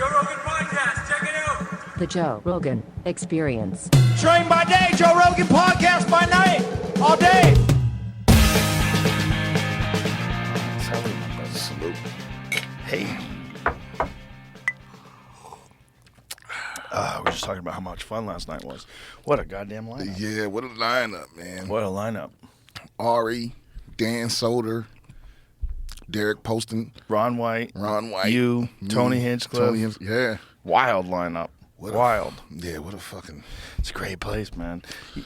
Joe Rogan Podcast. Check it out. The Joe Rogan Experience. Train by day, Joe Rogan Podcast by night, all day. Salute. Hey. We were just talking about how much fun last night was. What a goddamn lineup. Yeah, what a lineup, man. What a lineup. Ari, Dan Soder, Derek Poston, Ron White, you, me, Tony Hinchcliffe. Yeah. Wild lineup. Wild. What a fucking... It's a great place, man.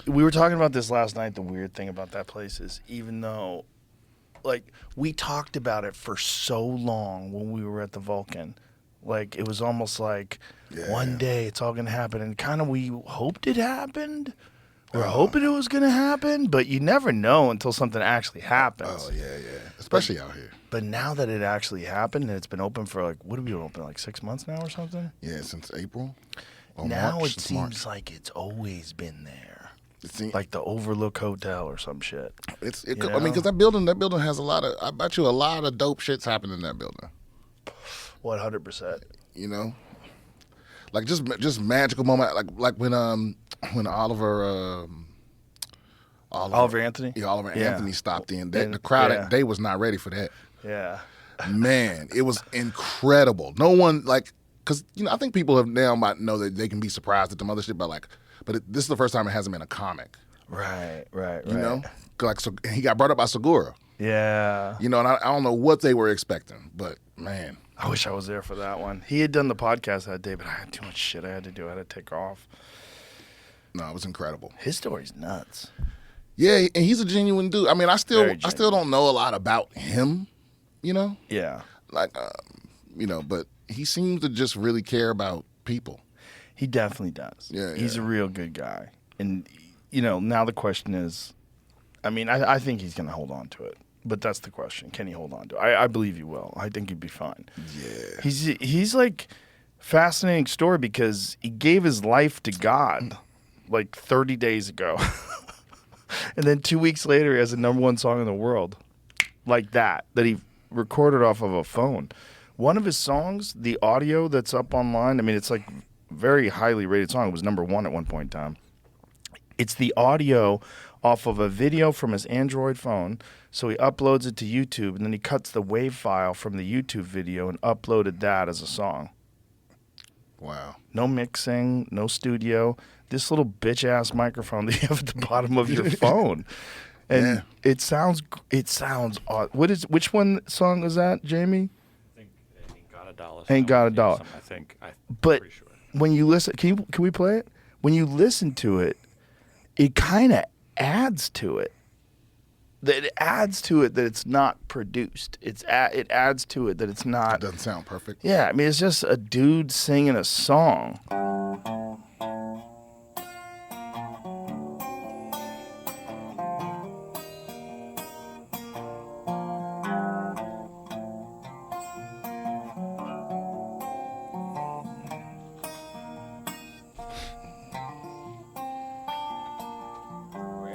We were talking about this last night. The weird thing about that place is even though, like, we talked about it for so long when we were at the Vulcan. Like, it was almost like one day it's all going to happen. And kind of we hoped it happened. We're hoping it was going to happen. But you never know until something actually happens. Oh, yeah. Especially out here. But now that it actually happened and it's been open for, like, what have we been open, like 6 months now or something? Yeah, since April. Or now March, it seems like it's always been there. Like the Overlook Hotel or some shit. I mean, because that building has a lot of, I bet you a lot of dope shit's happening in that building. 100%. You know? Like just magical moment, like when Oliver Anthony? Yeah, Oliver Anthony stopped in. The crowd, they was not ready for that. Yeah. Man, it was incredible. No one, like, because, you know, I think people have now might know that they can be surprised at the mothership, but this is the first time it hasn't been a comic. Right. You know? Like, so he got brought up by Segura. Yeah. You know, and I don't know what they were expecting, but, man. I wish I was there for that one. He had done the podcast that day, but I had too much shit I had to do. I had to take off. No, it was incredible. His story's nuts. Yeah, and he's a genuine dude. I mean, I still don't know a lot about him, you know? Yeah. Like, you know, but he seems to just really care about people. He definitely does. Yeah. He's a real good guy. And, you know, now the question is, I mean, I think he's going to hold on to it. But that's the question. Can he hold on to it? I believe he will. I think he'd be fine. Yeah. He's like, fascinating story because he gave his life to God like 30 days ago. And then 2 weeks later, he has the #1 song in the world. Like that he recorded off of a phone. One of his songs, the audio that's up online, I mean, it's like very highly rated song. It was #1 at one point in time. It's the audio off of a video from his Android phone. So he uploads it to YouTube, and then he cuts the WAV file from the YouTube video and uploaded that as a song. Wow. No mixing, no studio. This little bitch-ass microphone that you have at the bottom of your phone. And it sounds odd. Which one song is that, Jamie? I think Ain't Got a Dollar. Ain't Got a Dollar. I think. But pretty sure. when you listen, can we play it? When you listen to it, it kind of adds to it. It adds to it that it's not produced. It adds to it that it's not. It doesn't sound perfect. Yeah, I mean, it's just a dude singing a song.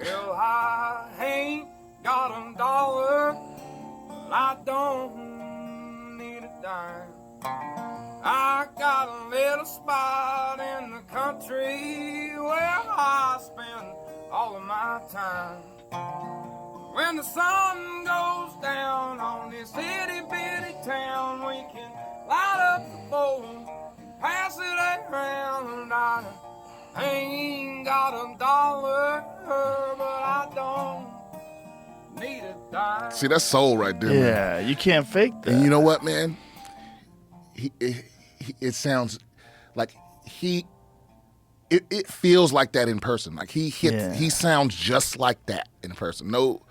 Well, I ain't got a dollar, but I don't need a dime. I got a little spot in the country where I spend all of my time. When the sun goes down on this itty bitty town, we can light up the bowl, pass it around. I ain't got a dollar, but I don't need a dime. See, that's soul right there, man. Yeah, you can't fake that. And you know what, man? It sounds like it feels like that in person. Like he sounds just like that in person. No,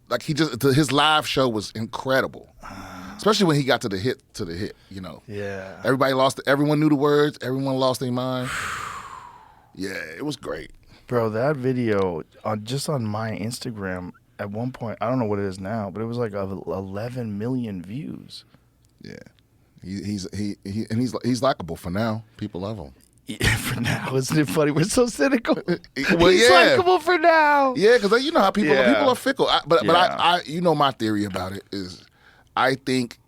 like his live show was incredible. Especially when he got to the hit, you know. Yeah. Everyone knew the words, everyone lost their mind. Yeah, it was great. Bro, that video just on my Instagram at one point, I don't know what it is now, but it was like 11 million views. Yeah. He's likable for now. People love him. Yeah, for now, isn't it funny? We're so cynical. Well, He's likable for now. Yeah, because you know how people Yeah. are fickle. But Yeah. I you know my theory about it is, I think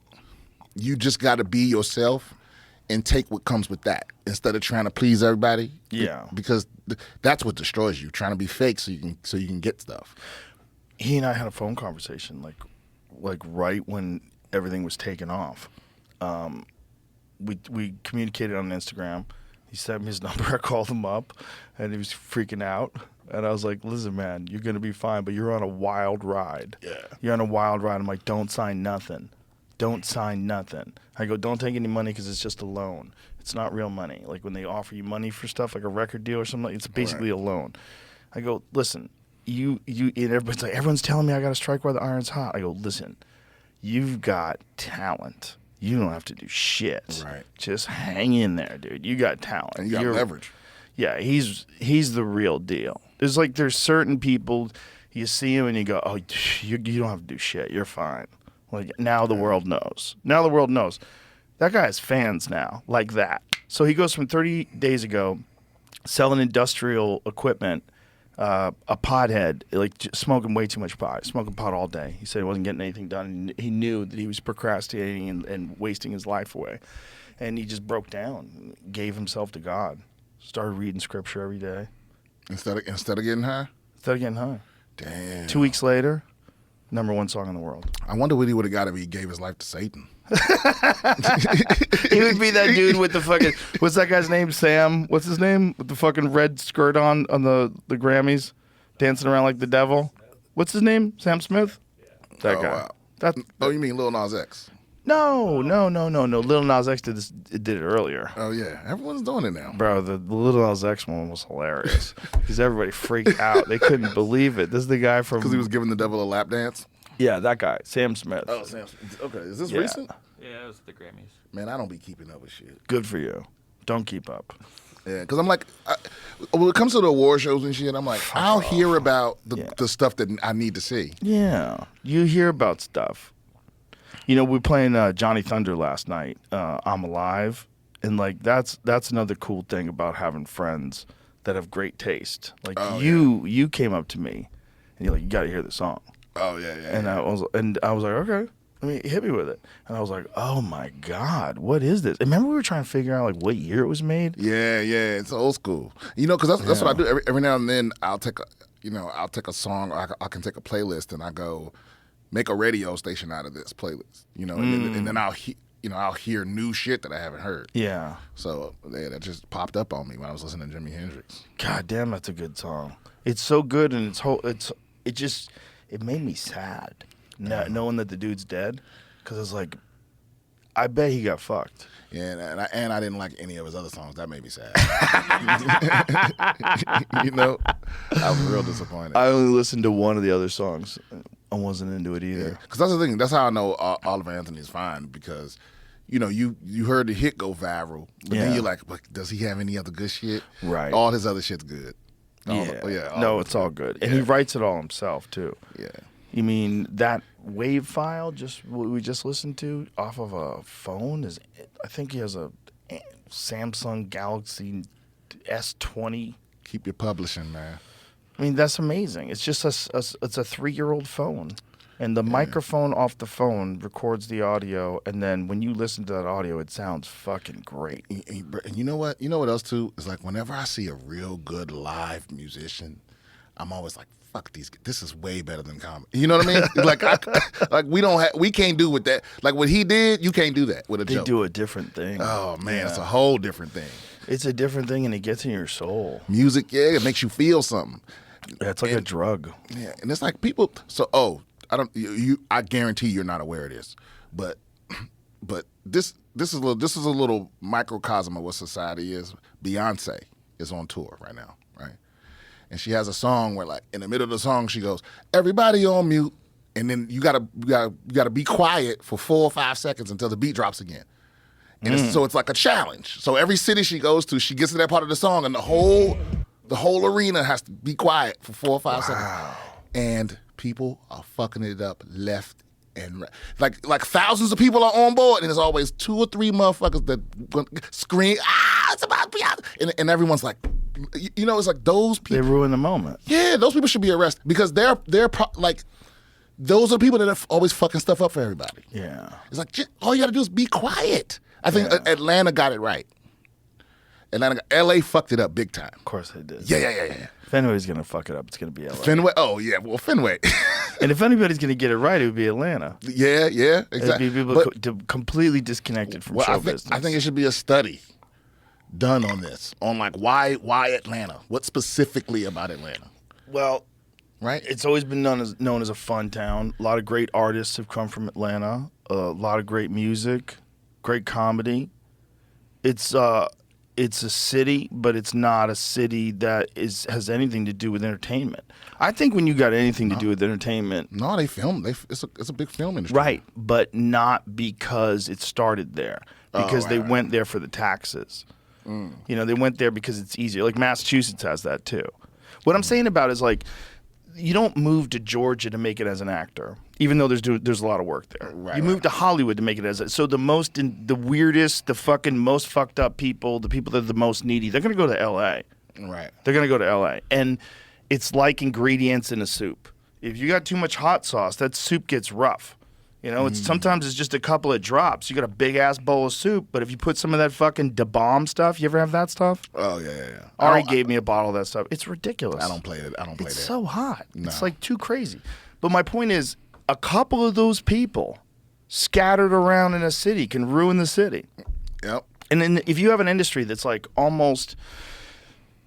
you just got to be yourself and take what comes with that instead of trying to please everybody. Yeah. Because that's what destroys you, trying to be fake so you can get stuff. He and I had a phone conversation like right when everything was taken off. We communicated on Instagram. He sent me his number. I called him up, and he was freaking out. And I was like, listen, man, you're going to be fine, but you're on a wild ride. Yeah. You're on a wild ride. I'm like, don't sign nothing. Don't sign nothing. I go, don't take any money because it's just a loan. It's not real money. Like when they offer you money for stuff like a record deal or something, it's basically a loan. I go, listen, you and everybody's like, everyone's telling me I got to strike while the iron's hot. I go, listen, you've got talent. You don't have to do shit. Right. Just hang in there, dude. You got talent. And you got leverage. Yeah, he's the real deal. There's certain people, you see him and you go, oh, you don't have to do shit. You're fine. Like now the world knows. Now the world knows. That guy has fans now, like that. So he goes from 30 days ago selling industrial equipment, a pothead, like smoking way too much pot, smoking pot all day. He said he wasn't getting anything done. He knew that he was procrastinating and wasting his life away. And he just broke down, gave himself to God, started reading scripture every day. Instead of getting high? Instead of getting high. Damn. 2 weeks later, #1 song in the world. I wonder what he would have got if he gave his life to Satan. He would be that dude with the fucking, what's that guy's name? Sam, what's his name? With the fucking red skirt on the Grammys, dancing around like the devil. What's his name? Sam Smith? That guy. Wow. That, Oh, you mean Lil Nas X? no. Lil Nas X did it earlier. Oh, yeah. Everyone's doing it now. Bro, the Lil Nas X one was hilarious because everybody freaked out. They couldn't believe it. This is the guy from... Because he was giving the devil a lap dance? Yeah, that guy, Sam Smith. Oh, Sam. Okay, is this Yeah. recent? Yeah, it was the Grammys. Man, I don't be keeping up with shit. Good for you. Don't keep up. Yeah, because I'm like, when it comes to the award shows and shit, I'm like, I'll hear about the stuff that I need to see. Yeah, you hear about stuff. You know, we were playing Johnny Thunder last night. I'm Alive, and like that's another cool thing about having friends that have great taste. Like you came up to me, and you're like, you got to hear the song. Oh yeah. And I was like, okay. I mean, hit me with it. And I was like, oh my God, what is this? And remember we were trying to figure out like what year it was made? Yeah, it's old school. You know, because that's what I do. Every now and then I'll take a song, or I can take a playlist and I go make a radio station out of this playlist. You know, and then I'll hear new shit that I haven't heard. Yeah. So yeah, that just popped up on me when I was listening to Jimi Hendrix. God damn, that's a good song. It's so good, and it made me sad. Knowing that the dude's dead, because it's like, I bet he got fucked. Yeah, and I didn't like any of his other songs. That made me sad. You know, I was real disappointed. I only listened to one of the other songs. I wasn't into it either. Because that's the thing. That's how I know Oliver Anthony's fine, because, you know, you heard the hit go viral, but then you're like, but does he have any other good shit? Right. All his other shit's good. It's all good. And he writes it all himself, too. Yeah. You mean that wave file we just listened to off of a phone I think he has a Samsung Galaxy S20. Keep your publishing, man. I mean, that's amazing. It's just it's a 3-year-old phone, and the microphone off the phone records the audio, and then when you listen to that audio, it sounds fucking great. And you know what? You know what else too? It's like whenever I see a real good live musician, I'm always like, fuck these. This is way better than comedy. You know what I mean? We can't do with that. Like what he did, you can't do that with a joke. They do a different thing. Oh man, it's a whole different thing. It's a different thing, and it gets in your soul. Music, it makes you feel something. Yeah, it's like a drug. Yeah, and it's like people. So, I guarantee you're not aware of this, but this is a little microcosm of what society is. Beyonce is on tour right now, right? And she has a song where, like, in the middle of the song, she goes, "Everybody on mute," and then you gotta be quiet for 4 or 5 seconds until the beat drops again. And so it's like a challenge. So every city she goes to, she gets to that part of the song, and the whole arena has to be quiet for 4 or 5 seconds. And people are fucking it up left and right. Like thousands of people are on board, and there's always 2 or 3 motherfuckers that scream, it's about Beyonce. And everyone's like, you know, it's like those people. They ruin the moment. Yeah, those people should be arrested because they're like, Those are people that are always fucking stuff up for everybody. Yeah. It's like, all you got to do is be quiet. I think Atlanta got it right. LA fucked it up big time. Of course they did. Yeah. If Fenway's going to fuck it up, it's going to be LA. Fenway? Oh, yeah. Well, Fenway. And if anybody's going to get it right, it would be Atlanta. Yeah, exactly. It'd be people completely disconnected from show business. I think it should be a study done on this, on like why Atlanta? What specifically about Atlanta? Well, right? It's always been known as a fun town. A lot of great artists have come from Atlanta. A lot of great music, great comedy. It's a city, but it's not a city that has anything to do with entertainment. I think when you got anything to do with entertainment, no, they film. It's a big film industry, right? But not because it started there. Because they went there for the taxes. You know, they went there because it's easier. Like Massachusetts has that too. What I'm saying about is like, you don't move to Georgia to make it as an actor, even though there's a lot of work there. Right, you move to Hollywood to make it so the weirdest, the fucking most fucked up people, the people that are the most needy, they're gonna go to L.A. Right. They're gonna go to L.A. And it's like ingredients in a soup. If you got too much hot sauce, that soup gets rough. You know, sometimes it's just a couple of drops. You got a big ass bowl of soup, but if you put some of that fucking Da Bomb stuff, you ever have that stuff? Oh yeah. Ari gave me a bottle of that stuff. It's ridiculous. I don't play it. It's that. so hot. No. It's like too crazy. But my point is, a couple of those people scattered around in a city can ruin the city. Yep. And then if you have an industry that's like almost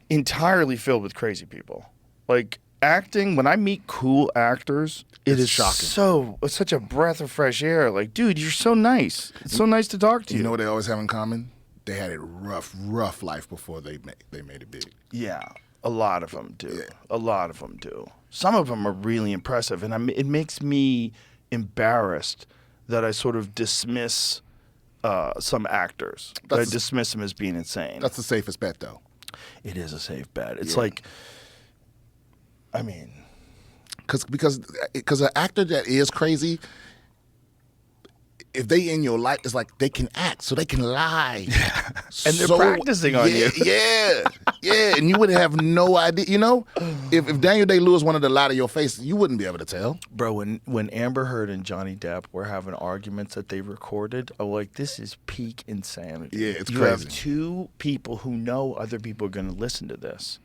entirely filled with crazy people, like acting, when I meet cool actors, it's shocking. It's such a breath of fresh air. Like, dude, you're so nice. It's so nice to talk to you. You know what they always have in common? They had a rough life before they made it big. Yeah, a lot of them do. Yeah. A lot of them do. Some of them are really impressive, and it makes me embarrassed that I sort of dismiss some actors. I dismiss them as being insane. That's the safest bet, though. It is a safe bet. It's like, I mean, because an actor that is crazy, if they in your life, it's like they can act, so they can lie. And they're practicing on you. Yeah, and you would have no idea. You know, if Daniel Day-Lewis wanted to lie to your face, you wouldn't be able to tell. Bro, when Amber Heard and Johnny Depp were having arguments that they recorded, I'm like, this is peak insanity. Yeah, it's you crazy. You have two people who know other people are going to listen to this.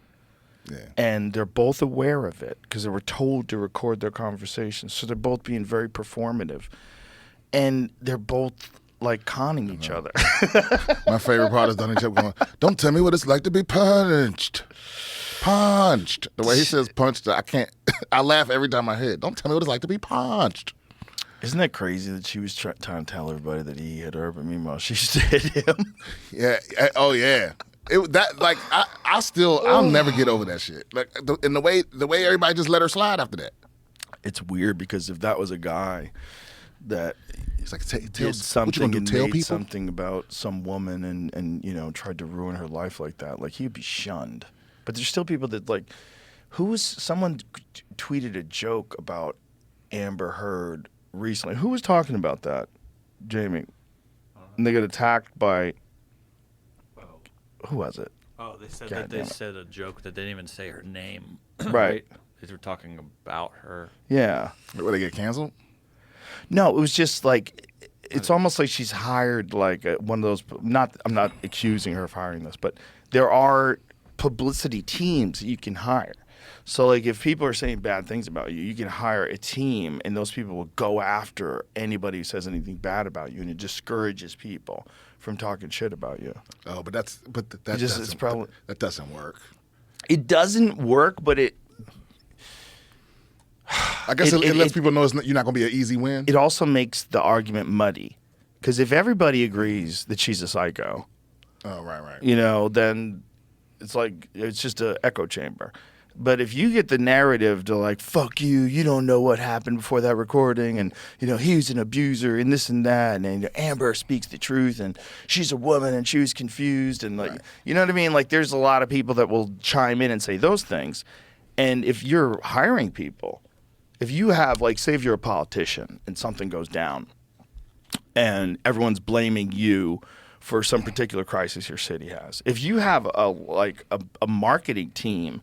Yeah. And they're both aware of it because they were told to record their conversations. So they're both being very performative. And they're both like conning each other. My favorite part is Donnie Chip going, "Don't tell me what it's like to be punched. Punched." The way he says punched, I can't. I laugh every time I hear it. Don't tell me what it's like to be punched. Isn't that crazy that she was trying to tell everybody that he hit her, but meanwhile she hit him? Yeah. Oh yeah. I'll never get over that shit. Like and the way everybody just let her slide after that. It's weird because if that was a guy that it's like did something and made something about some woman and you know tried to ruin her life like that, like he'd be shunned. But there's still people that like, someone tweeted a joke about Amber Heard recently. Who was talking about that, Jamie? And they got attacked by. Who was it? Oh, they said a joke that they didn't even say her name. Right. They were talking about her. Yeah. Will they get canceled? No, it was just like, it's almost like she's hired like one of those, I'm not accusing her of hiring this, but there are publicity teams that you can hire. So like if people are saying bad things about you, you can hire a team and those people will go after anybody who says anything bad about you, and it discourages people from talking shit about you. Oh, but that doesn't work. It doesn't work, but it. I guess it lets people know you're not going to be an easy win. It also makes the argument muddy, because if everybody agrees that she's a psycho, right, you know, then it's like it's just an echo chamber. But if you get the narrative to like, fuck you, you don't know what happened before that recording, and you know he's an abuser and this and that, and Amber speaks the truth, and she's a woman and she was confused, and like, you know what I mean? Like, there's a lot of people that will chime in and say those things, and if you're hiring people, if you have like, say if you're a politician and something goes down, and everyone's blaming you for some particular crisis your city has, if you have a marketing team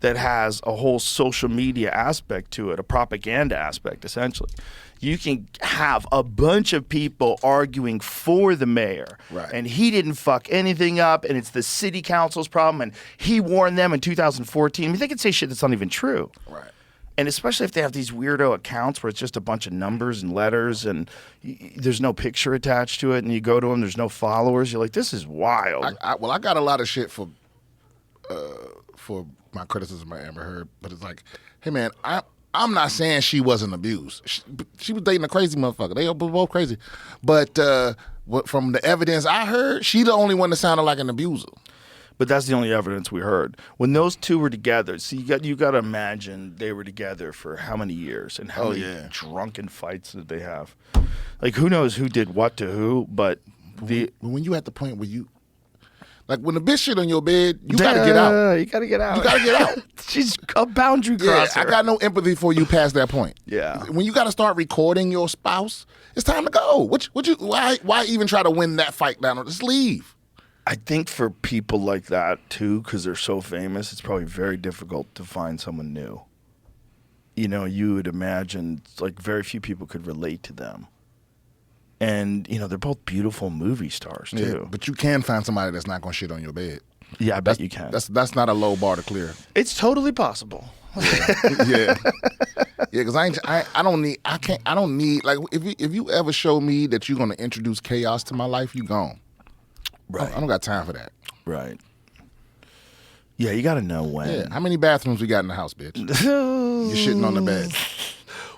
that has a whole social media aspect to it, a propaganda aspect, essentially. You can have a bunch of people arguing for the mayor, Right. and he didn't fuck anything up, and it's the city council's problem, and he warned them in 2014. I mean, they could say shit that's not even true. Right. And especially if they have these weirdo accounts where it's just a bunch of numbers and letters and there's no picture attached to it, and you go to them, there's no followers. You're like, this is wild. I got a lot of shit for my criticism of Amber Heard, but it's like, hey man, I'm not saying she wasn't abused. She was dating a crazy motherfucker. They were both crazy, but from the evidence I heard, she the only one that sounded like an abuser. But that's the only evidence we heard. When those two were together, see, you got to imagine they were together for how many years and how many drunken fights did they have? Like, who knows who did what to who? But when you at the point where you, like, when the bitch shit on your bed, you got to get out. You got to get out. You got to get out. She's a boundary crosser. I got no empathy for you past that point. Yeah. When you got to start recording your spouse, it's time to go. Why even try to win that fight down? Just leave. I think for people like that, too, because they're so famous, it's probably very difficult to find someone new. You know, you would imagine, like, very few people could relate to them. And, you know, they're both beautiful movie stars, too. Yeah, but you can find somebody that's not going to shit on your bed. Yeah, I bet you can. That's not a low bar to clear. It's totally possible. Yeah. Because I don't need, like, if you ever show me that you're going to introduce chaos to my life, you gone. Right. I don't got time for that. Right. Yeah, you got to know when. Yeah. How many bathrooms we got in the house, bitch? You're shitting on the bed.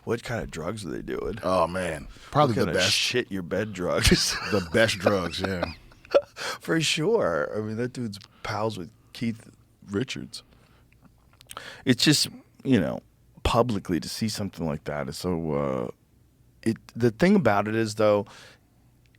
What kind of drugs are they doing? Oh, man. Probably what the kind of best. shit your bed drugs. The best drugs, yeah. For sure. I mean, that dude's pals with Keith Richards. It's just, you know, publicly to see something like that is so. The thing about it is, though,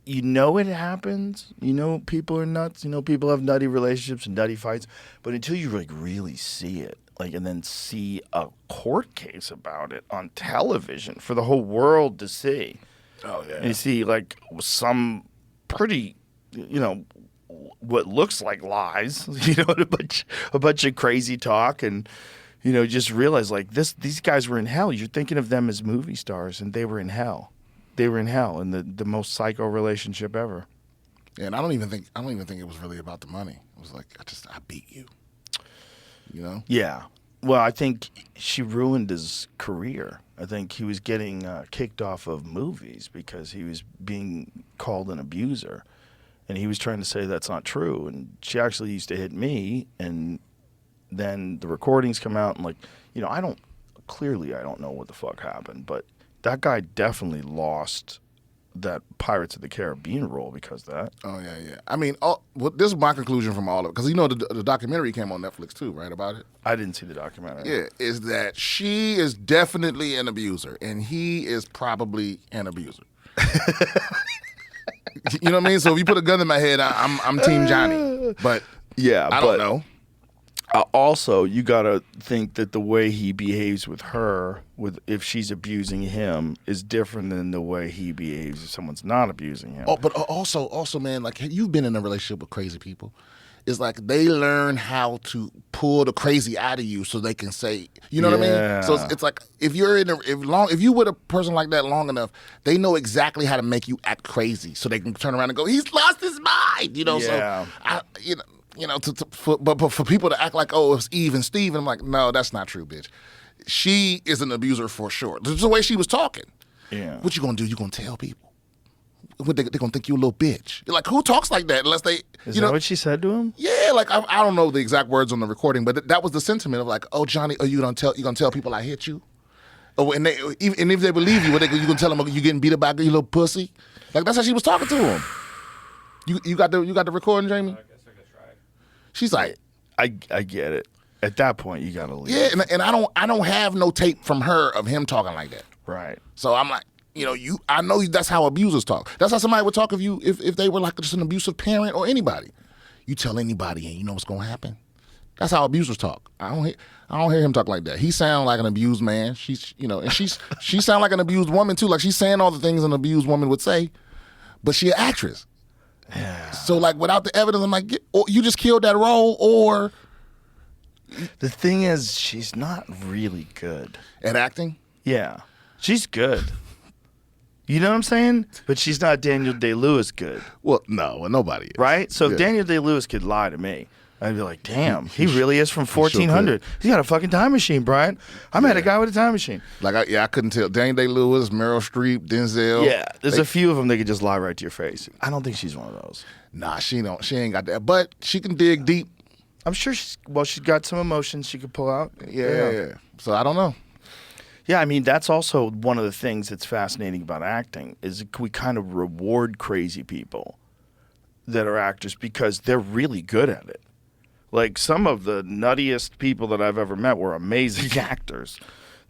you know it happens. You know people are nuts. You know people have nutty relationships and nutty fights. But until you like really see it, like, and then see a court case about it on television for the whole world to see. Oh, yeah. And you see like some pretty, you know, what looks like lies. You know, a bunch of crazy talk, and you know, just realize like these guys were in hell. You're thinking of them as movie stars, and they were in hell. They were in hell in the most psycho relationship ever. Yeah, and I don't even think it was really about the money. It was like I beat you. You know? Yeah. Well, I think she ruined his career. I think he was getting kicked off of movies because he was being called an abuser, and he was trying to say that's not true. And she actually used to hit me, and then the recordings come out, and like, you know, I don't know what the fuck happened, but that guy definitely lost that Pirates of the Caribbean role because of that. Oh, yeah. I mean, this is my conclusion from all of it. Because, you know, the documentary came on Netflix, too, right, about it? I didn't see the documentary. Yeah, is that she is definitely an abuser, and he is probably an abuser. You know what I mean? So if you put a gun in my head, I'm Team Johnny. But yeah, I don't know. Also, you gotta think that the way he behaves with her, if she's abusing him, is different than the way he behaves if someone's not abusing him. Oh, but also, man, like you've been in a relationship with crazy people. It's like they learn how to pull the crazy out of you so they can say, you know what I mean? So it's like if you with a person like that long enough, they know exactly how to make you act crazy so they can turn around and go, he's lost his mind, you know? Yeah. So but for people to act like, oh, it's Eve and Steve, I'm like, no, that's not true, bitch. She is an abuser for sure. This is the way she was talking. Yeah. What you gonna do? You gonna tell people? What they gonna think you a little bitch? Like, who talks like that unless they? Is that what she said to him? Yeah, like I don't know the exact words on the recording, but that was the sentiment of like, oh, Johnny, are you gonna tell people I hit you? Oh, and if they believe you, you gonna tell them you getting beat up by you little pussy? Like that's how she was talking to him. You got the recording, Jamie? She's like, I get it. At that point, you gotta leave. Yeah, and I don't have no tape from her of him talking like that. Right. So I'm like, you know, I know that's how abusers talk. That's how somebody would talk of you if they were like just an abusive parent or anybody. You tell anybody, and you know what's gonna happen. That's how abusers talk. I don't hear him talk like that. He sound like an abused man. She sound like an abused woman too. Like she's saying all the things an abused woman would say, but she an actress. Yeah. So like without the evidence, I'm like, you just killed that role, or The thing is, she's not really good. At acting? Yeah, she's good. You know what I'm saying? But she's not Daniel Day-Lewis good, Well, no, nobody is. right? So if Yeah. Daniel Day-Lewis could lie to me, I'd be like, damn, he really is from sure 1400. He's got a fucking time machine, Brian. I met a guy with a time machine. Like, I couldn't tell. Daniel Day-Lewis, Meryl Streep, Denzel. Yeah, there's a few of them that could just lie right to your face. I don't think she's one of those. Nah, she ain't got that. But she can dig deep. I'm sure she's got some emotions she could pull out. Yeah. So I don't know. Yeah, I mean, that's also one of the things that's fascinating about acting is we kind of reward crazy people that are actors because they're really good at it. Like, some of the nuttiest people that I've ever met were amazing actors.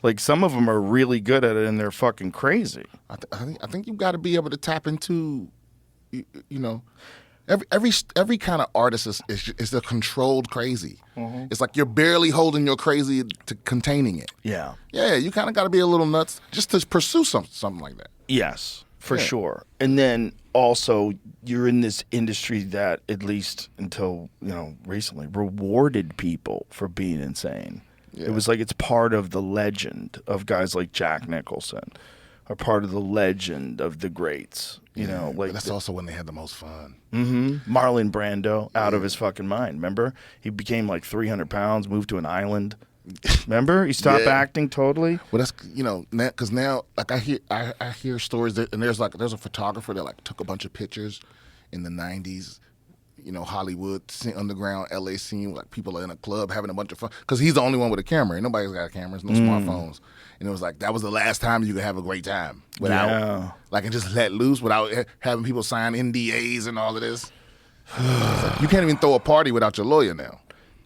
Like, some of them are really good at it and they're fucking crazy. I think you've got to be able to tap into, you know, every kind of artist is a controlled crazy. Mm-hmm. It's like you're barely holding your crazy to containing it. Yeah. Yeah, you kind of got to be a little nuts just to pursue something like that. Yes, for sure. And then also, you're in this industry that, at least until, recently, rewarded people for being insane. Yeah. It was like it's part of the legend of guys like Jack Nicholson, or part of the legend of the greats. But that's also when they had the most fun. Mm-hmm. Marlon Brando, out of his fucking mind. Remember? He became like 300 pounds, moved to an island. Remember? He stopped acting totally. Well, that's because now like I hear stories that, and there's a photographer that like took a bunch of pictures in the '90s. Hollywood underground LA scene, like people are in a club having a bunch of fun because he's the only one with a camera. Ain't nobody's got cameras, no smartphones, and it was like that was the last time you could have a great time without and just let loose without having people sign NDAs and all of this. Like, you can't even throw a party without your lawyer now.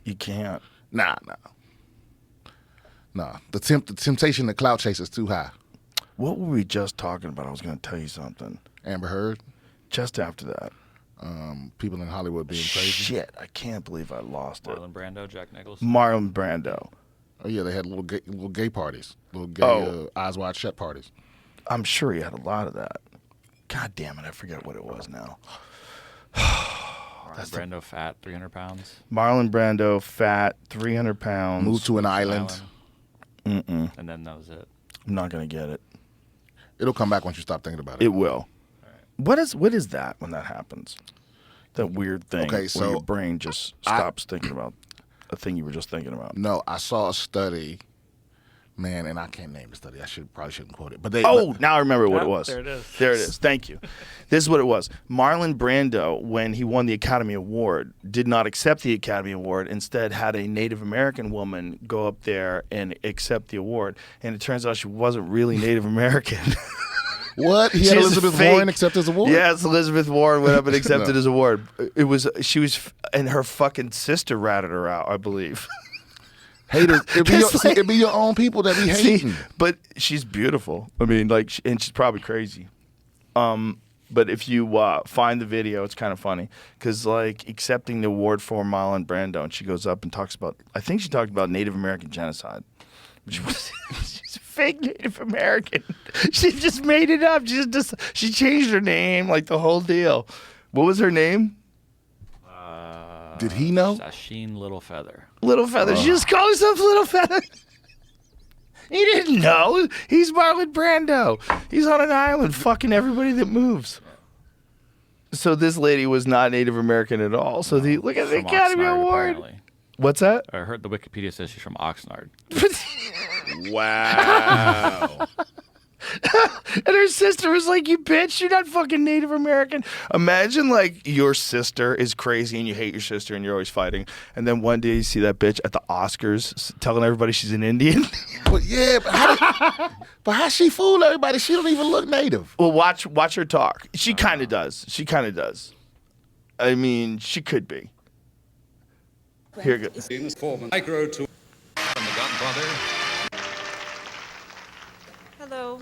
You can't. Nah. The temptation to clout chase is too high. What were we just talking about? I was going to tell you something. Amber Heard. Just after that. People in Hollywood being crazy. Shit, I can't believe I lost it. Marlon Brando, Jack Nicholson. Marlon Brando. Oh yeah, they had little gay parties, little gay eyes wide shut parties. I'm sure he had a lot of that. God damn it, I forget what it was now. Marlon Brando, fat, 300 pounds. Marlon Brando, fat, 300 pounds. Moved to an island. Mm-mm. And then that was it. I'm not going to get it. It'll come back once you stop thinking about it. It will. What is that when that happens? That weird thing where your brain just stops thinking about a thing you were just thinking about. No, I saw a study, man, and I can't name the study. I probably shouldn't quote it. But now I remember what it was. There it is. There it is. Thank you. This is what it was. Marlon Brando, when he won the Academy Award, did not accept the Academy Award. Instead, had a Native American woman go up there and accept the award. And it turns out she wasn't really Native American. What? He had Elizabeth Warren accept his award? Yes, Elizabeth Warren went up and accepted his award. And her fucking sister ratted her out, I believe. Haters. It'd be your own people that be hating. But she's beautiful. I mean, and she's probably crazy. But if you find the video, it's kind of funny because accepting the award for Marlon Brando, and she goes up and talks about. I think she talked about Native American genocide. She's fake Native American. She just made it up. She changed her name, like the whole deal. What was her name? Did he know? Sasheen Littlefeather. Littlefeather. She just called herself Littlefeather. He didn't know. He's Marlon Brando. He's on an island fucking everybody that moves. So this lady was not Native American at all. So look at the Academy Oxnard, Award. Apparently. What's that? I heard the Wikipedia says she's from Oxnard. Wow. And her sister was like, you bitch, you're not fucking Native American. Imagine your sister is crazy and you hate your sister and you're always fighting. And then one day you see that bitch at the Oscars telling everybody she's an Indian. But how she fool everybody? She don't even look Native. Well, watch her talk. She kind of does. I mean, she could be. Here it goes. Hello,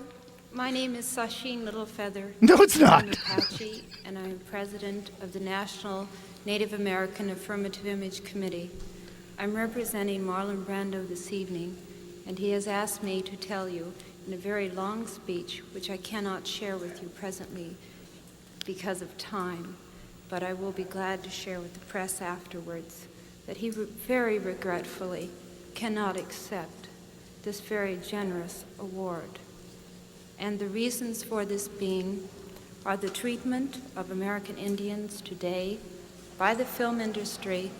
my name is Sasheen Littlefeather. No, it's not. I'm Apache, and I'm president of the National Native American Affirmative Image Committee. I'm representing Marlon Brando this evening, and he has asked me to tell you in a very long speech, which I cannot share with you presently because of time, but I will be glad to share with the press afterwards, that he very regretfully cannot accept this very generous award. And the reasons for this being are the treatment of American Indians today by the film industry,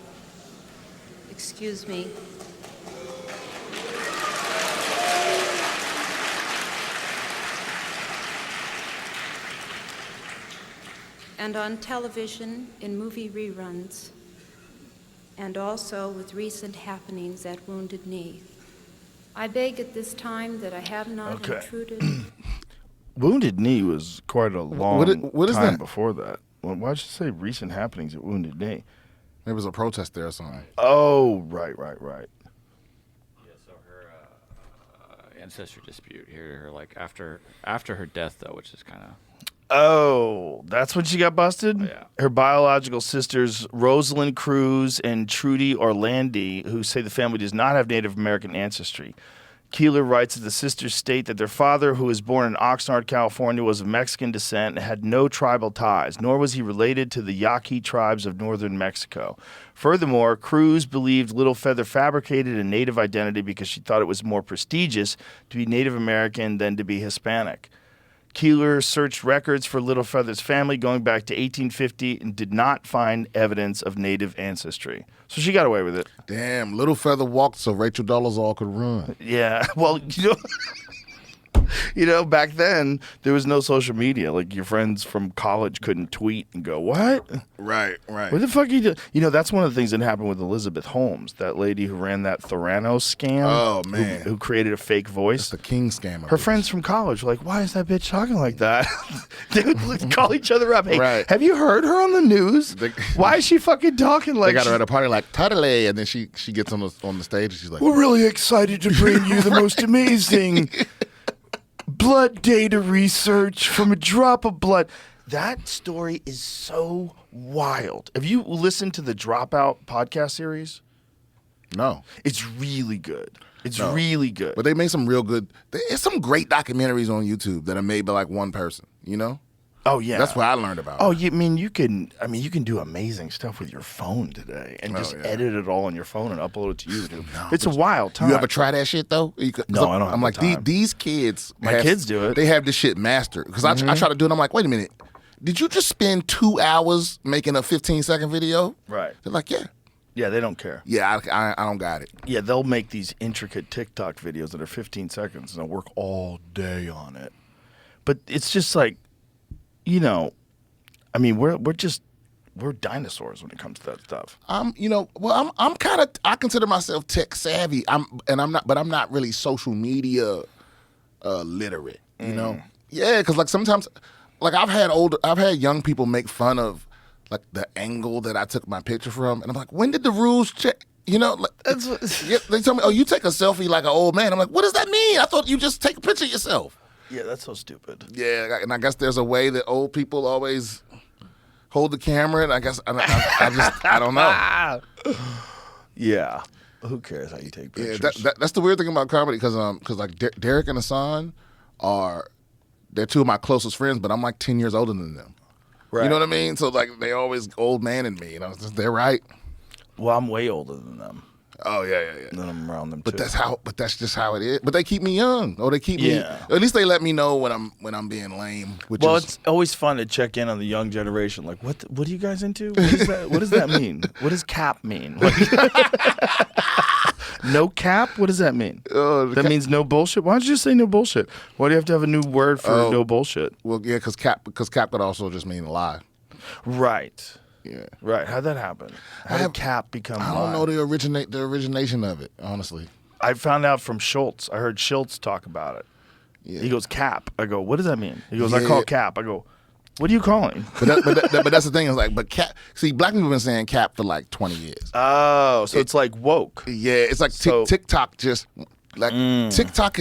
and on television in movie reruns, and also with recent happenings at Wounded Knee. I beg at this time that I have not intruded. Wounded Knee was quite a long what is time that? before that. Well, why'd you say recent happenings at Wounded Knee? There was a protest there or something. Oh, right. Yeah, so her ancestry dispute here, like after her death, though, which is kind of. Oh, that's when she got busted? Oh, yeah. Her biological sisters, Rosalind Cruz and Trudy Orlandi, who say the family does not have Native American ancestry. Keeler writes that the sisters state that their father, who was born in Oxnard, California, was of Mexican descent and had no tribal ties, nor was he related to the Yaqui tribes of northern Mexico. Furthermore, Cruz believed Little Feather fabricated a Native identity because she thought it was more prestigious to be Native American than to be Hispanic. Keeler searched records for Little Feather's family going back to 1850 and did not find evidence of Native ancestry. So she got away with it. Damn, Little Feather walked so Rachel Dolezal could run. Yeah, well, back then there was no social media. Like your friends from college couldn't tweet and go, "What? Right. What the fuck are you doing?" That's one of the things that happened with Elizabeth Holmes, that lady who ran that Theranos scam. Oh, man. who created a fake voice. It's the king scammer. Her friends from college were like, "Why is that bitch talking like that?" They would call each other up. Hey, Right. have you heard her on the news? Why is she fucking talking like? They got her at a party like Tadale, and then she gets on the stage and she's like, We're really excited to bring you the most amazing blood data research from a drop of blood. That story is so wild. Have you listened to the Dropout podcast series? no. It's really good. It's No. really good. But they made some real good. There's some great documentaries on YouTube that are made by like one person. You know, oh yeah, that's what I learned about. Oh, it. you can do amazing stuff with your phone today and just yeah. edit it all on your phone and upload it to YouTube. It's a wild time. You ever try that shit though? No, I don't have I'm the like time. these kids. My kids do it. They have this shit mastered because I try to do it. I'm like, wait a minute, did you just spend 2 hours making a 15-second video? Right. They're like, yeah, Yeah, they don't care. yeah. I don't got it. Yeah, they'll make these intricate TikTok videos that are 15 seconds and they'll work all day on it. But it's just like, we're dinosaurs when it comes to that stuff. I'm kind of. I consider myself tech savvy. I'm not really social media literate. You know, yeah, because like sometimes, like I've had young people make fun of like the angle that I took my picture from, and I'm like, when did the rules check? You know, like, yeah, they tell me, oh, you take a selfie like an old man. I'm like, what does that mean? I thought you just take a picture of yourself. Yeah, that's so stupid. Yeah, and I guess there's a way that old people always hold the camera, and I guess I don't know. Yeah. Who cares how you take Yeah, pictures? that's the weird thing about comedy because like Derek and Hassan they're two of my closest friends, but I'm like 10 years older than them. Right. You know what I mean? So like they always old man in me. You know, they're right. Well, I'm way older than them. Oh yeah. And then I'm around them But too. that's just how it is. But they keep me young, or they keep me. Yeah. At least they let me know when I'm being lame. Well, it's always fun to check in on the young generation. Like, what are you guys into? What does that mean? What does cap mean? Like, no cap? What does that mean? That means no bullshit? Why don't you just say no bullshit? Why do you have to have a new word for no bullshit? Well, yeah, because cap could also just mean lie. Right. Yeah. Right. How'd that happen? How did cap become I don't know the origination of it, honestly. I found out from Schultz. I heard Schultz talk about it. Yeah. He goes, cap. I go, what does that mean? He goes, Yeah. I call cap. I go, what are you calling? But that's the thing is like, but cap. See, black people have been saying cap for like 20 years. Oh, so it's like woke. Yeah, it's like So- TikTok just like TikTok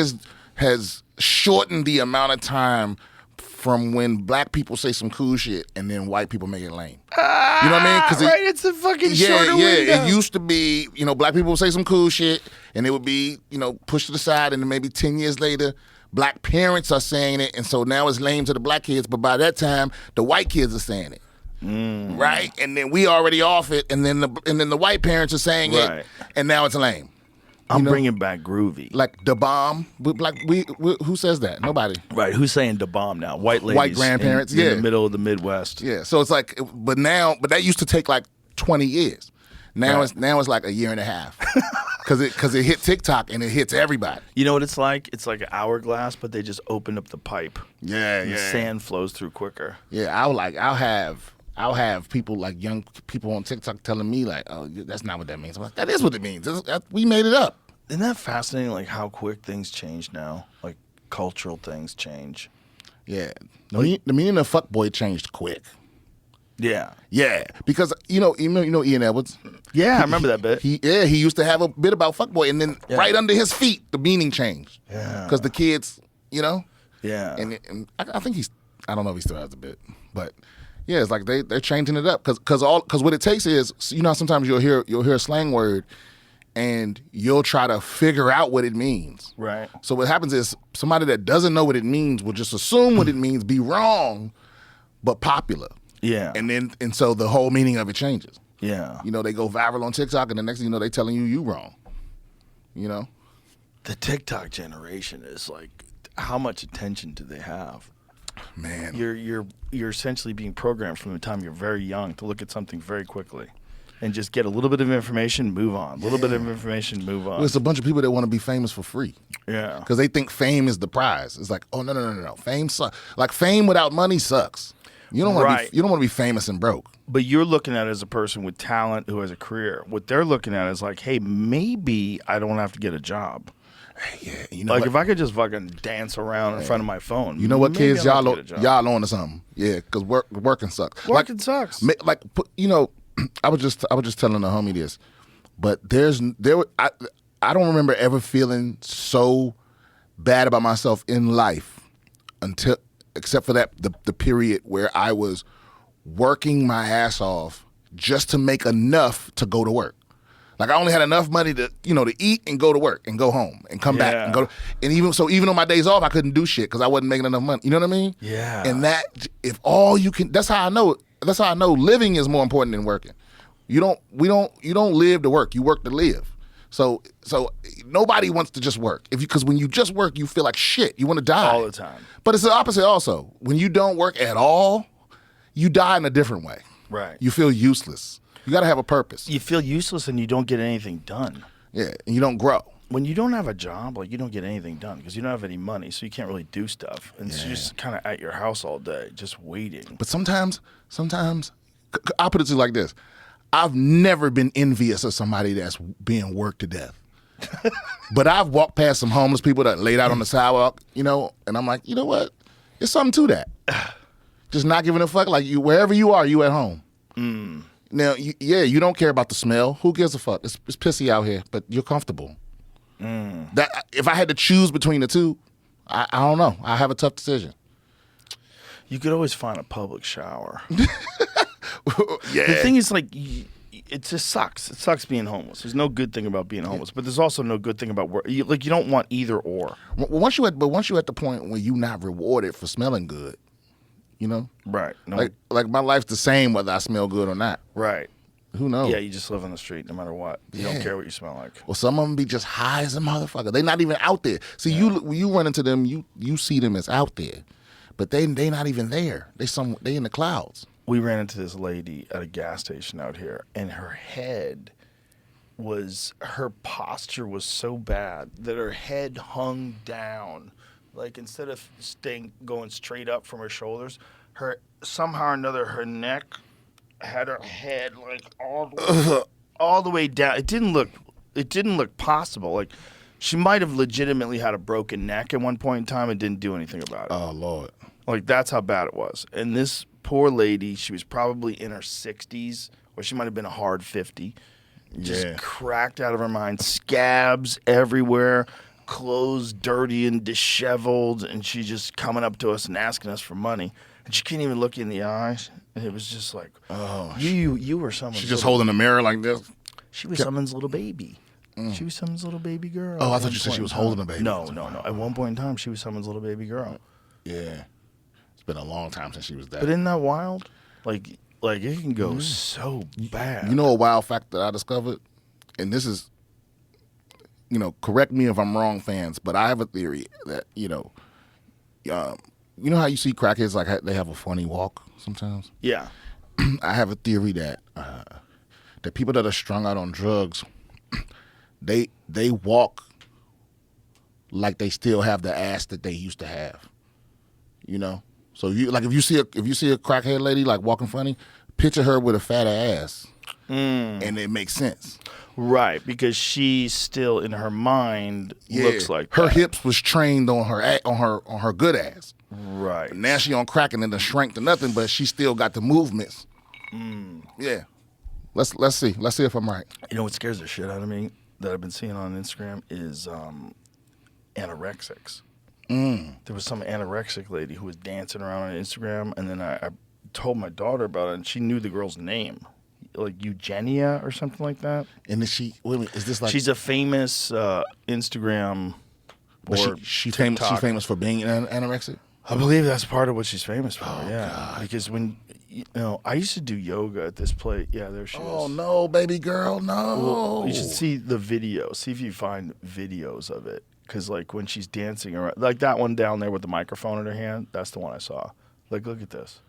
has shortened the amount of time from when black people say some cool shit and then white people make it lame. You know what I mean? Right, it's a fucking shorter window. It used to be, black people would say some cool shit and it would be, pushed to the side, and then maybe 10 years later, black parents are saying it, and so now it's lame to the black kids, but by that time, the white kids are saying it. right? And then we already off it, and then the white parents are saying Right. it, and now it's lame. I'm know? bringing back groovy. Like the bomb, like we who says that? Nobody. Right. Who's saying the bomb now? White ladies. White grandparents, in yeah. the middle of the Midwest. Yeah. So it's like, but that used to take like 20 years. Now Right. it's like a year and a half. Because it hit TikTok and it hits everybody. You know what it's like? It's like an hourglass, but they just open up the pipe. Yeah, And the sand flows through quicker. Yeah, I'll have people like young people on TikTok telling me like, oh, that's not what that means. I'm like, that is what it means. We made it up. Isn't that fascinating? Like how quick things change now. Like cultural things change. Yeah, the meaning of fuckboy changed quick. Yeah. Yeah, because you know Ian Edwards. Yeah, I remember that bit. He used to have a bit about fuckboy, and then Yeah. right under his feet, the meaning changed. Yeah. Because the kids, Yeah. and I think I don't know if he still has a bit, but yeah, it's like they're changing it up because what it takes is, you know, sometimes you'll hear a slang word, and you'll try to figure out what it means. Right. So what happens is somebody that doesn't know what it means will just assume what it means, be wrong, but popular. Yeah. And so the whole meaning of it changes. Yeah. You know, they go viral on TikTok, and the next thing you know, they telling you wrong. You know? The TikTok generation is like, how much attention do they have? Man. You're essentially being programmed from the time you're very young to look at something very quickly, and just get a little bit of information, move on. A little bit of information, move on. There's a bunch of people that want to be famous for free. Yeah. Because they think fame is the prize. It's like, oh, no. Fame sucks. Like, fame without money sucks. You don't want Right. to be famous and broke. But you're looking at it as a person with talent who has a career. What they're looking at is like, hey, maybe I don't have to get a job. Yeah, you know Like what? if I could just fucking dance around in front of my phone. You know what, maybe kids? I don't have to get a job. Y'all on to something. Yeah, because working sucks. Working sucks. You know, I was just telling the homie this, but I don't remember ever feeling so bad about myself in life except for the period where I was working my ass off just to make enough to go to work. Like I only had enough money to eat and go to work and go home and come back and go. And even on my days off, I couldn't do shit because I wasn't making enough money. You know what I mean? Yeah. And if all you can, that's how I know. That's how I know living is more important than working. You don't live to work. You work to live. So nobody wants to just work. Because when you just work, you feel like shit. You want to die all the time. But it's the opposite also. When you don't work at all, you die in a different way. Right. You feel useless. You got to have a purpose. You feel useless and you don't get anything done. Yeah, and you don't grow. When you don't have a job, like you don't get anything done because you don't have any money, so you can't really do stuff. And so you're just kind of at your house all day, just waiting. But sometimes, I'll put it to you like this. I've never been envious of somebody that's being worked to death. But I've walked past some homeless people that laid out on the sidewalk, and I'm like, you know what? There's something to that. Just not giving a fuck. Like wherever you are, you at home. Now, you don't care about the smell. Who gives a fuck? It's pissy out here, but you're comfortable. That if I had to choose between the two, I don't know. I have a tough decision. You could always find a public shower. Yeah. The thing is, like, it just sucks. It sucks being homeless. There's no good thing about being homeless, but there's also no good thing about work. You don't want either or. Once you're at the point where you're not rewarded for smelling good, Right. No. like my life's the same whether I smell good or not. Right. Who knows? Yeah, you just live on the street no matter what. You don't care what you smell like. Well, some of them be just high as a motherfucker. They not even out there. See, when you run into them, you see them as out there, but they not even there. They in the clouds. We ran into this lady at a gas station out here, and her posture was so bad that her head hung down. Like instead of going straight up from her shoulders, somehow or another her neck had her head like all the way down. It didn't look possible. Like she might have legitimately had a broken neck at one point in time and didn't do anything about it. Oh Lord. Like that's how bad it was. And this poor lady, she was probably in her 60s, or she might have been a hard 50. Just cracked out of her mind, scabs everywhere, clothes dirty and disheveled, and she just coming up to us and asking us for money. And she couldn't even look you in the eyes. And it was just like, oh, you were someone's She's just holding a mirror like this. She was someone's little baby. She was someone's little baby girl. Oh, I thought you said she was holding a baby. No. At one point in time, she was someone's little baby girl. Yeah. It's been a long time since she was that. But isn't that wild? Like Like it can go so bad. You know a wild fact that I discovered, and this is, correct me if I'm wrong, fans, but I have a theory that you know how you see crackheads like they have a funny walk sometimes. Yeah. I have a theory that people that are strung out on drugs, they walk like they still have the ass that they used to have. So if you see a crackhead lady like walking funny, picture her with a fat ass, and it makes sense. Right, because she still in her mind looks like her that. hips was trained on her good ass. Right. But now she on crack and then the shrank to nothing, but she still got the movements. Yeah. Let's see if I'm right. You know what scares the shit out of me that I've been seeing on Instagram is anorexics. There was some anorexic lady who was dancing around on Instagram, and then I told my daughter about it, and she knew the girl's name, like Eugenia or something like that. And then is this like she's a famous Instagram or she TikTok. She's famous for being anorexic? I believe that's part of what she's famous for. Yeah, God. because when I used to do yoga at this place. Yeah, there she is. Oh no, baby girl, no. Well, you should see the video. See if you find videos of it. Because, like, when she's dancing around, like that one down there with the microphone in her hand, that's the one I saw. Like, look at this.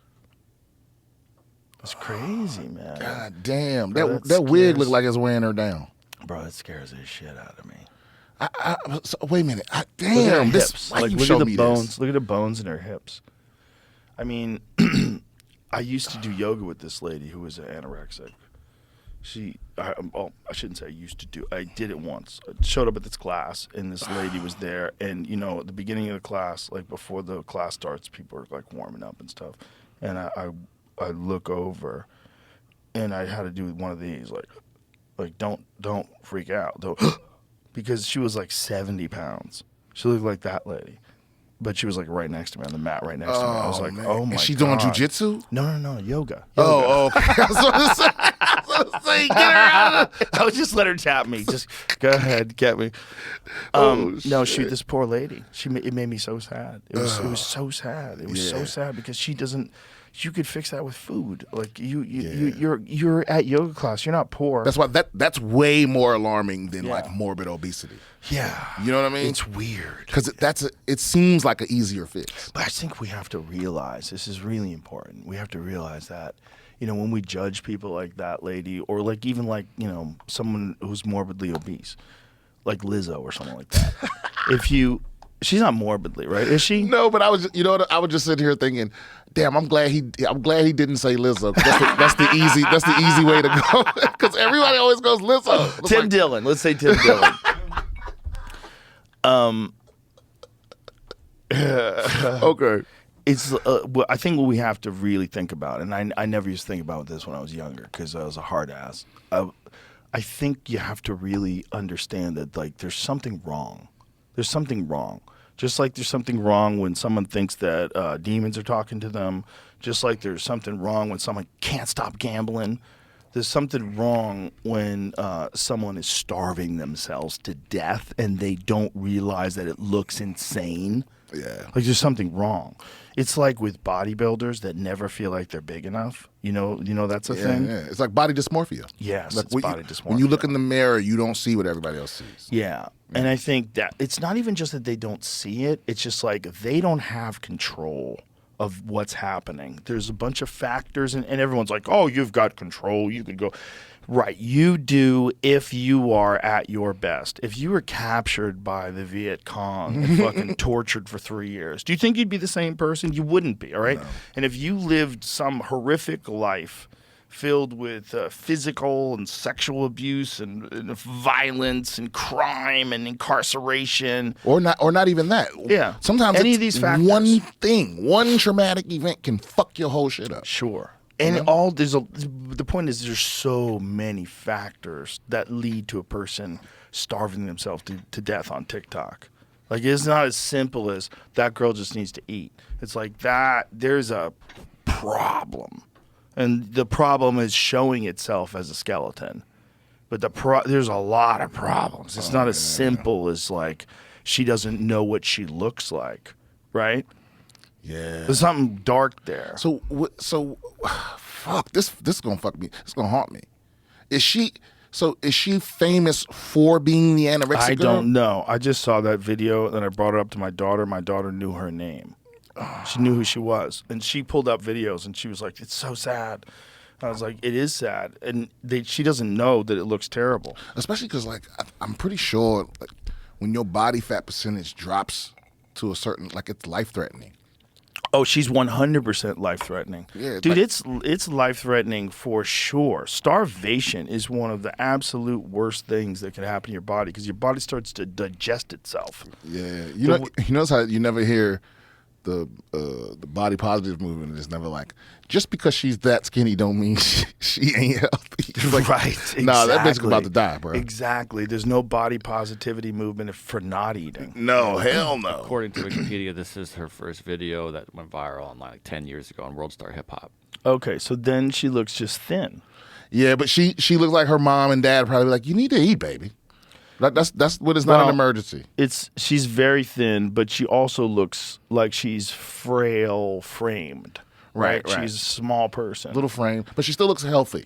It's crazy, man. God damn. Bro, that wig looked like it's wearing her down. Bro, it scares the shit out of me. Wait a minute. Look at Damn, her this. hips. Why Like, you look show at the me bones. this? Look at the bones in her hips. I mean, I used to do yoga with this lady who was anorexic. I shouldn't say I used to do. I did it once. I showed up at this class, and this lady was there. And at the beginning of the class, like before the class starts, people are like warming up and stuff. And I look over, and I had to do one of these, like don't freak out, don't, because she was like 70 pounds. She looked like that lady. But she was like right next to me on the mat, right next to me. I was like, man. oh my god. Is she doing jujitsu? No, yoga. Oh, okay. I was going to say, get her out of I would just let her tap me. Just go ahead, get me. No, this poor lady. It made me so sad. It was so sad. It was so sad because she doesn't. You could fix that with food. Like you're at yoga class. You're not poor. That's why that's way more alarming than like morbid obesity. Yeah, you know what I mean. It's weird because it seems like an easier fix. But I think we have to realize this is really important. We have to realize that when we judge people like that lady, or like even like someone who's morbidly obese, like Lizzo or something like that. She's not morbidly, right? Is she? No, but I was just sitting here thinking, damn, I'm glad he didn't say Lizzo. That's the easy way to go. Because everybody always goes Lizzo. Tim Dillon. Let's say Tim Dillon. Okay. It's. I think what we have to really think about, and I never used to think about this when I was younger because I was a hard ass. I think you have to really understand that like there's something wrong. There's something wrong. Just like there's something wrong when someone thinks that demons are talking to them. Just like there's something wrong when someone can't stop gambling. There's something wrong when someone is starving themselves to death and they don't realize that it looks insane. Yeah. Like there's something wrong. It's like with bodybuilders that never feel like they're big enough. You know that's a thing. Yeah. It's like body dysmorphia. Yes, like it's body dysmorphia. When you look in the mirror, you don't see what everybody else sees. Yeah. And I think that it's not even just that they don't see it. It's just like they don't have control of what's happening. There's a bunch of factors, and everyone's like, oh, you've got control. You could go. Right. You do if you are at your best. If you were captured by the Viet Cong and fucking tortured for 3 years, do you think you'd be the same person? You wouldn't be, all right? No. And if you lived some horrific life filled with physical and sexual abuse and violence and crime and incarceration. Or not even that. Yeah. Sometimes any of these factors. One traumatic event can fuck your whole shit up. Sure. And the point is there's so many factors that lead to a person starving themselves to death on TikTok. Like it's not as simple as that girl just needs to eat. It's like that there's a problem. And the problem is showing itself as a skeleton. But there's a lot of problems. It's not as simple as like she doesn't know what she looks like, right? Yeah. There's something dark there. So fuck, this is gonna fuck me. It's gonna haunt me. Is she famous for being the anorexic I girl? don't know. I just saw that video and I brought it up to my daughter. My daughter knew her name. She knew who she was. And she pulled up videos and she was like, it's so sad. I was like, it is sad. And she doesn't know that it looks terrible. Especially because, like, I'm pretty sure like, when your body fat percentage drops to a certain, like, it's life-threatening. Oh, she's 100% life-threatening. Yeah, dude, like- it's life-threatening for sure. Starvation is one of the absolute worst things that can happen to your body because your body starts to digest itself. Yeah. You notice how you never hear the body positive movement is never like, just because she's that skinny don't mean she ain't healthy. It's like, Right. Exactly. Nah, that bitch about to die, bro. Exactly. There's no body positivity movement for not eating. No, hell no. According to Wikipedia, this is her first video that went viral online like 10 years ago on World Star Hip Hop. Okay, so then she looks just thin. Yeah, but she looks like her mom and dad probably like, you need to eat, baby. That's what is not an emergency. She's very thin, but she also looks like she's frail framed. Right. She's a small person. Little frame, but she still looks healthy.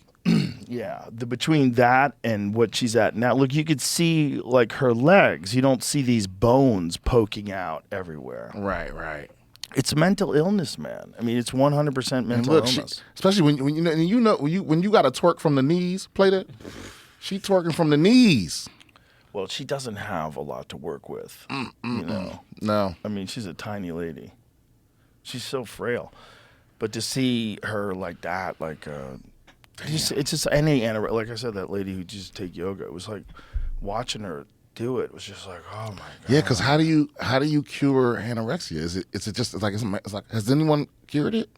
Yeah. Between that and what she's at now, look, you could see like her legs. You don't see these bones poking out everywhere. Right. It's mental illness, man. I mean, it's 100% mental illness. Especially when you got to twerk from the knees. Play that. She twerking from the knees. Well, she doesn't have a lot to work with. You know. No. I mean, she's a tiny She's so frail. But to see her like that, like, it's just any like I said, that lady who just take yoga. It was like watching her do it was just like, oh my god. Yeah, because how do you cure anorexia? Is it just it's like has anyone cured it?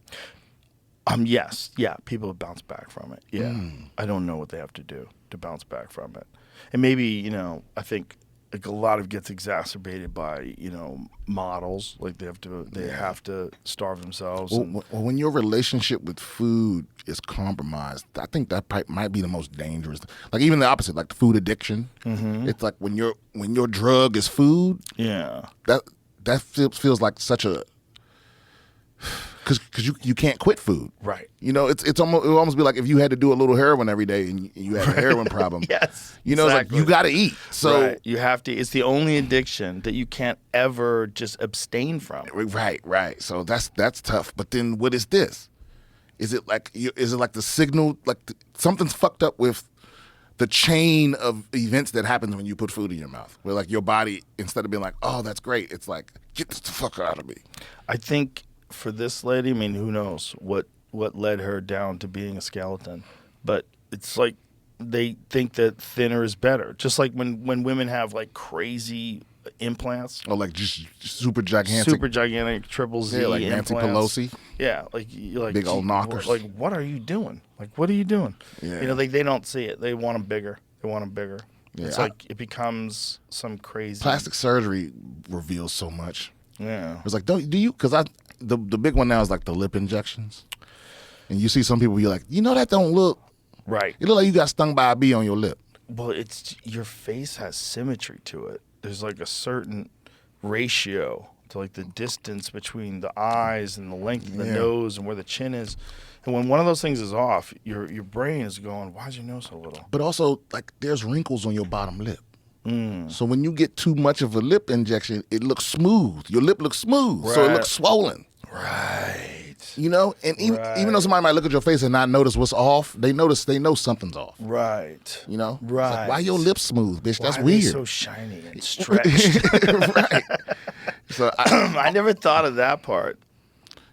Yes, yeah. People have bounced back from it. Yeah, I don't know what they have to do to bounce back from it, and maybe I think. Like a lot of it gets exacerbated by models, like they have to starve themselves. Well, when your relationship with food is compromised, I think that might be the most dangerous. Like even the opposite, like the food addiction. Mm-hmm. It's like when your drug is food. Yeah, that feels like such a because you can't quit food. Right. It almost be like if you had to do a little heroin every day and you had a heroin problem. Yes. It's like you got to eat. So right. You have to. It's the only addiction that you can't ever just abstain from. Right. So that's tough. But then what is this? Is it like the signal? Like something's fucked up with the chain of events that happens when you put food in your mouth. Where like your body, instead of being like, oh, that's great, it's like, get this the fuck out of me. I think. For this lady, I mean, who knows what led her down to being a skeleton? But it's like they think that thinner is better. Just like when women have like crazy implants. Oh, like just super gigantic triple Z like implants. Nancy Pelosi. Yeah, like big old knockers. Like, what are you doing? Like, what are you doing? Yeah. They don't see it. They want them bigger. Yeah, It's like it becomes some crazy. Plastic surgery reveals so much. Yeah. It's like, do you? Because the big one now is like the lip injections, and you see some people, you're like, that don't look right. It look like you got stung by a bee on your lip. Well, it's your face has symmetry to it. There's like a certain ratio to like the distance between the eyes and the length of the nose and where the chin is. And when one of those things is off, your brain is going, why's your nose so little? But also, like, there's wrinkles on your bottom lip. So when you get too much of a lip injection, it looks smooth. Your lip looks smooth, so it looks swollen. Right. And even though somebody might look at your face and not notice what's off, they know something's off. Right. Right. It's Right. like, why your lips smooth, bitch? That's Why are weird. they so shiny and stretched? Right. So I never thought of that part.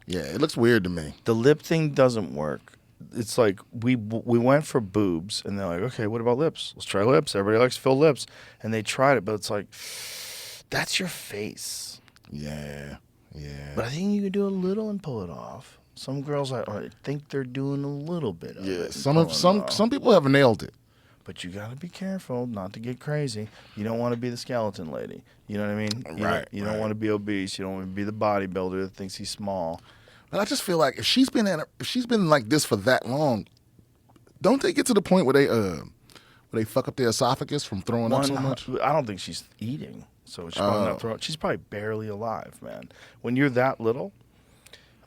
yeah, it looks weird to me. The lip thing doesn't work. It's like we went for boobs, and they're like, okay, what about lips? Let's try lips. Everybody likes filled lips, and they tried it, but it's like, that's your face. Yeah. But I think you can do a little and pull it off. Some girls, I think they're doing a little bit of it. Some people have nailed it. But you got to be careful not to get crazy. You don't want to be the skeleton lady. You know what I mean? You don't want to be obese. You don't want to be the bodybuilder that thinks he's small. But I just feel like if she's been like this for that long, don't they get to the point where they fuck up their esophagus from throwing up so much? I don't think she's eating, so she's probably not throwing. She's probably barely alive, man. When you're that little,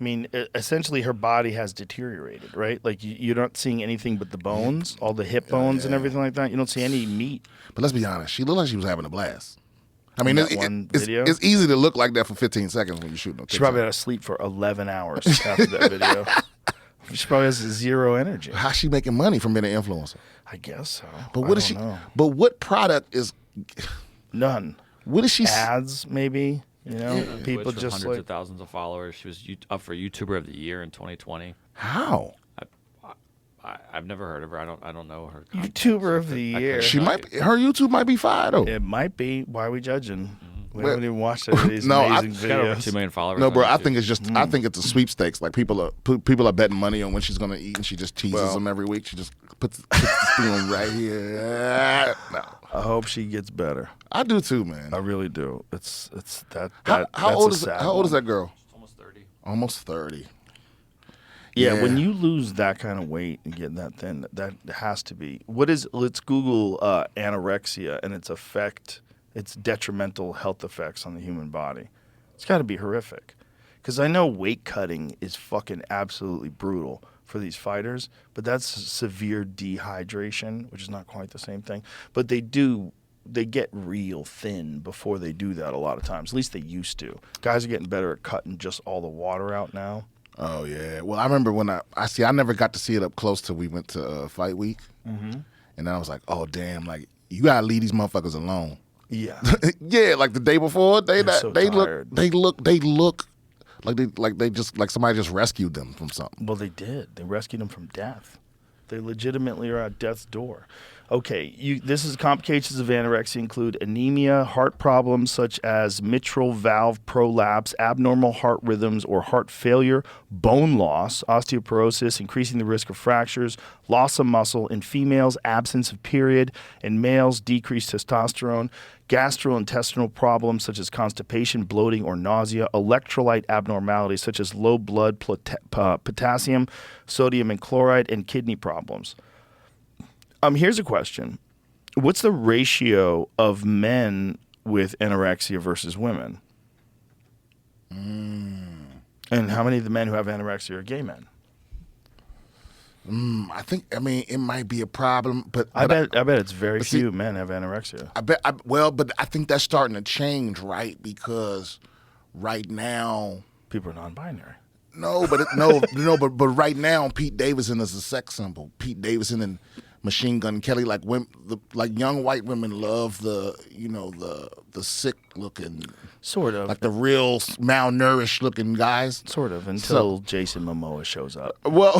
I mean, essentially her body has deteriorated, right? Like you're not seeing anything but the bones, all the hip bones and everything like that. You don't see any meat. But let's be honest, she looked like she was having a blast. I mean, That one video? it's easy to look like that for 15 seconds when you're shooting. She probably had to sleep for 11 hours after that video. She probably has zero energy. How's she making money from being an influencer? I guess so. But what is she? But what product is? None. What is she? Ads, maybe. You know, people Twitch with just hundreds like of thousands of followers. She was up for YouTuber of the Year in 2020. How? I've never heard of her. I don't know her. content, YouTuber of so the I Year. couldn't She tell might. you. Her YouTube might be fire though. It might be. Why are we judging? We Well, haven't even watched any of these no, amazing She's got over videos. 2 million followers. No, on bro. I YouTube. think it's just. I think it's a sweepstakes. Like people are betting money on when she's gonna eat, and she just teases them every week. She just puts the spoon right here. No, I hope she gets better. I do too, man. I really do. It's that. How that's old a is sad How old is one. that girl? Almost 30. Almost 30. Yeah, when you lose that kind of weight and get that thin, that has to be. Let's Google anorexia and its detrimental health effects on the human body. It's got to be horrific. Because I know weight cutting is fucking absolutely brutal for these fighters, but that's severe dehydration, which is not quite the same thing. But they get real thin before they do that a lot of times. At least they used to. Guys are getting better at cutting just all the water out now. Oh yeah. Well, I remember when I never got to see it up close till we went to Fight Week, and then I was like, oh damn, like you gotta leave these motherfuckers alone. Yeah. Yeah, like the day before, they so tired. look like somebody just rescued them from something. Well, they did. They rescued him from death. They legitimately are at death's door. Okay, this is complications of anorexia include anemia, heart problems such as mitral valve prolapse, abnormal heart rhythms or heart failure, bone loss, osteoporosis, increasing the risk of fractures, loss of muscle in females, absence of period, in males, decreased testosterone, gastrointestinal problems such as constipation, bloating, or nausea, electrolyte abnormalities such as low blood potassium, sodium and chloride, and kidney problems. Here's a question. What's the ratio of men with anorexia versus women? And how many of the men who have anorexia are gay men? I mean, it might be a problem, but I bet it's very but see- few men have anorexia. but I think that's starting to change, right? Because right now, People are non-binary. but right now, Pete Davidson is a sex symbol. Pete Davidson and Machine Gun Kelly, like young white women love the sick looking, Sort of. like the real malnourished looking guys. Sort of, until Jason Momoa shows up. Well,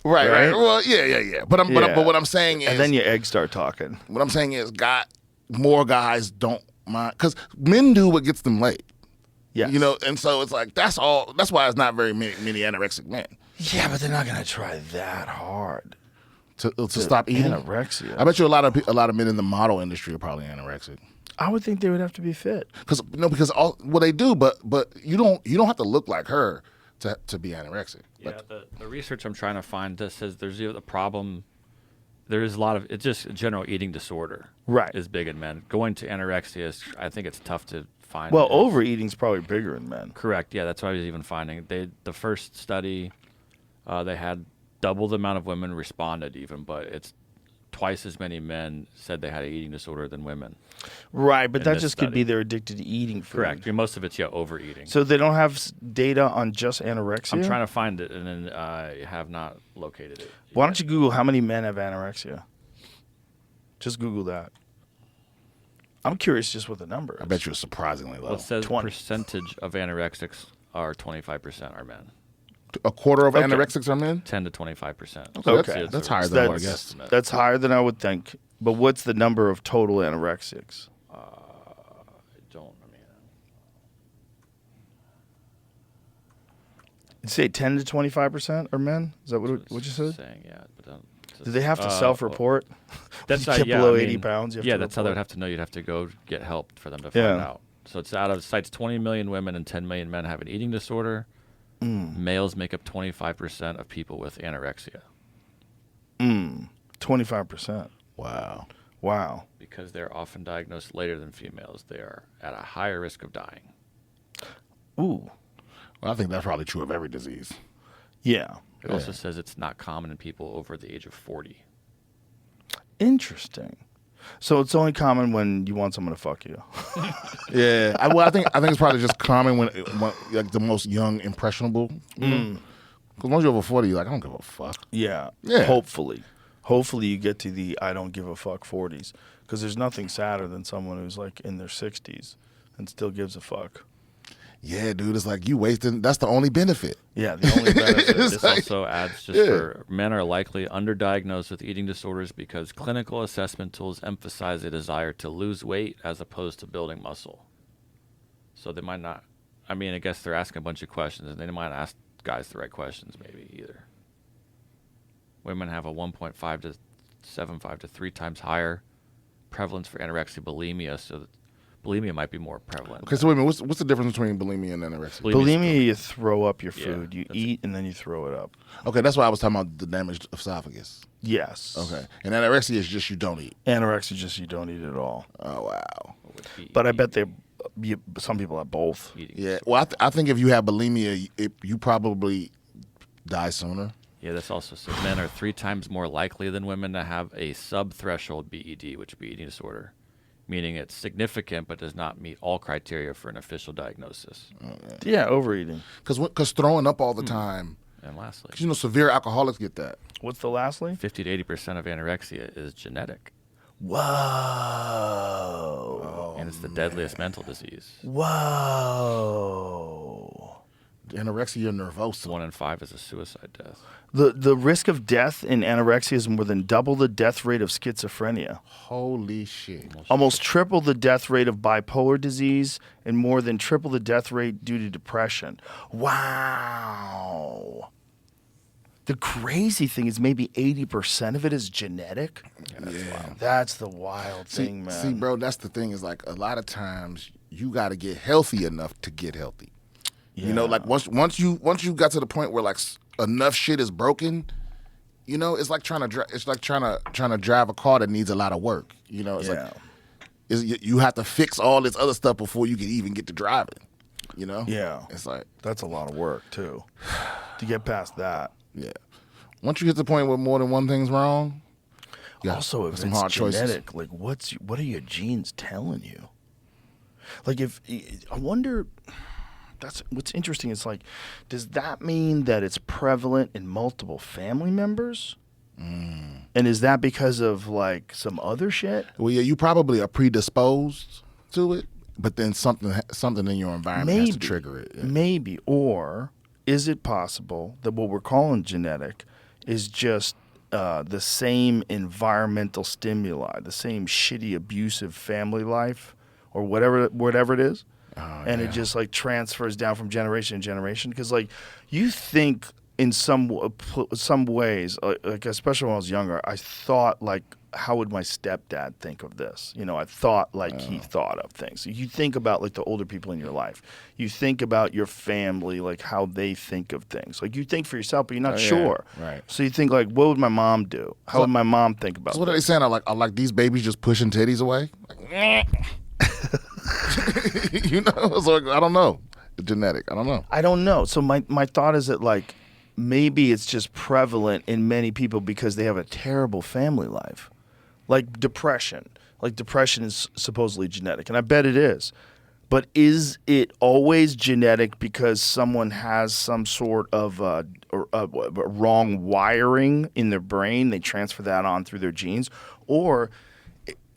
right. Right? Well, yeah. But what I'm saying is, And then your eggs start talking. what I'm saying is, more guys don't mind because men do what gets them laid. Yes. You know, and so it's like that's all. That's why it's not very many anorexic men Yeah, but they're not going to try that hard. to stop eating. Anorexia. I bet you a lot of men in the model industry are probably anorexic. I would think they would have to be fit. Because all what they do, but you don't have to look like her to be anorexic. Yeah, the research I'm trying to find that says there's a problem. There is a lot of it's just a general eating disorder. Right. Is big in men. Going to anorexia is I think it's tough to find. Well, overeating's probably bigger in men. Correct. Yeah, that's what I was even finding. The first study, they had double the amount of women responded even, but it's twice as many men said they had an eating disorder than women. Right, but In that this just could be study. they're addicted to eating food. Correct. Yeah, most of it's overeating. So they don't have data on just anorexia? I'm trying to find it, and then I have not located it. Why don't you Google how many men have anorexia? Just Google that. I'm curious just what the number is. I bet you it's surprisingly low. Well, it says 20. percentage of anorexics are 25% are men. A quarter of Okay. anorexics are men. 10 to 25%. Okay. That's higher than I would That's, guess. that's higher than I would think. But what's the number of total anorexics? You say 10 to 25% are men? Is that what you said? Saying, yeah. But, Do they have to self-report? That's you get yeah, below I 80 mean, pounds. You have yeah, to that's how they report. would have to know. You'd have to go get help for them to Yeah. find out. So it's out of cites 20 million women and 10 million men have an eating disorder. Males make up 25% of people with anorexia 25%. Wow. because they're often diagnosed later than females. They are at a higher risk of dying. Ooh. Well, I think that's probably true of every disease. Yeah. It also says it's not common in people over the age of 40. Interesting. So it's only common when you want someone to fuck you. Yeah, I think it's probably just common when like the most young, impressionable. Because once you're over 40, you're like, I don't give a fuck. Yeah. Yeah. Hopefully you get to the I don't give a fuck 40s. Because there's nothing sadder than someone who's like in their 60s and still gives a fuck. Yeah, dude, it's like you wasting. That's the only benefit. Yeah, the only benefit. This also adds for men are likely underdiagnosed with eating disorders because clinical assessment tools emphasize a desire to lose weight as opposed to building muscle. So they might not. I mean, I guess they're asking a bunch of questions, and they might ask guys the right questions, maybe either. Women have a 1.5 to 7.5 to 3 times higher prevalence for anorexia, bulimia, so that bulimia might be more prevalent. Okay, so wait a minute. What's the difference between bulimia and anorexia? Bulimia, you throw up your food. Yeah, You eat and then you throw it up. Okay, that's why I was talking about the damaged esophagus. Yes. Okay, and anorexia is just you don't eat. Anorexia is just you don't eat at all. Oh wow. But I bet some people have both. Eating. Yeah. Well, I think if you have bulimia, you probably die sooner. Yeah, this also says men are 3 times more likely than women to have a sub-threshold BED, which would be eating disorder, meaning it's significant but does not meet all criteria for an official diagnosis. Yeah, overeating. Because throwing up all the time. And lastly, Severe alcoholics get that. What's the lastly? 50 to 80% of anorexia is genetic, Whoa. and it's the deadliest mental disease. Whoa. Anorexia nervosa. 1 in 5 is a suicide death. The risk of death in anorexia is more than double the death rate of schizophrenia, Holy shit. almost triple the death rate of bipolar disease, and more than triple the death rate due to depression. Wow. The crazy thing is maybe 80% of it is genetic. Yeah. That's the wild thing, man. See, bro, that's the thing is like a lot of times you got to get healthy enough to get healthy. You know, like once you got to the point where like enough shit is broken, you know, it's like trying to drive a car that needs a lot of work. You know, it's like you have to fix all this other stuff before you can even get to driving. You know, it's like That's a lot of work, too, to get past that. yeah. Once you get to the point where more than one thing's wrong, Also, if some it's hard genetic, choices. like what are your genes telling you? Like I wonder, that's what's interesting. It's like, does that mean that it's prevalent in multiple family members? And is that because of like some other shit? Well, yeah, you probably are predisposed to it, but then something in your environment has to trigger it. Yeah. Maybe. Or is it possible that what we're calling genetic is just the same environmental stimuli, the same shitty, abusive family life, or whatever it is, and it just like transfers down from generation to generation? Because like you think in some ways, like especially when I was younger, I thought like, how would my stepdad think of this? You know, I thought like he thought of things. You think about like the older people in your life. You think about your family, like how they think of things. Like you think for yourself, but you're not sure. Right. So you think like, what would my mom do? How would my mom think about So what are they this? saying? Are like these babies just pushing titties away? Like, you know, it's like, I don't know. Genetic. I don't know. I don't know. So my thought is that like maybe it's just prevalent in many people because they have a terrible family life. Like depression. Like depression is supposedly genetic, and I bet it is. But is it always genetic because someone has some sort of wrong wiring in their brain? They transfer that on through their genes? Or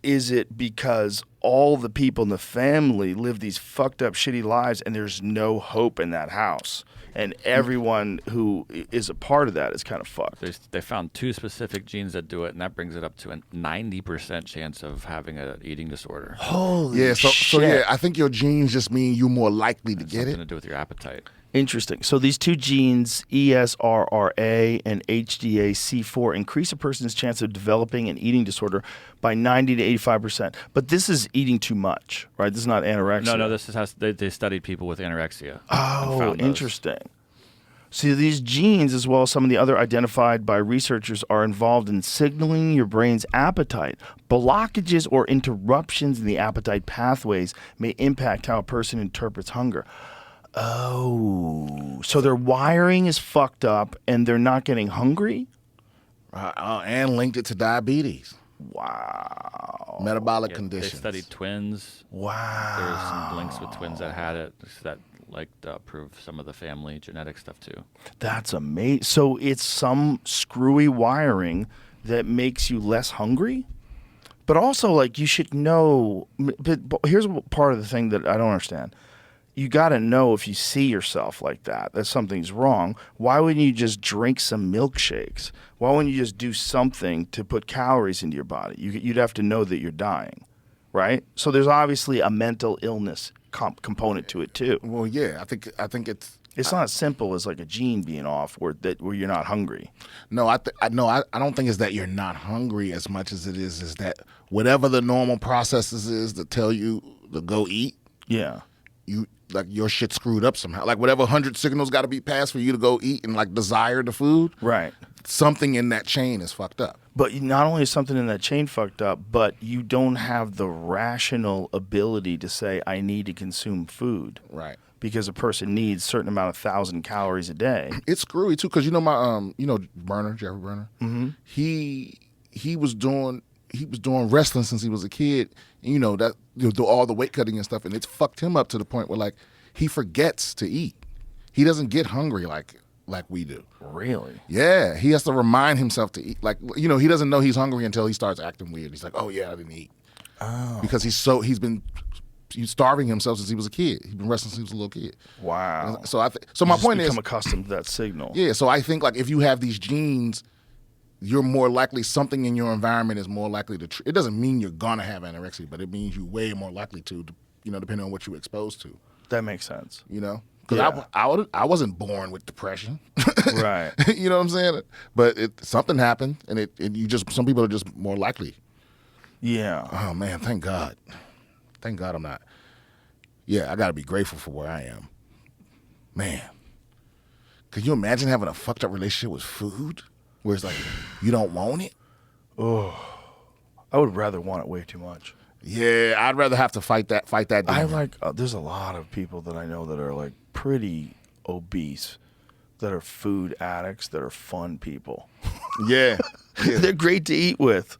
is it because all the people in the family live these fucked up, shitty lives and there's no hope in that house? And everyone who is a part of that is kind of fucked. They found 2 specific genes that do it, and that brings it up to a 90% chance of having an eating disorder. Holy Yeah, so shit. yeah, I think your genes just mean you're more likely to get Something it. to do with your appetite. Interesting. So these 2 genes, ESRRA and HDA-C4, increase a person's chance of developing an eating disorder by 90 to 85%. But this is eating too much, right? This is not anorexia. No, this is they studied people with anorexia. and Oh, found those. interesting. See, these genes, as well as some of the other identified by researchers, are involved in signaling your brain's appetite. Blockages or interruptions in the appetite pathways may impact how a person interprets hunger. Oh, so their wiring is fucked up and they're not getting hungry? And linked it to diabetes. Wow. Metabolic Yeah, conditions. They studied twins. Wow. There was some links with twins that had it that prove some of the family genetic stuff too. That's amazing. So it's some screwy wiring that makes you less hungry? But also, like, you should know. But here's part of the thing that I don't understand. You got to know if you see yourself like that something's wrong. Why wouldn't you just drink some milkshakes? Why wouldn't you just do something to put calories into your body? You'd have to know that you're dying, right? So there's obviously a mental illness component to it too. Well, yeah, I think It's not as simple as like a gene being off where you're not hungry. No, I don't think it's that you're not hungry as much as it is that whatever the normal processes is that tell you to go eat, Yeah. you like your shit screwed up somehow. Like whatever 100 signals got to be passed for you to go eat and like desire the food. Right. Something in that chain is fucked up. But not only is something in that chain fucked up, but you don't have the rational ability to say, I need to consume food. Right. Because a person needs a certain amount of 1,000 calories a day. It's screwy too, because you know my Burner, Jeffrey Burner. Mm-hmm. He was doing wrestling since he was a kid. And, do all the weight cutting and stuff, and it's fucked him up to the point where like he forgets to eat. He doesn't get hungry like we do. Really? Yeah, he has to remind himself to eat. Like he doesn't know he's hungry until he starts acting weird. He's like, oh yeah, I didn't eat. Oh. Because he's starving himself since he was a kid. He's been wrestling since he was a little kid. Wow. So my point is, become accustomed to that signal. Yeah. So I think like if you have these genes, you're more likely, something in your environment is more likely to. It doesn't mean you're gonna have anorexia, but it means you're way more likely to. Depending on what you're exposed to. That makes sense. Because Yeah. I wasn't born with depression. Right. You know what I'm saying? But something happened, and some people are just more likely. Yeah. Oh man, thank God. Thank God I'm not. Yeah, I got to be grateful for where I am. Man, could you imagine having a fucked up relationship with food, where it's like you don't want it? Oh, I would rather want it way too much. Yeah, I'd rather have to fight that. There's a lot of people that I know that are like pretty obese, that are food addicts, that are fun people. Yeah. They're great to eat with,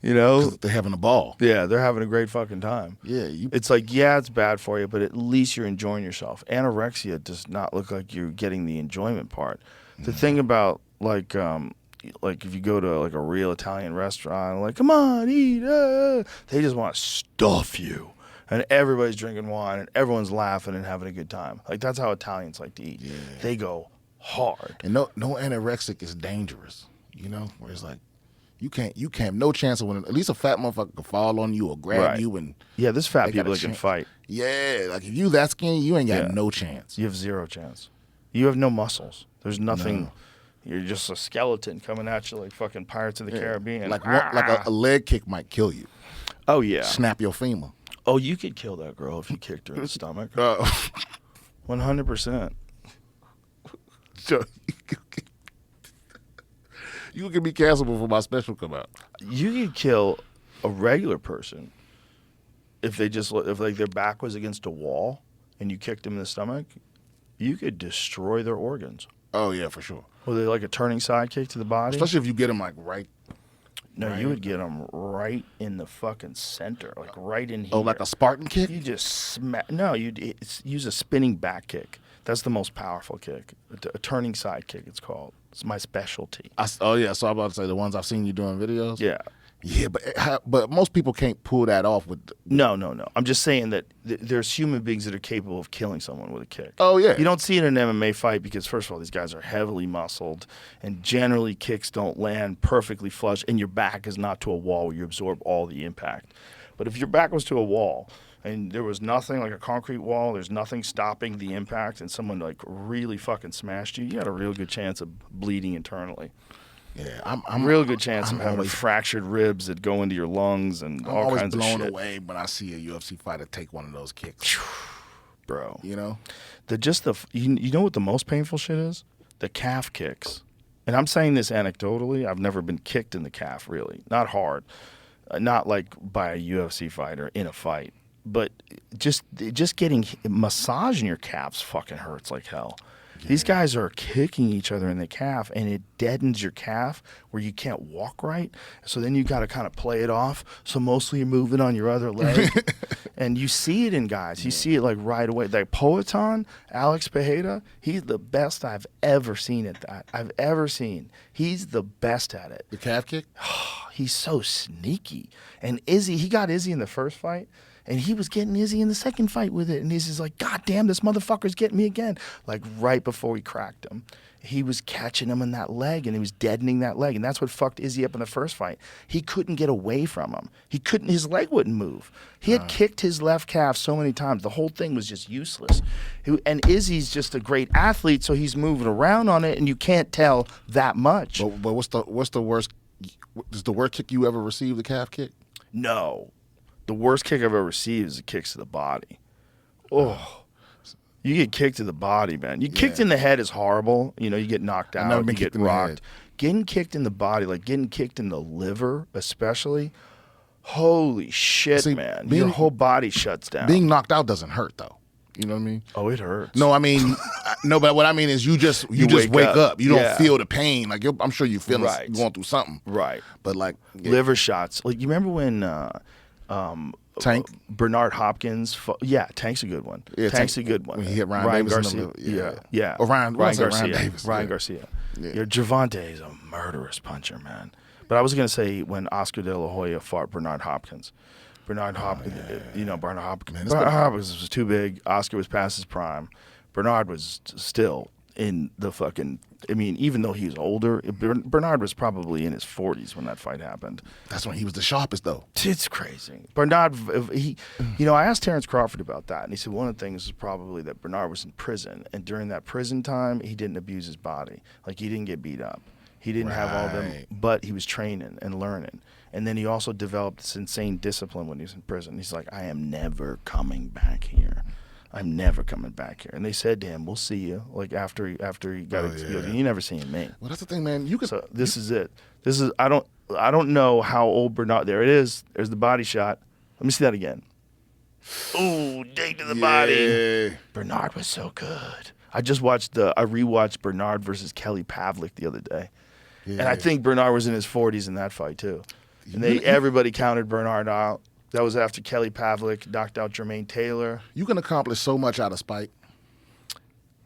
They're having a ball. Yeah, they're having a great fucking time. Yeah. It's like, yeah, it's bad for you, but at least you're enjoying yourself. Anorexia does not look like you're getting the enjoyment part. The thing about like if you go to like a real Italian restaurant, like, come on, eat, they just want to stuff you. And everybody's drinking wine and everyone's laughing and having a good time. Like, that's how Italians like to eat. Yeah. They go hard. And no anorexic is dangerous, where it's like, you can't, no chance of winning. At least a fat motherfucker can fall on you or grab you. And yeah, there's fat people that can fight. Yeah, like if you that skinny, you ain't got no chance. You have zero chance. You have no muscles. There's nothing. No. You're just a skeleton coming at you like fucking Pirates of the Caribbean. Like a leg kick might kill you. Oh, yeah. Snap your femur. Oh, you could kill that girl if you kicked her in the stomach. 100%. You can be canceled before my special come out. You could kill a regular person if their back was against a wall and you kicked them in the stomach. You could destroy their organs. Oh yeah, for sure. Were they like a turning side kick to the body? Especially if you get them like right. No, you would get them right in the fucking center, like right in here. Oh, like a Spartan kick? You just smack. No, you'd use a spinning back kick. That's the most powerful kick. A turning side kick, it's called. It's my specialty. So I'm about to say the ones I've seen you doing videos? Yeah. Yeah, but most people can't pull that off with. No. I'm just saying that there's human beings that are capable of killing someone with a kick. Oh yeah. You don't see it in an MMA fight because first of all, these guys are heavily muscled, and generally kicks don't land perfectly flush, and your back is not to a wall where you absorb all the impact. But if your back was to a wall and there was nothing, like a concrete wall, there's nothing stopping the impact, and someone like really fucking smashed you, you got a real good chance of bleeding internally. Yeah, I'm real good chance of having fractured ribs that go into your lungs and all kinds of shit. I'm always blown away when I see a UFC fighter take one of those kicks, bro. You know, you know what the most painful shit is? The calf kicks. And I'm saying this anecdotally. I've never been kicked in the calf, really, not hard, not like by a UFC fighter in a fight. but just getting massage in your calves fucking hurts like hell. These guys are kicking each other in the calf, and it deadens your calf where you can't walk right. So then you got to kind of play it off. So mostly you're moving on your other leg. And you see it in guys. You see it like right away. Like Poetan, Alex Pajeda, he's the best I've ever seen at that. I've ever seen. He's the best at it. The calf kick? He's so sneaky. And Izzy, he got Izzy in the first fight. And he was getting Izzy in the second fight with it. And he's just like, God damn, this motherfucker's getting me again. Like right before he cracked him. He was catching him in that leg and he was deadening that leg. And that's what fucked Izzy up in the first fight. He couldn't get away from him. His leg wouldn't move. He had kicked his left calf so many times. The whole thing was just useless. And Izzy's just a great athlete, so he's moving around on it and you can't tell that much. But what's the worst? Is the worst kick you ever received a calf kick? No. The worst kick I've ever received is the kicks to the body. Oh, you get kicked to the body, man. You kicked in the head is horrible. You know, you get knocked out, you get rocked. Getting kicked in the body, like getting kicked in the liver, especially. Holy shit, man! Your whole body shuts down. Being knocked out doesn't hurt though. You know what I mean? Oh, it hurts. No, I mean, no, but what I mean is you just wake up. You don't feel the pain. Like I'm sure you feel going through something. Right. But like liver shots. Like you remember when Tank? Bernard Hopkins. Tank's a good one. Yeah, Tank's a good one. When he hit Ryan Davis Garcia. Yeah. Or Ryan Garcia. Davis. Ryan Garcia. Yeah. Gervonta is a murderous puncher, man. But I was going to say when Oscar De La Hoya fought Bernard Hopkins. Bernard Hopkins was too big. Oscar was past his prime. Bernard was still in the fucking... I mean, even though he's older, Bernard was probably in his 40s when that fight happened. That's when he was the sharpest, though. It's crazy. Bernard, I asked Terrence Crawford about that, and he said one of the things is probably that Bernard was in prison, and during that prison time, he didn't abuse his body. Like, he didn't get beat up. He didn't have all them, but he was training and learning. And then he also developed this insane discipline when he was in prison. He's like, I am never coming back here. I'm never coming back here. And they said to him, we'll see you. Like after he got you never seen me. Well, that's the thing, man. So this is it. I don't know how old Bernard. There it is. There's the body shot. Let me see that again. Ooh, dig to the body. Bernard was so good. I rewatched Bernard versus Kelly Pavlik the other day. Yeah. And I think Bernard was in his 40s in that fight too. And everybody counted Bernard out. That was after Kelly Pavlik knocked out Jermaine Taylor. You can accomplish so much out of spite.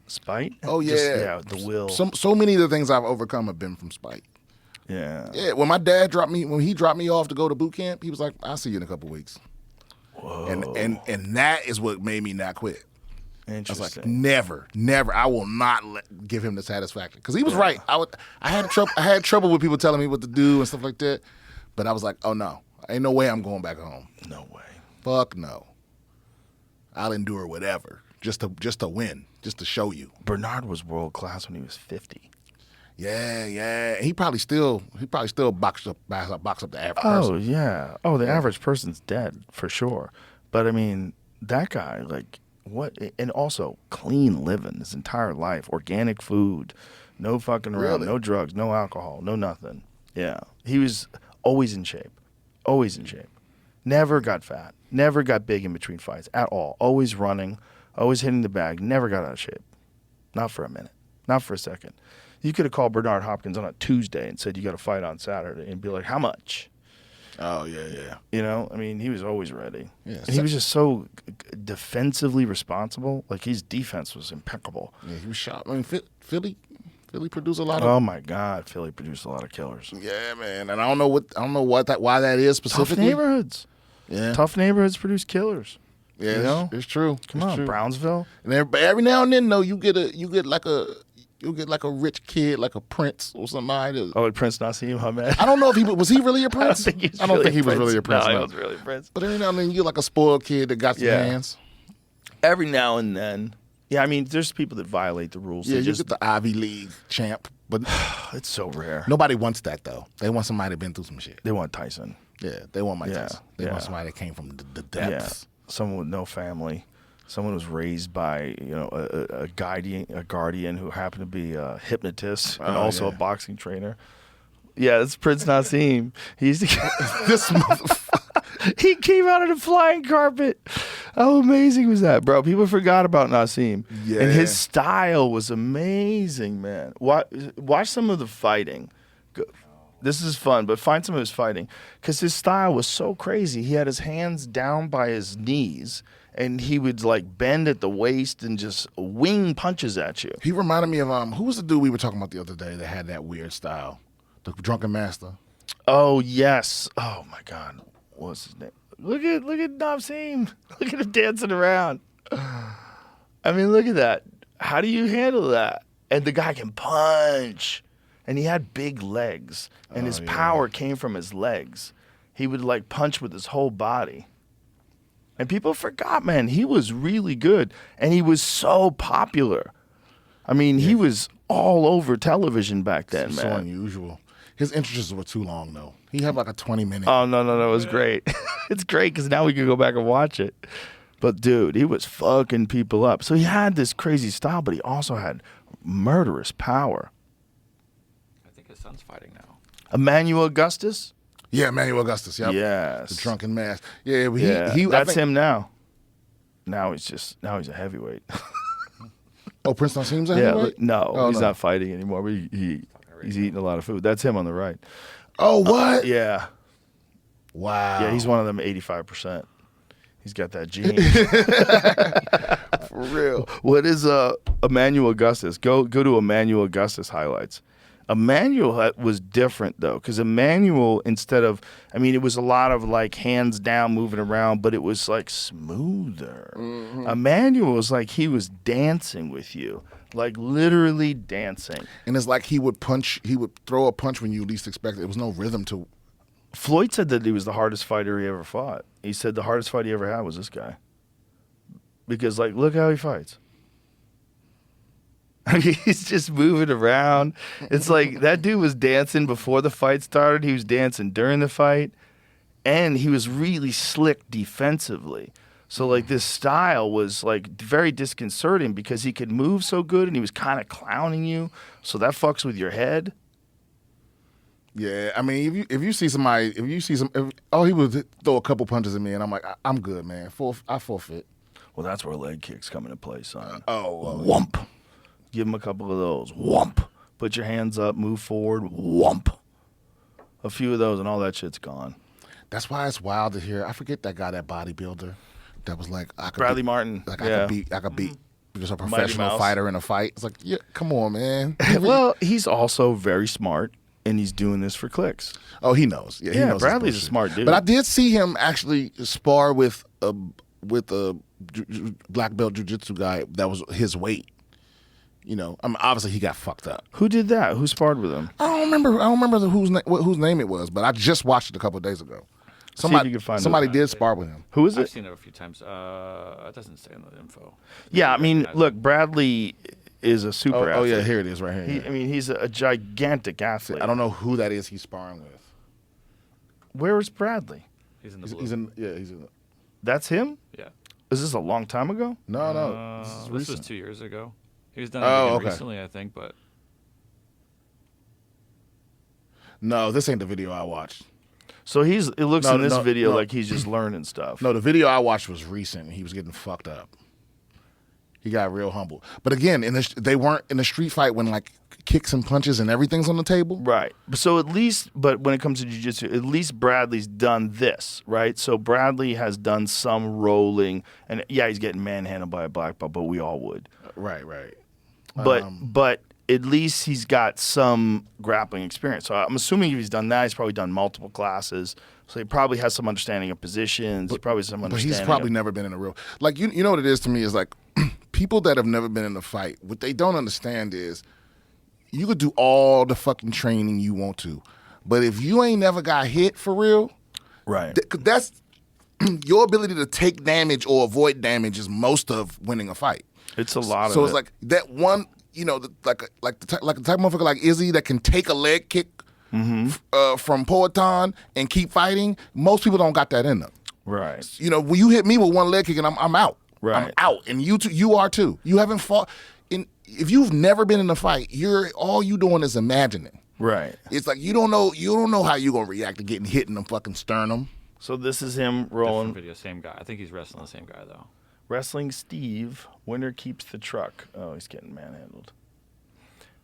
Spite? Oh, yeah. The will. So many of the things I've overcome have been from spite. Yeah. Yeah, when my dad dropped me off to go to boot camp, he was like, I'll see you in a couple weeks. Whoa. And that is what made me not quit. Interesting. I was like, never, I will not give him the satisfaction. Because he was right. I had trouble with people telling me what to do and stuff like that. But I was like, oh, no. Ain't no way I'm going back home. No way. Fuck no. I'll endure whatever just to win, just to show you. Bernard was world class when he was 50. Yeah. He probably still box up the average person. Oh yeah. Oh, the average person's dead for sure. But I mean, that guy, like, what? And also clean living his entire life, organic food, no fucking around, no drugs, no alcohol, no nothing. Yeah, he was always in shape. Always in shape. Never got fat. Never got big in between fights at all. Always running. Always hitting the bag. Never got out of shape. Not for a minute. Not for a second. You could have called Bernard Hopkins on a Tuesday and said, you got to fight on Saturday. And be like, how much? Oh, yeah. You know? I mean, he was always ready. Yeah, and he was just so defensively responsible. Like, his defense was impeccable. Yeah, he was sharp. I mean, Philly produced a lot of. Oh my God, Philly produced a lot of killers. Yeah, man, and I don't know why that is specifically. Tough neighborhoods. Yeah, tough neighborhoods produce killers. Yeah, you know? it's true. Come on, Brownsville. And every now and then, though, you get like a rich kid, like a prince or somebody. Oh, Prince Nassim Hamed. I don't know if was he really a prince? I don't think he was really a prince. No, he was really a prince. But every now and then, you get like a spoiled kid that got some hands. Every now and then. Yeah, I mean, there's people that violate the rules. Yeah, you get the Ivy League champ, but it's so rare. Nobody wants that, though. They want somebody that's been through some shit. They want Tyson. Yeah, they want Mike Tyson. They want somebody that came from the depths. Yeah. Someone with no family. Someone who was raised by, a guardian who happened to be a hypnotist and also a boxing trainer. Yeah, that's Prince Nassim. He used to this motherfucker. He came out on a flying carpet. How amazing was that, bro? People forgot about Nassim. Yeah. And his style was amazing, man. Watch some of the fighting. This is fun, but find some of his fighting. Because his style was so crazy. He had his hands down by his knees, and he would like bend at the waist and just wing punches at you. He reminded me of who was the dude we were talking about the other day that had that weird style? The Drunken Master. Oh, yes. Oh, my God. What's his name? Look at Nassim. Look at him dancing around. I mean, look at that. How do you handle that? And the guy can punch. And he had big legs. And his power came from his legs. He would like punch with his whole body. And people forgot, man, he was really good. And he was so popular. I mean, he was all over television back then, So man. unusual. His interests were too long, though. He had like a 20-minute. Oh, no. It was great. It's great because now we can go back and watch it. But, dude, he was fucking people up. So he had this crazy style, but he also had murderous power. I think his son's fighting now. Emmanuel Augustus? Yeah, Emmanuel Augustus. Yep. Yes. The Drunken Master. Yeah, but Yeah, he that's him now. Now he's a heavyweight. Oh, Prince Nassim's a Yeah, heavyweight? no, Oh, he's no. not fighting anymore. But he's eating a lot of food. That's him on the right. Oh, what? Yeah. Wow. Yeah, he's one of them 85%. He's got that gene. For real. What is Emmanuel Augustus? Go to Emmanuel Augustus highlights. Emmanuel was different though, because Emmanuel, instead of, I mean, it was a lot of like hands down moving around, but it was like smoother. Emmanuel was like he was dancing with you, like literally dancing. And it's like he would throw a punch when you least expect it. There was no rhythm to. Floyd said that he was the hardest fighter he ever fought. He said the hardest fight he ever had was this guy. Because, like, look how he fights. I mean, he's just moving around. It's like that dude was dancing before the fight started. He was dancing during the fight. And he was really slick defensively. So, like, this style was, like, very disconcerting because he could move so good and he was kind of clowning you. So that fucks with your head. Yeah, I mean, if you see somebody, he would throw a couple punches at me, and I'm like, I'm good, man. I forfeit. Well, that's where leg kicks come into play, son. Whump. Give him a couple of those. Whump. Put your hands up, move forward. Whump. A few of those, and all that shit's gone. That's why it's wild to hear. I forget that guy, that bodybuilder, that was like, Bradley Martin. Like Yeah. I could beat because a professional Mouse. fighter in a fight. It's like, yeah, come on, man. Well, he's also very smart, and he's doing this for clicks. Oh, he knows. Yeah, he Yeah, knows his Bradley's a bullshit. smart dude. But I did see him actually spar with a black belt jiu-jitsu guy that was his weight. You know, I mean, obviously he got fucked up. Who did that? Who sparred with him? I don't remember whose name it was, but I just watched it a couple of days ago. See if you can find somebody it. did spar with him. Who is I've it? seen it a few times. It doesn't say in the info. Yeah, I mean, Recognize look, Bradley is a super Oh athlete. yeah, here it is, right here. yeah. I mean, he's a gigantic athlete. I don't know who that is he's sparring with. Where is Bradley? He's in the blue. He's in. That's him? Yeah. Is this a long time ago? No, this is This recent. was 2 years ago. He was done Oh, it again okay. recently, I think, but No, this ain't the video I watched. So it looks No, in this no, video no. like he's just learning stuff. No, the video I watched was recent. He was getting fucked up. He got real humble. But again, they weren't in a street fight when like kicks and punches and everything's on the table. Right. So but when it comes to jiu-jitsu, at least Bradley's done this, right? So Bradley has done some rolling, and yeah, he's getting manhandled by a black belt, but we all would. Right. But at least he's got some grappling experience. So I'm assuming if he's done that, he's probably done multiple classes. So he probably has some understanding of positions. He probably has some But understanding. he's probably of, never been in a real like you know what it is to me is like people that have never been in a fight, what they don't understand is you could do all the fucking training you want to. But if you ain't never got hit for real, right. that's your ability to take damage or avoid damage is most of winning a fight. It's a lot of So it's it. like that one, you know, like the type of motherfucker like Izzy that can take a leg kick from Poetan and keep fighting. Most people don't got that in them. Right. You know, when you hit me with one leg kick and I'm out. Right. I'm out, and you are too. You haven't fought. If you've never been in a fight, all you doing is imagining. Right. It's like you don't know how you're gonna react to getting hit in the fucking sternum. So this is him Different rolling. video, same guy. I think he's wrestling the same guy though. Wrestling Steve. Winner keeps the truck. Oh, he's getting manhandled.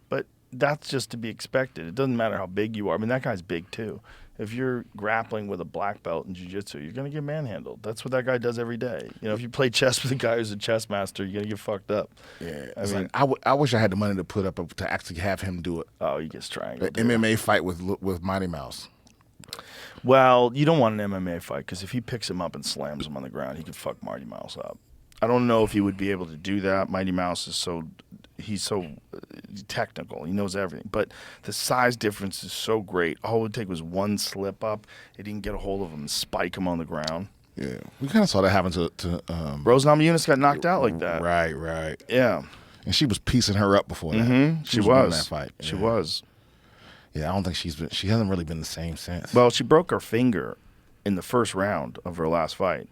But that's just to be expected. It doesn't matter how big you are. I mean, that guy's big too. If you're grappling with a black belt in jiu-jitsu, you're going to get manhandled. That's what that guy does every day. You know, if you play chess with a guy who's a chess master, you're going to get fucked up. Yeah, I mean, I wish I had the money to put up to actually have him do it. oh, he gets strangled. An MMA fight with Mighty Mouse. Well, you don't want an MMA fight because if he picks him up and slams him on the ground, he could fuck Mighty Mouse up. I don't know if he would be able to do that. Mighty Mouse is he's so technical. He knows everything. But the size difference is so great. All it would take was one slip up. It didn't get a hold of him and spike him on the ground. Yeah, we kind of saw that happen to Rose Namajunas got knocked out like that. Right. Yeah. And she was piecing her up before that. Mm-hmm. She was. winning that fight. She Yeah. was. Yeah, I don't think she hasn't really been the same since. Well, she broke her finger in the first round of her last fight.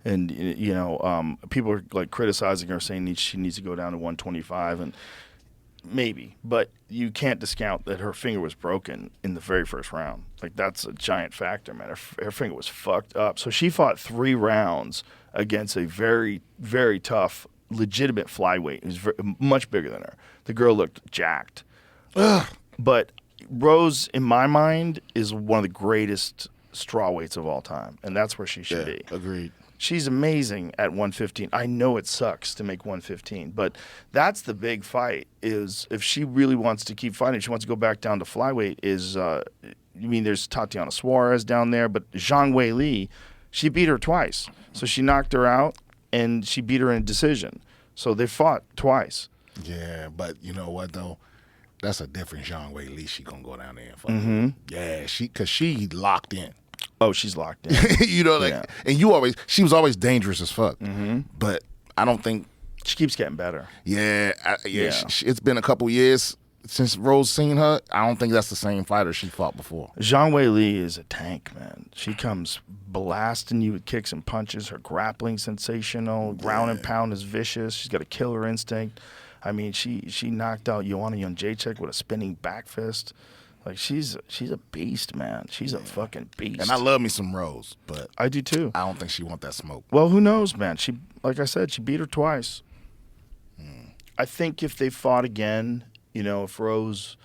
And, you know, people are, like, criticizing her, saying she needs to go down to 125, and maybe. But you can't discount that her finger was broken in the very first round. Like, that's a giant factor, man. Her finger was fucked up. So she fought 3 rounds against a very, very tough, legitimate flyweight. He was much bigger than her. The girl looked jacked. Ugh. But Rose, in my mind, is one of the greatest strawweights of all time, and that's where she should be. Agreed. She's amazing at 115. I know it sucks to make 115, but that's the big fight. Is if she really wants to keep fighting, she wants to go back down to flyweight. There's Tatiana Suarez down there, but Zhang Weili, she beat her twice. So she knocked her out, and she beat her in a decision. So they fought twice. Yeah, but you know what though? That's a different Zhang Weili. She gonna go down there and fight. Mm-hmm. Yeah, because she locked in. Oh, she's locked in. You know, like, Yeah. and she was always dangerous as fuck. Mm-hmm. But I don't think. She keeps getting better. Yeah. Yeah. It's been a couple years since Rose seen her. I don't think that's the same fighter she fought before. Zhang Weili is a tank, man. She comes blasting you with kicks and punches. Her grappling sensational. Ground and pound is vicious. She's got a killer instinct. I mean, she knocked out Joanna Jędrzejczyk with a spinning back fist. Like, she's a beast, man. She's a fucking beast. And I love me some Rose, but I do too. I don't think she want that smoke. Well, who knows, man? She, like I said, she beat her twice. I think if they fought again, you know, if Rose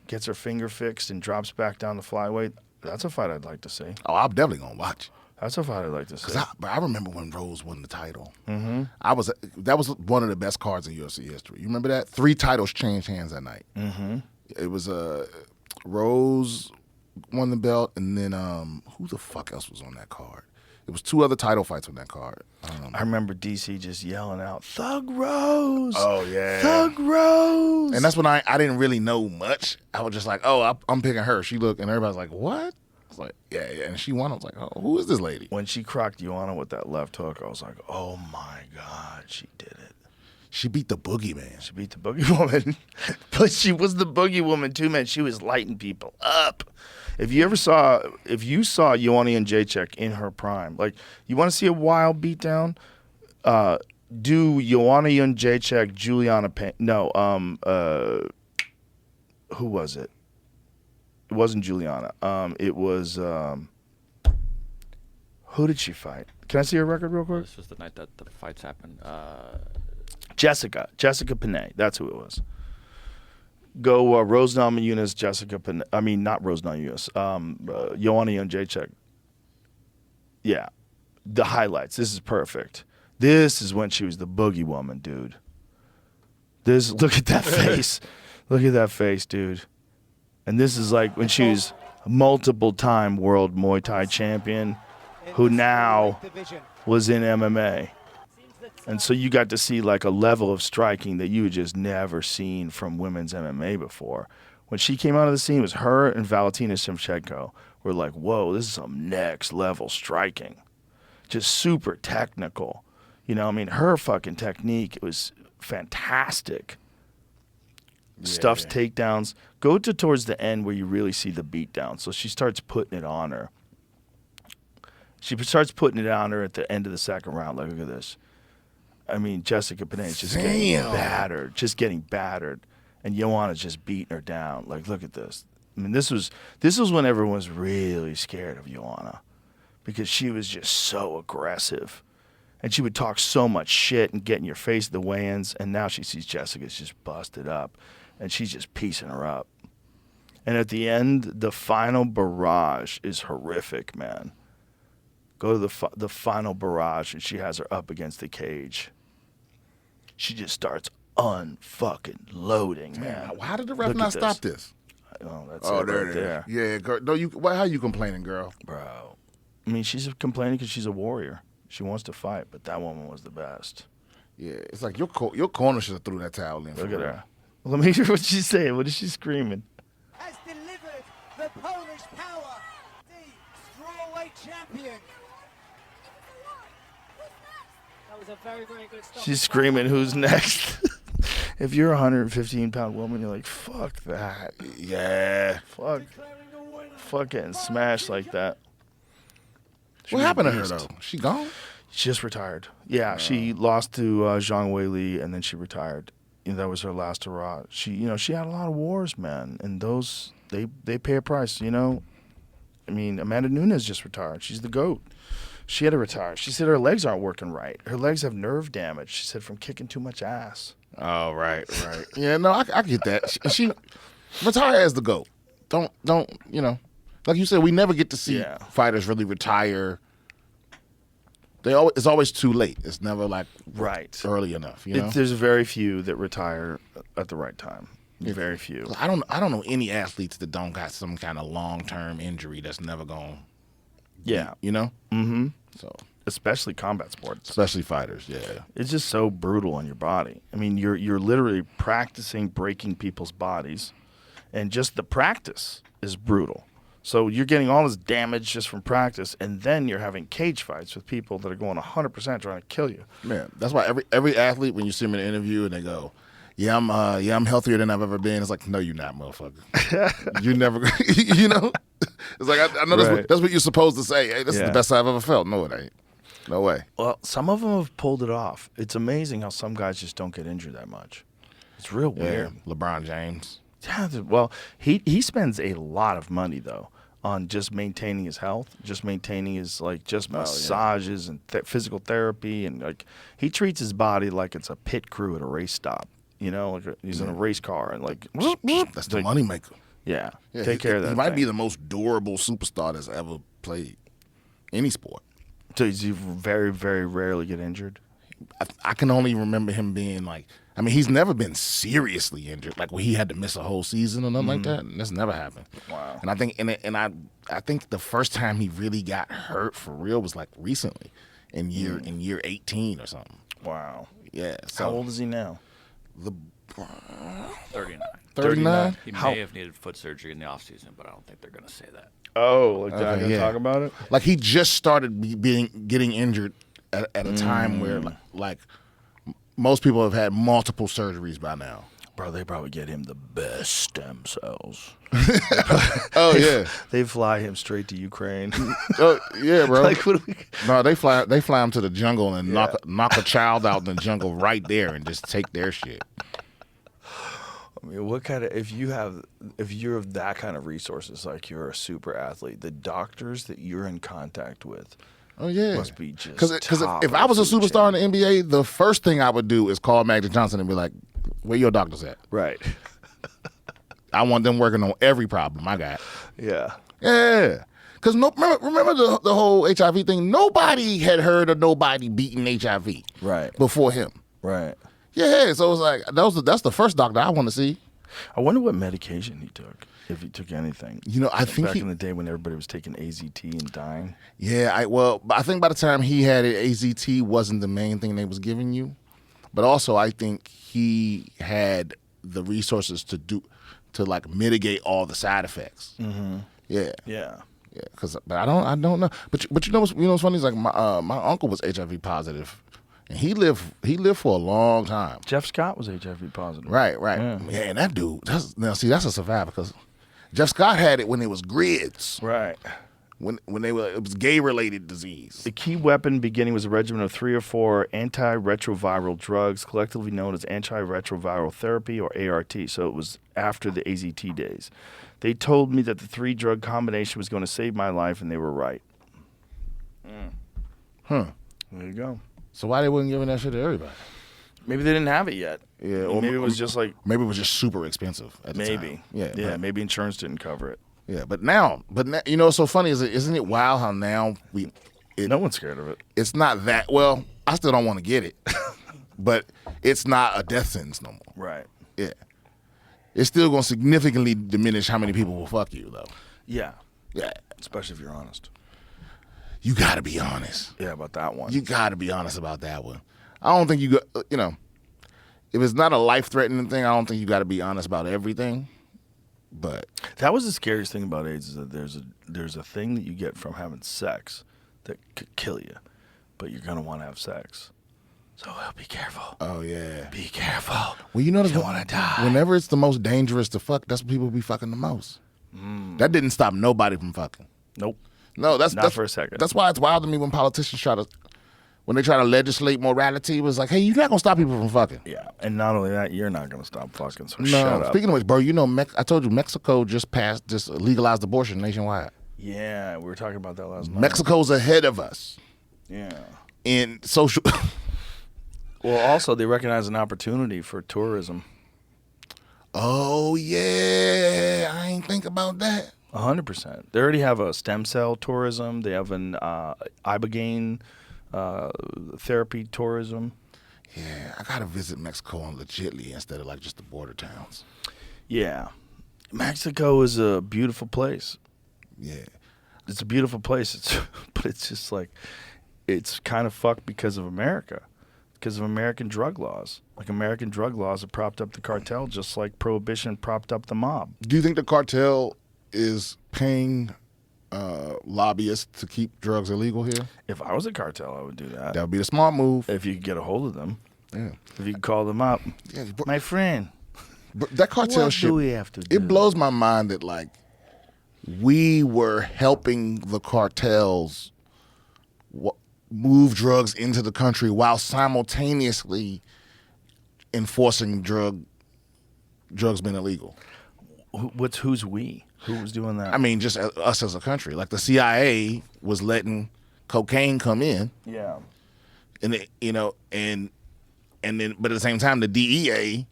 gets her finger fixed and drops back down to flyweight, that's a fight I'd like to see. Oh, I'm definitely gonna watch. That's a fight I'd like to see. But I remember when Rose won the title. Mm-hmm. That was one of the best cards in UFC history. You remember that? 3 titles changed hands that night. Mm-hmm. It was Rose won the belt, and then who the fuck else was on that card? It was 2 other title fights on that card. I remember DC just yelling out, "Thug Rose!" Oh yeah, Thug Rose! And that's when I didn't really know much. I was just like, oh, I'm picking her. She looked, and everybody's like, what? I was like, yeah, and she won. I was like, oh, who is this lady? When she crocked Joanna with that left hook, I was like, oh my God, she did it. She beat the boogeyman. She beat the Boogie Woman. But she was the Boogie Woman too, man. She was lighting people up. If you saw Joanna Jędrzejczyk in her prime, like, you want to see a wild beatdown? Do Joanna Jędrzejczyk, Juliana Payne. No, who was it? It wasn't Juliana. It was who did she fight? Can I see her record real quick? This was the night that the fights happened. Jessica Panay. That's who it was. Go Rose Namajunas, Jessica Panay. I mean, not Rose Namajunas. Joanna Jędrzejczyk. Yeah, the highlights. This is perfect. This is when she was the Boogie Woman, dude. Look at that face. Look at that face, dude. And this is like when she was a multiple-time world Muay Thai champion who now was in MMA. And so you got to see like a level of striking that you had just never seen from women's MMA before. When she came out of the scene, it was her and Valentina Shevchenko were like, whoa, this is some next level striking. Just super technical. You know, I mean, her fucking technique was fantastic. Stuffs takedowns. Go to towards the end where you really see the beatdown. So she starts putting it on her. She starts putting it on her at the end of the second round. Like, look at this. I mean, Jessica Panay is just getting battered. And Joanna's just beating her down. Like, look at this. I mean, this was when everyone was really scared of Joanna. because she was just so aggressive. And she would talk so much shit and get in your face at the weigh-ins. And now she sees Jessica's just busted up. And she's just piecing her up. And at the end, the final barrage is horrific, man. Go to the final barrage, and she has her up against the cage. She just starts unfucking loading, man. How did the ref Look not at stop this? Oh, that's Oh, it there right it there. is. Yeah, girl. No, how you complaining, girl? Bro. I mean, she's complaining because she's a warrior. She wants to fight, but that woman was the best. Yeah, it's like your corner should have threw that towel in. Look at her. Let me hear what she's saying. What is she screaming? Has delivered the Polish power, the strawweight champion. That was a very, very good stop. She's screaming, who's next? If you're a 115-pound woman, you're like, fuck that. Yeah. Fuck getting smashed like that. She What was a happened to her beast. though? She gone? She just retired. Yeah, she lost to Zhang Weili, and then she retired. And that was her last hurrah. She had a lot of wars, man, and those they pay a price. I mean, Amanda Nunes just retired. She's the GOAT. She had to retire. She said her legs aren't working right. Her legs have nerve damage. She said from kicking too much ass. Oh, right. Yeah, no, I get that. She retire as the GOAT. Don't like you said, we never get to see fighters really retire. It's always too late. It's never like early enough. There's very few that retire at the right time. Very few. I don't know any athletes that don't got some kind of long-term injury that's never gone. Yeah. Mm-hmm. So especially combat sports. Especially fighters, yeah. It's just so brutal on your body. I mean, you're literally practicing breaking people's bodies, and just the practice is brutal. So you're getting all this damage just from practice, and then you're having cage fights with people that are going 100% trying to kill you. Man, that's why every athlete, when you see them in an interview and they go, "Yeah, I'm healthier than I've ever been," it's like, no, you're not, motherfucker. You never, It's like I know that's what you're supposed to say. Hey, this is the best I've ever felt. No, it ain't. No way. Well, some of them have pulled it off. It's amazing how some guys just don't get injured that much. It's real weird. LeBron James. Yeah, well, he spends a lot of money though on just maintaining his health, just maintaining his massages and physical therapy, and like he treats his body like it's a pit crew at a race stop. Like he's in a race car and like that's the money maker. Yeah, take care of that. He might be the most durable superstar that's ever played any sport. So does he very, very rarely get injured? I can only remember him being like, I mean, he's never been seriously injured, like where he had to miss a whole season or nothing like that. And that's never happened. Wow. And I think, I think the first time he really got hurt for real was like recently, in year 18 or something. Wow. Yeah. So how old is he now? 39. 39? He may have needed foot surgery in the offseason, but I don't think they're going to say that. Oh, like they're not going to talk about it? Like he just started getting injured at a time where like most people have had multiple surgeries by now. Bro, they probably get him the best stem cells. Oh yeah, they fly him straight to Ukraine. Oh yeah, bro. Like, what no, they fly him to the jungle and knock a child out in the jungle right there and just take their shit. I mean, what kind of if you're of that kind of resources, like you're a super athlete, the doctors that you're in contact with, oh yeah, must be just because if I was a superstar in the NBA, the first thing I would do is call Magic Johnson and be like, "Where your doctors at?" Right. I want them working on every problem I got. Yeah. Yeah. Because remember the whole HIV thing? Nobody had heard of nobody beating HIV before him. Right. Yeah, so it was like, that's the first doctor I want to see. I wonder what medication he took, if he took anything. I think back in the day when everybody was taking AZT and dying. Yeah, I think by the time he had it, AZT wasn't the main thing they was giving you. But also, I think he had the resources to like mitigate all the side effects. Mm-hmm. Yeah. Yeah. Yeah. But I don't know. But you know what's funny is like my uncle was HIV positive, and he lived for a long time. Jeff Scott was HIV positive. Right. Yeah, and that dude. That's a survivor because Jeff Scott had it when it was grids. Right. When it was gay-related disease. The key weapon beginning was a regimen of 3 or 4 antiretroviral drugs, collectively known as antiretroviral therapy or ART. So it was after the AZT days. They told me that the 3-drug combination was going to save my life, and they were right. There you go. So why they wasn't giving that shit to everybody? Maybe they didn't have it yet. Yeah, or maybe it was just like maybe it was just super expensive at the time. Yeah, maybe insurance didn't cover it. Yeah, but now, you know what's so funny isn't it wild how now no one's scared of it. It's not that well. I still don't want to get it, but it's not a death sentence no more. Right. Yeah, it's still going to significantly diminish how many people will fuck you though. Yeah. Yeah, especially if you're honest. You got to be honest. Yeah, about that one. You got to be honest about that one. I don't think you know, if it's not a life-threatening thing, I don't think you got to be honest about everything. But that was the scariest thing about AIDS is that there's a thing that you get from having sex that could kill you, but you're gonna want to have sex. So be careful. Oh yeah, be careful. Well, you notice you don't want to die. Whenever it's the most dangerous to fuck, that's when people be fucking the most. That didn't stop nobody from fucking. Nope. No, that's not for a second. That's why it's wild to me when politicians try to legislate morality. It was like, hey, you're not gonna stop people from fucking. Yeah, and not only that, you're not gonna stop fucking. So no. Shut up. Speaking of which, bro, you know, I told you Mexico just legalized abortion nationwide. Yeah, we were talking about that last night. Mexico's ahead of us. Yeah. In social. Well, also they recognize an opportunity for tourism. Oh yeah, I ain't think about that. 100%. They already have a stem cell tourism. They have an ibogaine therapy tourism. Yeah, I gotta visit Mexico legitly instead of like just the border towns. Yeah, Mexico is a beautiful place. Yeah, it's a beautiful place. But it's just like it's kind of fucked because of America, because of American drug laws. Like American drug laws have propped up the cartel, just like prohibition propped up the mob. Do you think the cartel is paying lobbyists to keep drugs illegal here? If I was a cartel, I would do that. That would be the smart move. If you could get a hold of them. Yeah. If you could call them up. Yeah, my friend. That cartel what shit. Do we have to do? It blows my mind that like we were helping the cartels move drugs into the country while simultaneously enforcing drugs being illegal. Who's we? Who was doing that? I mean, just us as a country. Like the CIA was letting cocaine come in. Yeah. And and then, but at the same time, the DEA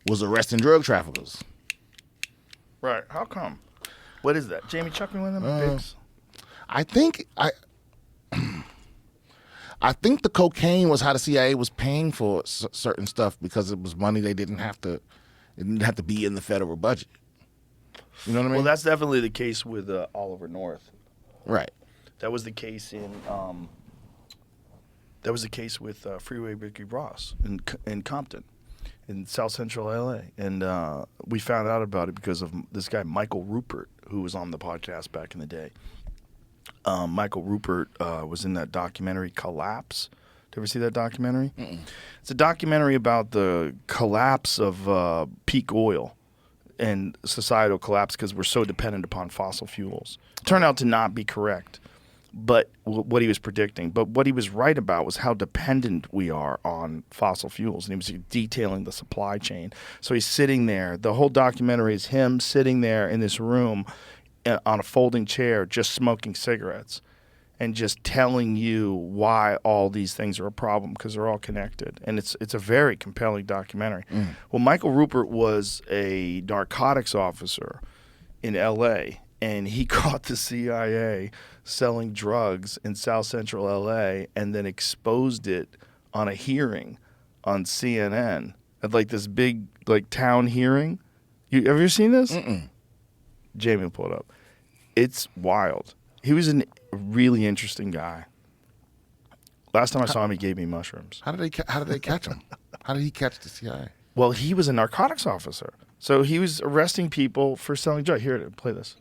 was arresting drug traffickers. Right. How come? What is that? Jamie, chuck me one of them pics. I think the cocaine was how the CIA was paying for certain stuff because it was money they didn't have to. It didn't have to be in the federal budget. You know what I mean? Well, that's definitely the case with Oliver North. Right. That was the case in. That was the case with Freeway Ricky Ross in Compton, in South Central LA, and we found out about it because of this guy Michael Rupert, who was on the podcast back in the day. Michael Rupert was in that documentary Collapse. Did you ever see that documentary? Mm-mm. It's a documentary about the collapse of peak oil and societal collapse because we're so dependent upon fossil fuels. It turned out to not be correct, but what he was predicting. But what he was right about was how dependent we are on fossil fuels, and he was detailing the supply chain. So he's sitting there. The whole documentary is him sitting there in this room on a folding chair just smoking cigarettes and just telling you why all these things are a problem because they're all connected. And it's a very compelling documentary. Well, Michael Rupert was a narcotics officer in L.A., and he caught the CIA selling drugs in South Central L.A. and then exposed it on a hearing on CNN at like this big like town hearing. Have you ever seen this? Mm-mm. Jamie will pull it up. It's wild. He was a really interesting guy. Last time I saw him, he gave me mushrooms. How did they catch him? How did he catch the CIA? Well, he was a narcotics officer, so he was arresting people for selling drugs. Here, play this.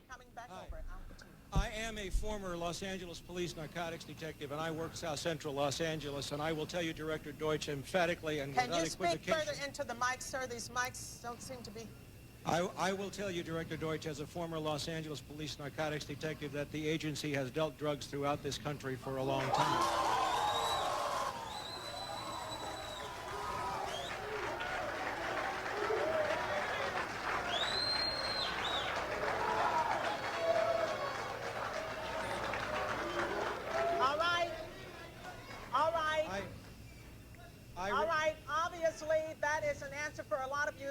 I am a former Los Angeles police narcotics detective, and I work South Central Los Angeles, and I will tell you, Director Deutsch, emphatically and Can without you speak equivocation. further into the mic, sir? These mics don't seem to be... I will tell you, Director Deutsch, as a former Los Angeles police narcotics detective, that the agency has dealt drugs throughout this country for a long time. All right.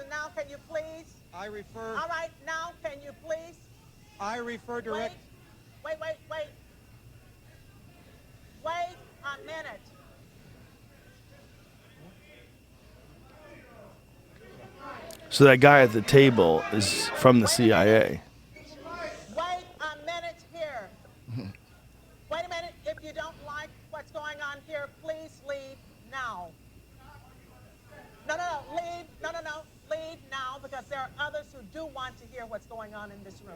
now can you please? I refer. All right, now can you please? I refer direct. Wait a minute. So that guy at the table is from the CIA. Wait a minute here. Wait a minute. If you don't like what's going on here, please leave now. No, leave. No, leave now, because there are others who do want to hear what's going on in this room.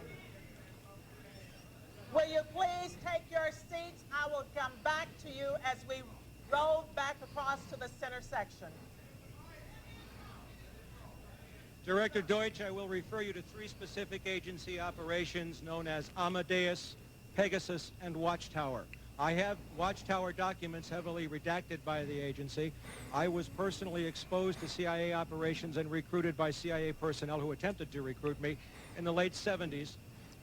Will you please take your seats? I will come back to you as we roll back across to the center section. Director Deutsch, I will refer you to 3 specific agency operations known as Amadeus, Pegasus, and Watchtower. I have Watchtower documents heavily redacted by the agency. I was personally exposed to CIA operations and recruited by CIA personnel who attempted to recruit me in the late 70s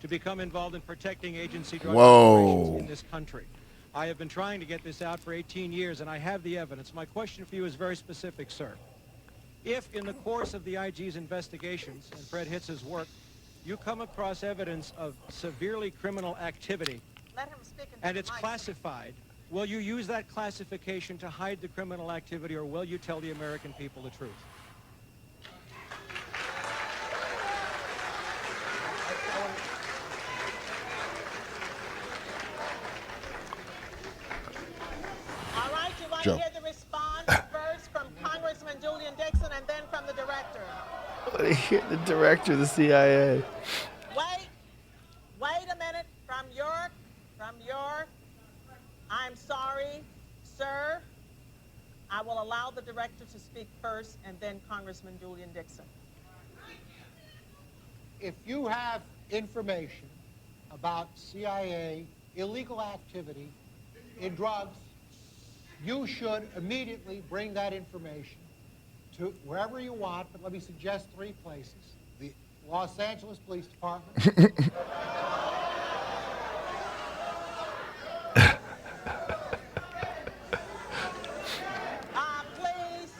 to become involved in protecting agency drug operations in this country. I have been trying to get this out for 18 years, and I have the evidence. My question for you is very specific, sir. If in the course of the IG's investigations and Fred Hitz's work, you come across evidence of severely criminal activity, Let him speak into and the it's mic. classified, will you use that classification to hide the criminal activity, or will you tell the American people the truth? All right, you want Joe. to hear the response first from Congressman Julian Dixon and then from the director. The director of the CIA. Wait a minute. From your, I'm sorry, sir. I will allow the director to speak first and then Congressman Julian Dixon. If you have information about CIA illegal activity in drugs, you should immediately bring that information to wherever you want, but let me suggest 3 places. The Los Angeles Police Department. Please.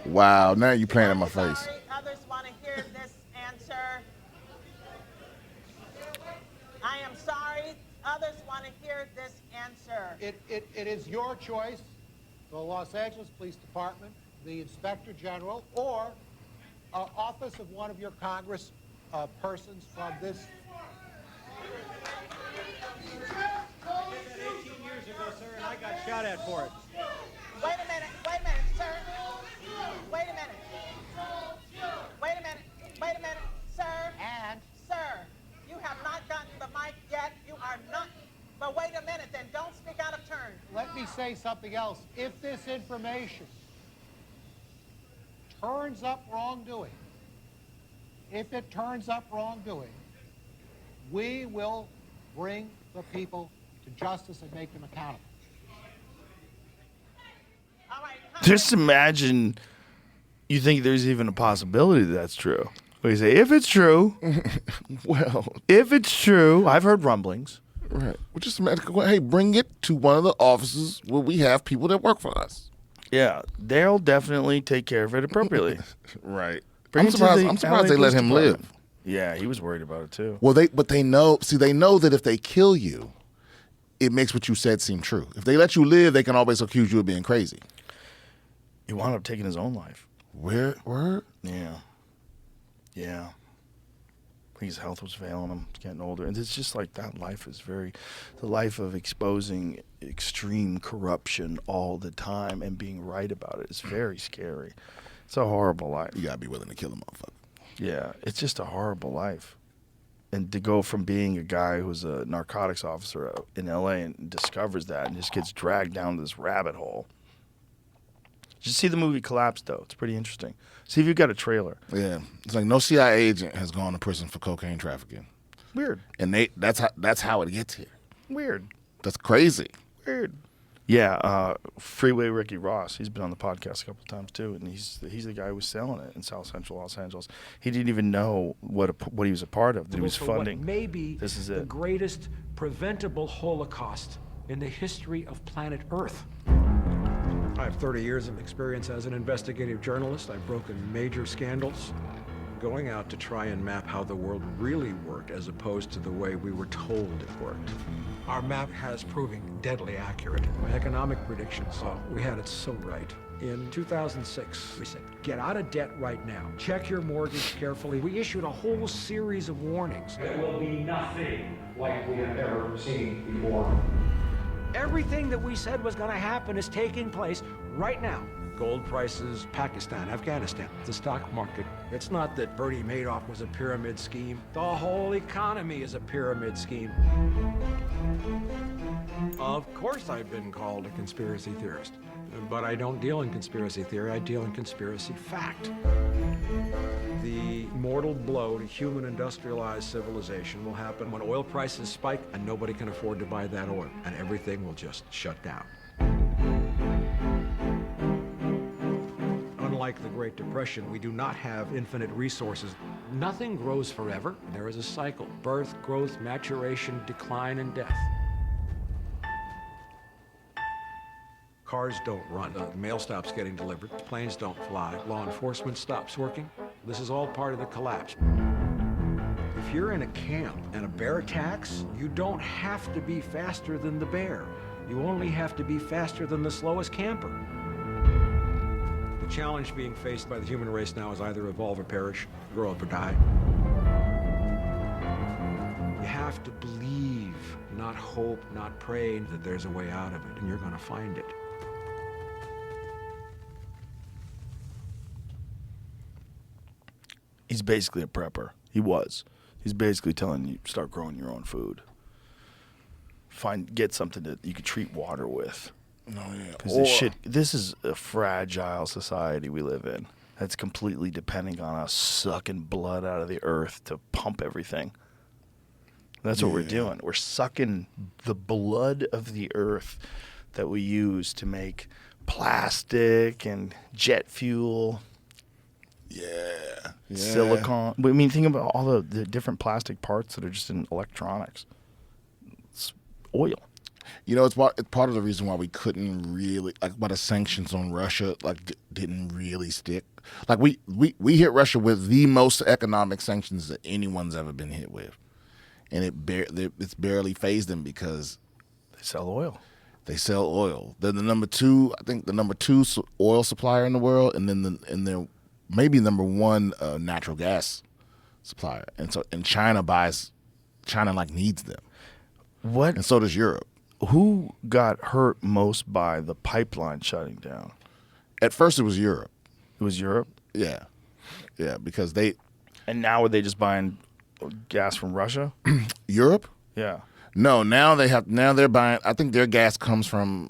Wow, now you're playing in my face. Sorry, others want to hear this answer. I am sorry. Others want to hear this answer. It is your choice, the Los Angeles Police Department, the Inspector General, or office of one of your Congress persons from this. 18 years ago, sir, and I got shot at for it. Wait a minute, sir. Wait a minute, sir. And Sir, you have not gotten the mic yet. You are not. But wait a minute, then don't speak out of turn. let me say something else. If this information turns up wrongdoing, we will bring the people to justice and make them accountable. All right. Just imagine you think there's even a possibility that's true. We say, if it's true, Well, if it's true, I've heard rumblings. right. Well, just imagine, hey, bring it to one of the offices where we have people that work for us. Yeah, they'll definitely take care of it appropriately. Right. Bring I'm it to surprised. the I'm surprised LA they let Police him Department. live. Yeah, he was worried about it too. Well, they know. See, they know that if they kill you, it makes what you said seem true. If they let you live, they can always accuse you of being crazy. He wound up taking his own life. Where? Yeah. I think his health was failing him. He's getting older. And it's just like that life is the life of exposing extreme corruption all the time and being right about it is very scary. It's a horrible life. You gotta be willing to kill a motherfucker. Yeah, it's just a horrible life. And to go from being a guy who's a narcotics officer in LA and discovers that and just gets dragged down this rabbit hole. Did you see the movie Collapse, though? It's pretty interesting. See if you've got a trailer. Yeah, it's like no CIA agent has gone to prison for cocaine trafficking, Weird. and that's how it gets here. Weird. That's crazy. Weird. Yeah, Freeway Ricky Ross. He's been on the podcast a couple of times too, and he's the guy who was selling it in South Central Los Angeles. He didn't even know what he was a part of, that he was for funding. What may be This is the it. greatest preventable Holocaust in the history of planet Earth. I have 30 years of experience as an investigative journalist. I've broken major scandals, going out to try and map how the world really worked as opposed to the way we were told it worked. Our map has proven deadly accurate. My economic predictions, we had it so right. In 2006, we said, get out of debt right now. Check your mortgage carefully. We issued a whole series of warnings. There will be nothing like we have ever seen before. Everything that we said was going to happen is taking place right now. Gold prices, Pakistan, Afghanistan, the stock market. It's not that Bernie Madoff was a pyramid scheme. The whole economy is a pyramid scheme. Of course I've been called a conspiracy theorist, but I don't deal in conspiracy theory, I deal in conspiracy fact. The mortal blow to human industrialized civilization will happen when oil prices spike and nobody can afford to buy that oil, and everything will just shut down. Unlike the Great Depression, we do not have infinite resources. Nothing grows forever. There is a cycle: birth, growth, maturation, decline, and death. Cars don't run. The mail stops getting delivered. Planes don't fly. Law enforcement stops working. This is all part of the collapse. If you're in a camp and a bear attacks, you don't have to be faster than the bear. You only have to be faster than the slowest camper. The challenge being faced by the human race now is either evolve or perish, grow up or die. You have to believe, not hope, not pray that there's a way out of it, and you're going to find it. He's basically a prepper. He was. He's basically telling you, start growing your own food. Get something that you can treat water with. Oh, yeah. Because this is a fragile society we live in. That's completely depending on us sucking blood out of the earth to pump everything. That's what we're doing. We're sucking the blood of the earth that we use to make plastic and jet fuel. Silicon. I mean, think about all the different plastic parts that are just in electronics. It's oil. You know, it's part of the reason why we couldn't really, like, why the sanctions on Russia, like, didn't really stick. Like, we hit Russia with the most economic sanctions that anyone's ever been hit with. And it's barely phased them because they sell oil. They're the number two, I think the number two oil supplier in the world, and then they're maybe number one natural gas supplier. And China like needs them. What? And so does Europe. Who got hurt most by the pipeline shutting down? At first, it was Europe. It was Europe? Yeah, because they. And now are they just buying gas from Russia? Europe? Yeah. No, now they're buying. I think their gas comes from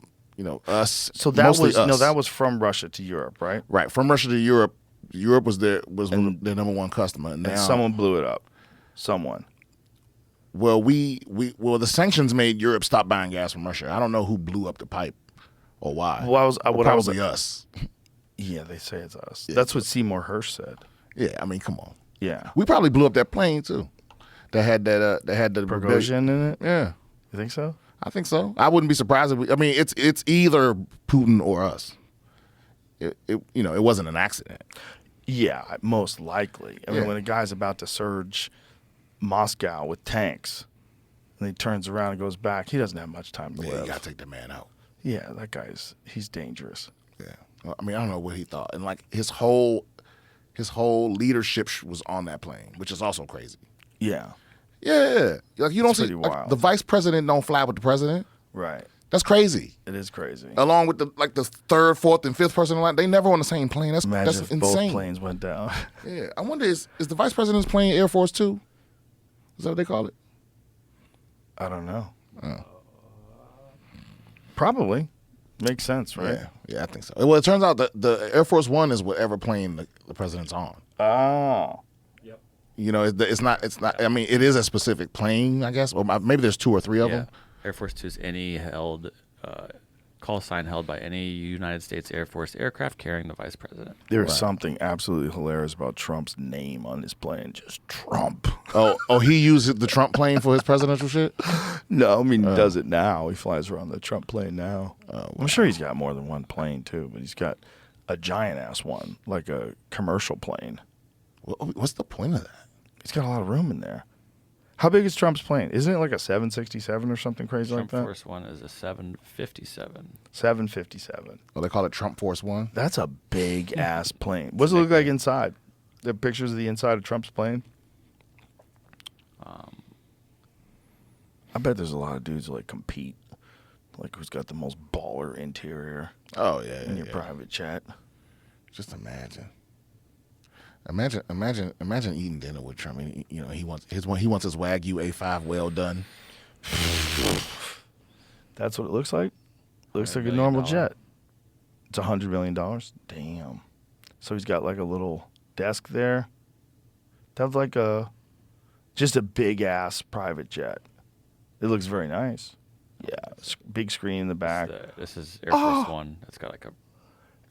us. So that was from Russia to Europe, right? Right, from Russia to Europe. Europe was their number one customer, and now someone blew it up. Someone. Well, the sanctions made Europe stop buying gas from Russia. I don't know who blew up the pipe or why. Well, probably us. Yeah, they say it's us. Yeah. That's what Seymour Hersh said. Yeah, I mean, come on. Yeah, we probably blew up that plane too. That had the Prigozhin in it. Yeah, you think so? I think so. I wouldn't be surprised if it's either Putin or us. It wasn't an accident. Yeah, most likely. I mean, when a guy's about to surge Moscow with tanks, and he turns around and goes back, he doesn't have much time to live. You gotta take the man out. Yeah, that he's dangerous. Yeah, I mean, I don't know what he thought, and like his whole leadership was on that plane, which is also crazy. Yeah, like you don't see the vice president don't fly with the president. Right. That's crazy. It is crazy. Along with the third, fourth, and fifth person in line, they never on the same plane. That's if insane. Both planes went down. Yeah, I wonder is the vice president's plane Air Force 2? Is that what they call it? I don't know. Probably. Makes sense, right? Yeah, I think so. Well, it turns out that the Air Force One is whatever plane the president's on. Oh. Yep. You know, it's not. I mean, it is a specific plane, I guess. Or maybe there's two or three of them. Air Force 2 is any held call sign held by any United States Air Force aircraft carrying the vice president. There's something absolutely hilarious about Trump's name on his plane. Just Trump. Oh, he used the Trump plane for his presidential shit? No, I mean, he does it now. He flies around the Trump plane now. I'm sure he's got more than one plane, too, but he's got a giant-ass one, like a commercial plane. What's the point of that? He's got a lot of room in there. How big is Trump's plane? Isn't it like a 767 or something crazy like that? Trump Force One is a 757. 757. Oh, they call it Trump Force One? That's a big-ass plane. What does it look like inside? The pictures of the inside of Trump's plane? I bet there's a lot of dudes who like compete. Like who's got the most baller interior. Oh, yeah. In your private jet. Just imagine. Imagine eating dinner with Trump. I mean, he wants his Wagyu A5 well done. That's what it looks like. Looks like a normal jet. It's $100 million. Damn. So he's got like a little desk there. That's like just a big ass private jet. It looks very nice. Yeah, big screen in the back. This is Air Force One. It's got like a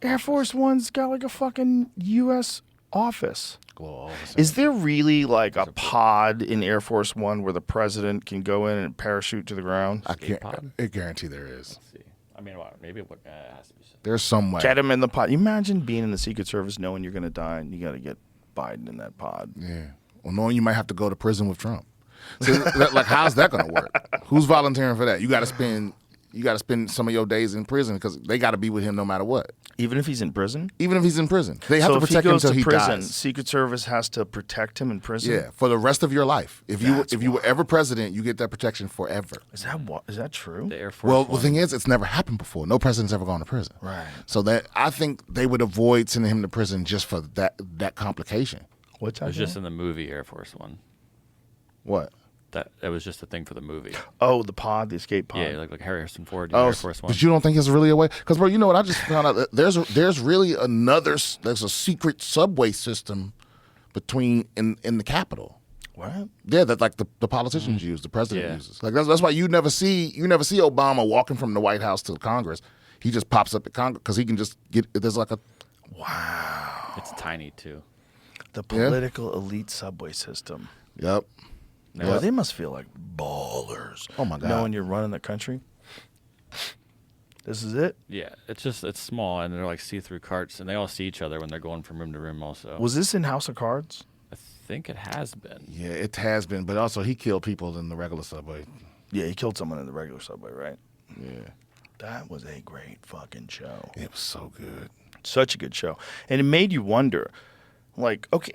Air Force One's got like a fucking U.S. office. Global office. Is there really like a pod in Air Force One where the president can go in and parachute to the ground? I guarantee there is. Let's see. I mean, maybe it has to be. There's some way. Get him in the pod. You imagine being in the Secret Service knowing you're going to die and you got to get Biden in that pod. Yeah. Well, knowing you might have to go to prison with Trump. So, like, how's that going to work? Who's volunteering for that? You got to spend some of your days in prison because they got to be with him no matter what. Even if he's in prison? Even if he's in prison. They have to protect him until he dies. Secret Service has to protect him in prison? Yeah, for the rest of your life. If you were ever president, you get that protection forever. Is that true? The Air Force Well, One. the thing is, it's never happened before. No president's ever gone to prison. Right. So that I think they would avoid sending him to prison just for that complication. What's that? It was just in the movie Air Force One. What? That was just a thing for the movie. Oh, the pod, the escape pod. Yeah, like Harrison Ford, Air Force One. But you don't think it's really a way? Because, bro, you know what? I just found out that there's really there's a secret subway system in the Capitol. What? Yeah, that like the politicians use, the president uses. Like that's why you never see Obama walking from the White House to Congress. He just pops up at Congress because he can just get. There's like a. Wow. It's tiny too. The political elite subway system. Yep. Boy, they must feel like ballers. Oh my God. Knowing you're running the country. This is it? Yeah, it's small and they're like see-through carts and they all see each other when they're going from room to room also. Was this in House of Cards? I think it has been. Yeah, it has been, but also he killed people in the regular subway. Yeah, he killed someone in the regular subway, right? Yeah. That was a great fucking show. It was so good. Such a good show. And it made you wonder, like, okay,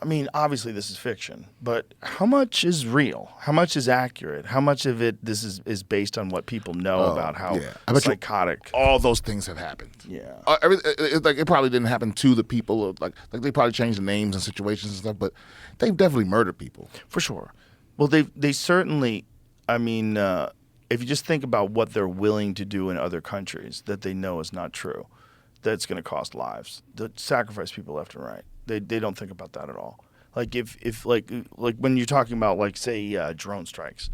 I mean, obviously this is fiction, but how much is real? How much is accurate? How much of it is based on what people know about how psychotic? All those things have happened. Yeah. It probably didn't happen to the people. Like they probably changed the names and situations and stuff, but they've definitely murdered people. For sure. Well, they certainly, I mean, if you just think about what they're willing to do in other countries that they know is not true, that's going to cost lives. They sacrifice people left and right. They don't think about that at all. Like if like when you're talking about like say drone strikes,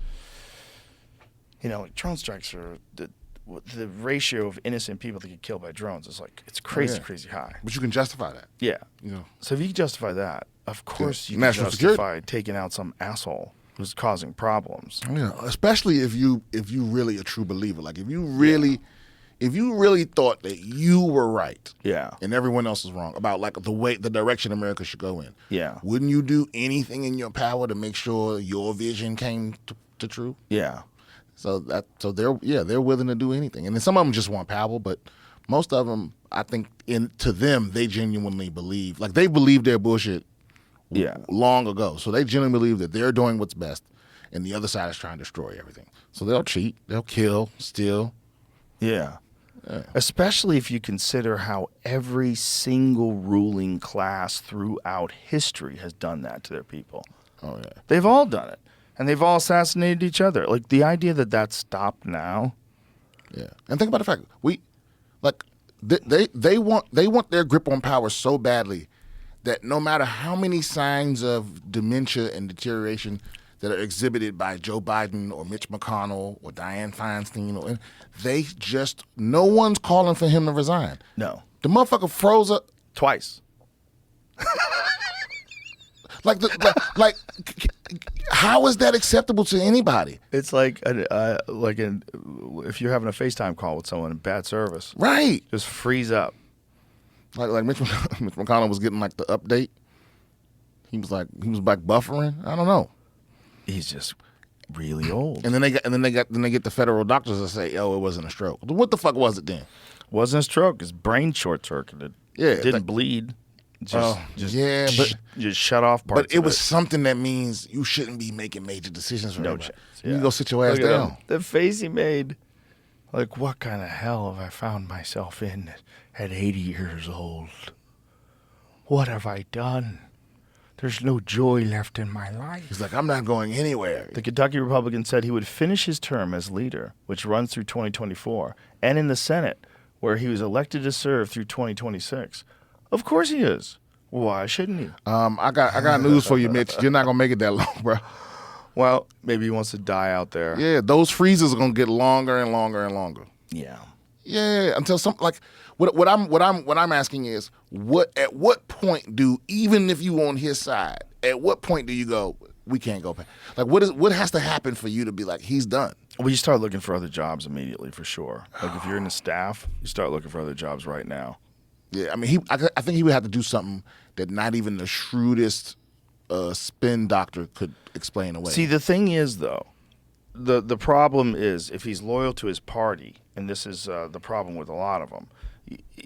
you know, like drone strikes are the ratio of innocent people that get killed by drones is like it's crazy high. But you can justify that. Yeah. You know. So if you can justify that, of course you can National justify taking out some asshole who's causing problems. Yeah, especially if you really a true believer. Like if you really thought that you were right, and everyone else is wrong about like the direction America should go in, wouldn't you do anything in your power to make sure your vision came to true? Yeah. So they're willing to do anything, and then some of them just want power, but most of them, I think, to them, they genuinely believe, like they believe their bullshit, long ago. So they genuinely believe that they're doing what's best, and the other side is trying to destroy everything. So they'll cheat, they'll kill, steal. Yeah. Especially if you consider how every single ruling class throughout history has done that to their people. Oh, yeah. They've all done it. And they've all assassinated each other. Like, the idea that that's stopped now. Yeah. And think about the fact, they want their grip on power so badly that no matter how many signs of dementia and deterioration that are exhibited by Joe Biden or Mitch McConnell or Dianne Feinstein, no one's calling for him to resign. No. The motherfucker froze up twice. How is that acceptable to anybody? It's like if you're having a FaceTime call with someone in bad service, right? Just freeze up. Like Mitch McConnell was getting like the update. He was buffering. I don't know. He's just really old. And then they get the federal doctors to say, "Oh, it wasn't a stroke." What the fuck was it then? Wasn't a stroke. His brain short circuited. Yeah, it didn't bleed. Just shut off parts. But it was something that means you shouldn't be making major decisions. No chance. Yeah. You go sit your ass down. The face he made, like, what kind of hell have I found myself in at 80 years old? What have I done? There's no joy left in my life. He's like, I'm not going anywhere. The Kentucky Republican said he would finish his term as leader, which runs through 2024, and in the Senate, where he was elected to serve through 2026. Of course he is. Why shouldn't he? I got news for you, Mitch. You're not gonna make it that long, bro. Well, maybe he wants to die out there. Yeah, those freezes are gonna get longer and longer and longer. Yeah. Yeah, until what I'm asking is at what point even if you on his side, at what point do you go, we can't go back? Like what has to happen for you to be like, he's done? Well, you start looking for other jobs immediately, for sure. Like if you're in the staff, you start looking for other jobs right now. Yeah, I mean, I think he would have to do something that not even the shrewdest spin doctor could explain away. See, the thing is, though, the problem is if he's loyal to his party, and this is the problem with a lot of them,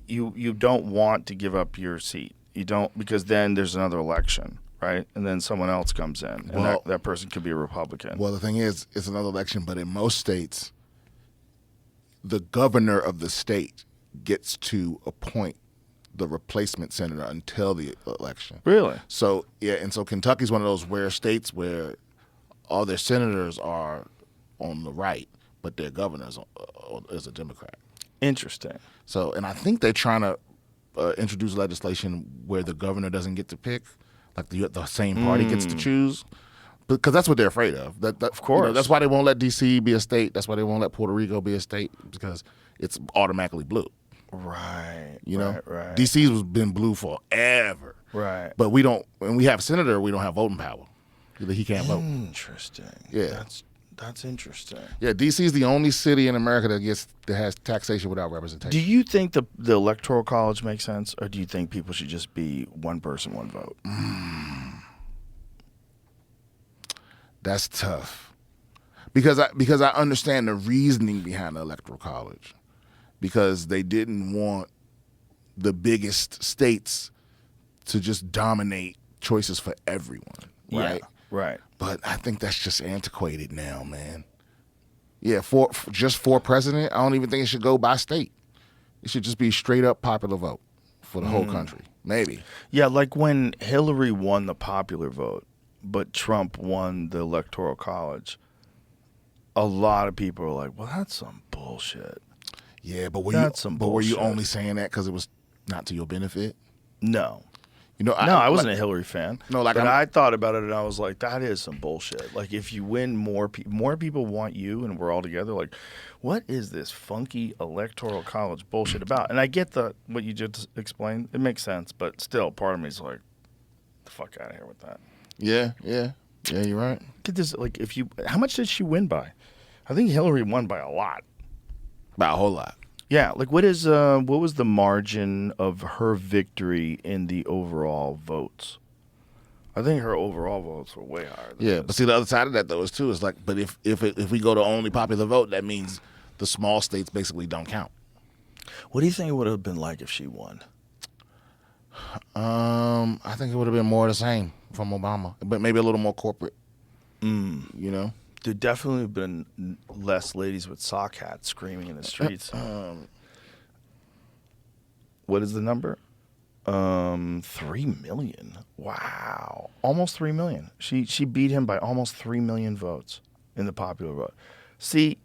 you don't want to give up your seat. You don't, because then there's another election, right? And then someone else comes in, and that person could be a Republican. Well, the thing is, it's another election, but in most states, the governor of the state gets to appoint the replacement senator until the election. Really? So, yeah, and so Kentucky's one of those rare states where all their senators are on the right, but their governor is a Democrat. Interesting. So, and I think they're trying to introduce legislation where the governor doesn't get to pick, like the same party gets to choose, because that's what they're afraid of. Of course. That's why they won't let D.C. be a state. That's why they won't let Puerto Rico be a state, because it's automatically blue. Right. Right. DC's been blue forever. Right. But when we have a senator, we don't have voting power. He can't vote. Interesting. Yeah. That's interesting. Yeah, DC's the only city in America that has taxation without representation. Do you think the Electoral College makes sense, or do you think people should just be one person, one vote? That's tough. Because I understand the reasoning behind the Electoral College. Because they didn't want the biggest states to just dominate choices for everyone, right? Yeah, right. But I think that's just antiquated now, man. Yeah, for president, I don't even think it should go by state. It should just be straight up popular vote for the whole country, maybe. Yeah, like when Hillary won the popular vote, but Trump won the Electoral College, a lot of people are like, well, that's some bullshit. Yeah, but were you only saying that because it was not to your benefit? No. I wasn't a Hillary fan. No, but I thought about it and I was like, that is some bullshit. Like, if you win, more people want you, and we're all together. Like, what is this funky Electoral College bullshit about? And I get what you just explained. It makes sense, but still, part of me is like, the fuck out of here with that. Yeah, you're right. Get this, like, how much did she win by? I think Hillary won by a lot. By a whole lot. Yeah, like what was the margin of her victory in the overall votes? I think her overall votes were way higher than this. But see, the other side of that though is like, but if we go to only popular vote, that means the small states basically don't count. What do you think it would have been like if she won? I think it would have been more of the same from Obama, but maybe a little more corporate. There definitely have been less ladies with sock hats screaming in the streets. What is the number? 3 million. Wow. Almost 3 million. She beat him by almost 3 million votes in the popular vote. See.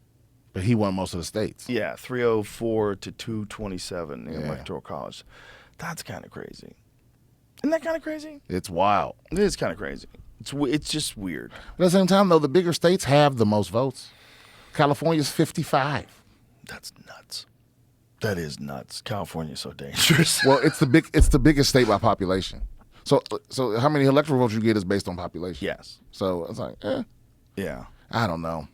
But he won most of the states. Yeah, 304 to 227 in the Electoral College. That's kind of crazy. Isn't that kind of crazy? It's wild. It is kind of crazy. It's just weird. But at the same time, though, the bigger states have the most votes. California's 55. That's nuts. That is nuts. California's so dangerous. Well, it's the biggest state by population. So how many electoral votes you get is based on population. Yes. So it's like, Yeah. I don't know.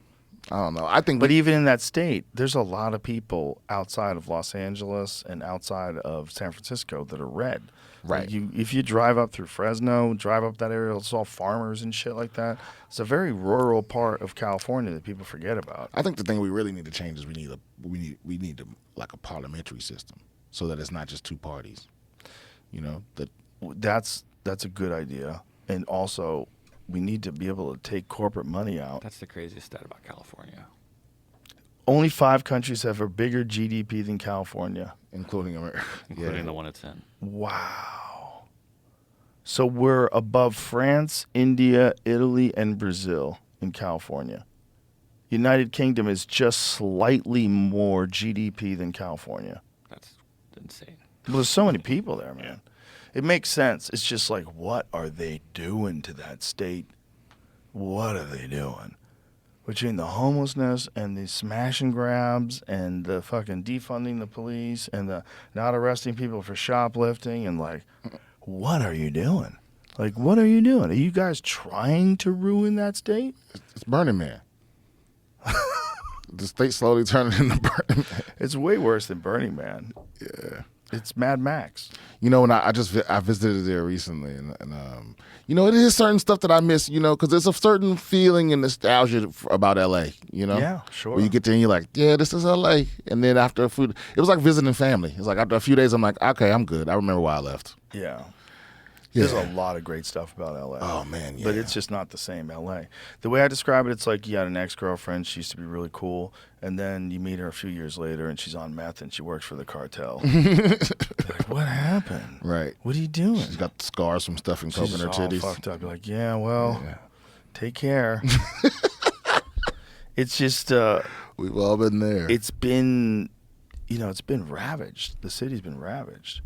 I think, but even in that state, there's a lot of people outside of Los Angeles and outside of San Francisco that are red. Right. Like if you drive up through Fresno, drive up that area, it's all farmers and shit like that. It's a very rural part of California that people forget about. I think the thing we really need to change is we need like a parliamentary system so that it's not just two parties. You know, That's a good idea, and also we need to be able to take corporate money out. That's the craziest stat about California. Only 5 countries have a bigger GDP than California, including America, including the one it's in. Wow. So we're above France, India, Italy, and Brazil in California. United Kingdom is just slightly more GDP than California. That's insane. Well, there's so many people there, man. It makes sense. It's just like, what are they doing to that state? What are they doing? Between the homelessness and the smash and grabs and the fucking defunding the police and the not arresting people for shoplifting and like, what are you doing? Like, what are you doing? Are you guys trying to ruin that state? It's Burning Man. The state slowly turning into Burning Man. It's way worse than Burning Man. Yeah. It's Mad Max. You know, when I visited there recently, and you know, it is certain stuff that I miss, you know, because there's a certain feeling and nostalgia about L.A., you know? Yeah, sure. Where you get there and you're like, yeah, this is L.A. And then after it was like visiting family. It's like after a few days, I'm like, okay, I'm good. I remember why I left. Yeah. Yeah. There's a lot of great stuff about LA. Oh, man, yeah. But it's just not the same LA. The way I describe it, it's like you had an ex-girlfriend, she used to be really cool, and then you meet her a few years later and she's on meth and she works for the cartel. Like, what happened? Right. What are you doing? She's got scars from stuffing coke in her titties. All fucked up. You're like, yeah, well, take care. It's just... we've all been there. It's been ravaged. The city's been ravaged.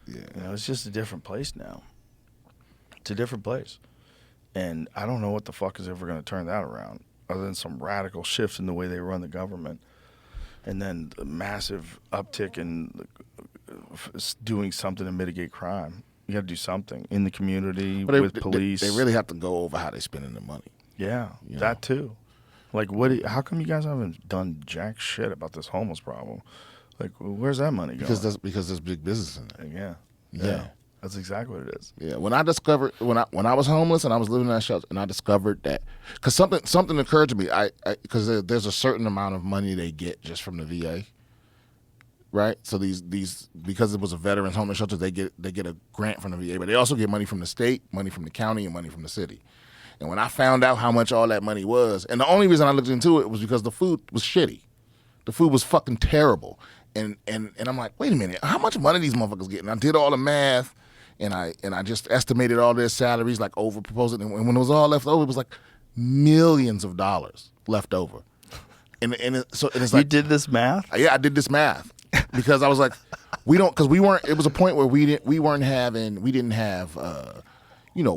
Yeah. You know, it's just a different place now. It's a different place. And I don't know what the fuck is ever going to turn that around other than some radical shifts in the way they run the government. And then a massive uptick in doing something to mitigate crime. You got to do something in the community with police. They really have to go over how they're spending their money. Yeah, you know? that too. Like, how come you guys haven't done jack shit about this homeless problem? Like, where's that money going? Because there's big business in it. Yeah. That's exactly what it is. Yeah, when I was homeless and I was living in that shelter, and I discovered that because something occurred to me, because there's a certain amount of money they get just from the VA, right? So these because it was a veterans homeless shelter, they get a grant from the VA, but they also get money from the state, money from the county, and money from the city. And when I found out how much all that money was, and the only reason I looked into it was because the food was shitty, the food was fucking terrible, and I'm like, wait a minute, how much money these motherfuckers getting? I did all the math. And I just estimated all their salaries, like over proposing. And when it was all left over, it was like millions of dollars left over. And it's like, you did this math? Yeah, I did this math because I was like, it was a point where we didn't have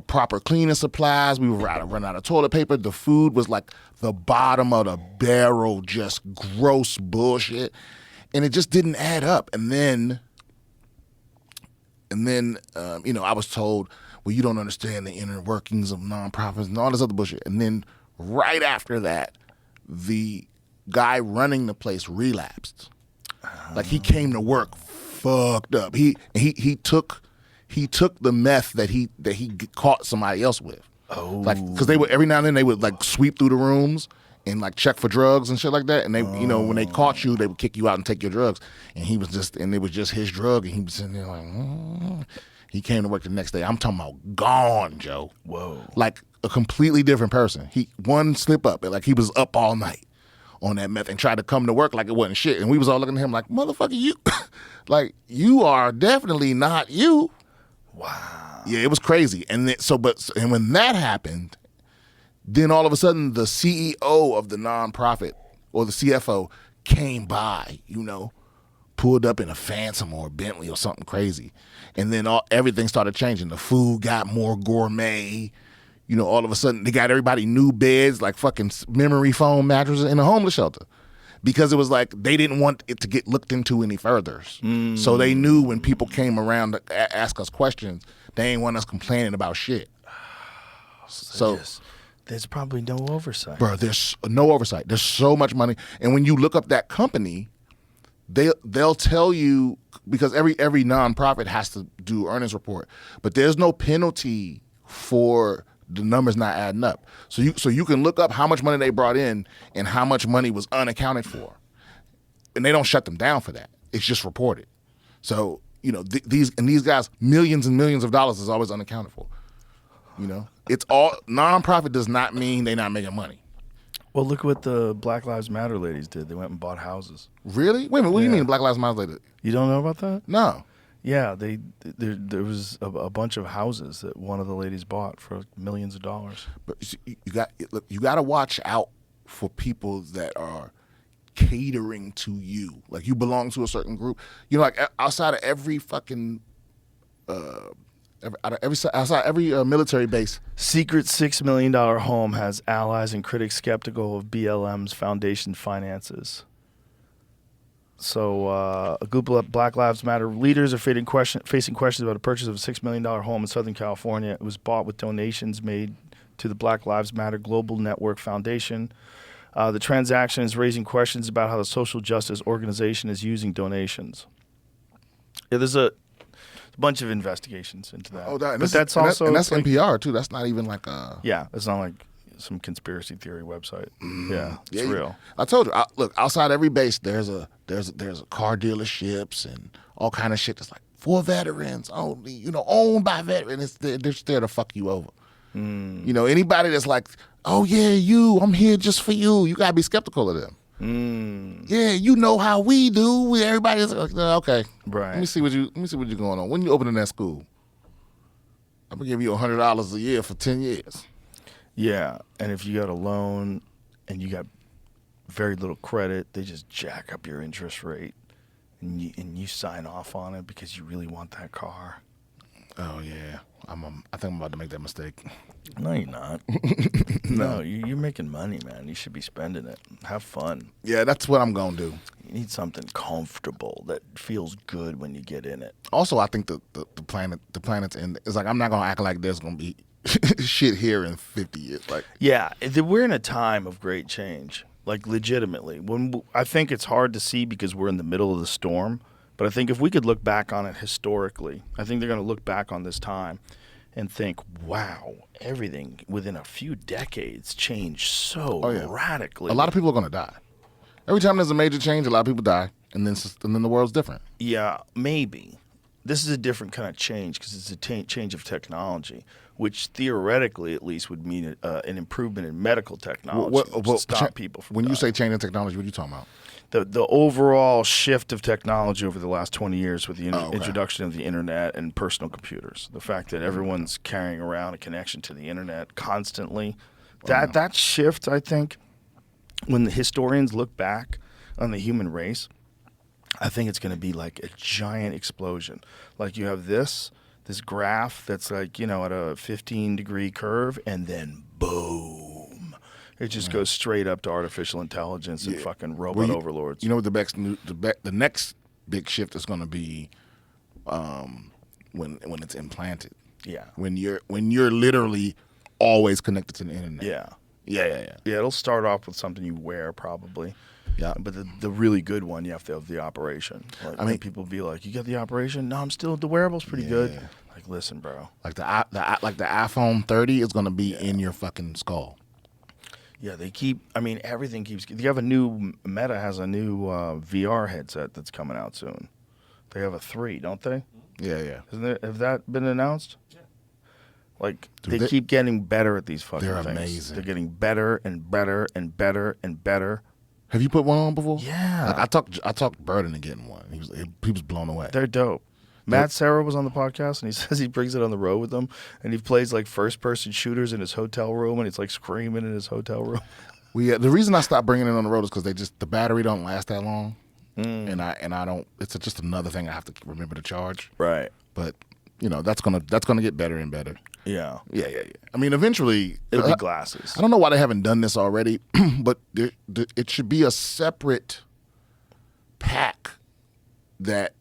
proper cleaning supplies. We were run out of toilet paper. The food was like the bottom of the barrel, just gross bullshit, and it just didn't add up. And then I was told, well, you don't understand the inner workings of nonprofits and all this other bullshit. And then right after that, the guy running the place relapsed. Like he came to work fucked up. He took the meth that he caught somebody else with. Oh, like because they would every now and then they would like sweep through the rooms and like check for drugs and shit like that. And they, when they caught you, they would kick you out and take your drugs. And it was just his drug. And he was sitting there like, He came to work the next day. I'm talking about gone, Joe. Whoa. Like a completely different person. One slip up, like he was up all night on that meth and tried to come to work like it wasn't shit. And we was all looking at him like, motherfucker, you, like you are definitely not you. Wow. Yeah, it was crazy. And then, when that happened, then all of a sudden the CEO of the nonprofit or the CFO came by, pulled up in a Phantom or a Bentley or something crazy. And then everything started changing. The food got more gourmet. You know, all of a sudden they got everybody new beds, like fucking memory foam mattresses in a homeless shelter. Because it was like they didn't want it to get looked into any further. So they knew when people came around to ask us questions, they ain't want us complaining about shit. So there's probably no oversight. Bro, there's no oversight. There's so much money. And when you look up that company, they'll tell you, because every nonprofit has to do earnings report, but there's no penalty for the numbers not adding up. So you can look up how much money they brought in and how much money was unaccounted for. And they don't shut them down for that. It's just reported. So, you know, these guys, millions and millions of dollars is always unaccounted for. You know, it's all nonprofit does not mean they're not making money. Well, look what the Black Lives Matter ladies did. They went and bought houses. Really? Wait a minute. What do you mean Black Lives Matter ladies? You don't know about that? No. Yeah, there was a bunch of houses that one of the ladies bought for millions of dollars. But you got to watch out for people that are catering to you. Like you belong to a certain group. You know, like outside of every fucking outside every military base. Secret $6 million home has allies and critics skeptical of BLM's foundation finances. So a group of Black Lives Matter leaders are facing questions about a purchase of a $6 million home in Southern California. It was bought with donations made to the Black Lives Matter Global Network Foundation. The transaction is raising questions about how the social justice organization is using donations. Yeah, there's a bunch of investigations into that. Oh, but that's also that's like, NPR too. That's not even like a it's not like some conspiracy theory website. Yeah, it's real. I told you. Look, outside every base, there's a car dealerships and all kind of shit that's like for veterans only. You know, owned by veterans. They're just there to fuck you over. You know, anybody that's like, oh yeah, I'm here just for you. You gotta be skeptical of them. Yeah, you know how we do. Everybody's like, okay, right. Let me see what you're going on. When you opening that school, I'm gonna give you $100 a year for 10 years. Yeah, and if you got a loan and you got very little credit, they just jack up your interest rate, and you sign off on it because you really want that car. Oh yeah, I think I'm about to make that mistake. No, you're not. No, you're making money, man. You should be spending it. Have fun. Yeah, that's what I'm gonna do. You need something comfortable that feels good when you get in it. Also, I think the planet's end. It's like I'm not gonna act like there's gonna be shit here in 50 years. Like, yeah, we're in a time of great change. Like, legitimately. I think it's hard to see because we're in the middle of the storm. But I think if we could look back on it historically, I think they're going to look back on this time and think, wow, everything within a few decades changed so radically. A lot of people are going to die. Every time there's a major change, a lot of people die, and then the world's different. Yeah, maybe. This is a different kind of change because it's a change of technology, which theoretically at least would mean an improvement in medical technology to stop people from dying. You say change in technology, what are you talking about? The overall shift of technology over the last 20 years with the introduction of the internet and personal computers. The fact that everyone's carrying around a connection to the internet constantly. That shift, I think, when the historians look back on the human race, I think it's going to be like a giant explosion. Like you have this graph that's like, at a 15-degree curve, and then boom. It just goes straight up to artificial intelligence and fucking robot overlords. You know what the next big shift is going to be when it's implanted. Yeah. When you're literally always connected to the internet. Yeah. Yeah. It'll start off with something you wear probably. Yeah. But the really good one, you have to have the operation. Like, I mean, people be like, "You got the operation?" No, the wearable's pretty good. Like, listen, bro. Like the iPhone 30 is going to be in your fucking skull. Yeah, everything keeps. Meta has a new VR headset that's coming out soon. They have a 3, don't they? Yeah. Have that been announced? Yeah. Like, they keep getting better at these fucking things. They're amazing. They're getting better and better and better and better. Have you put one on before? Yeah. Like, I talked Bird into getting one. He was blown away. They're dope. Matt Serra was on the podcast, and he says he brings it on the road with him, and he plays like first-person shooters in his hotel room, and it's like screaming in his hotel room. The reason I stopped bringing it on the road is because the battery don't last that long, and I don't. It's just another thing I have to remember to charge. Right. But that's gonna get better and better. Yeah. Yeah. I mean, eventually It'll be glasses. I don't know why they haven't done this already, but it should be a separate pack that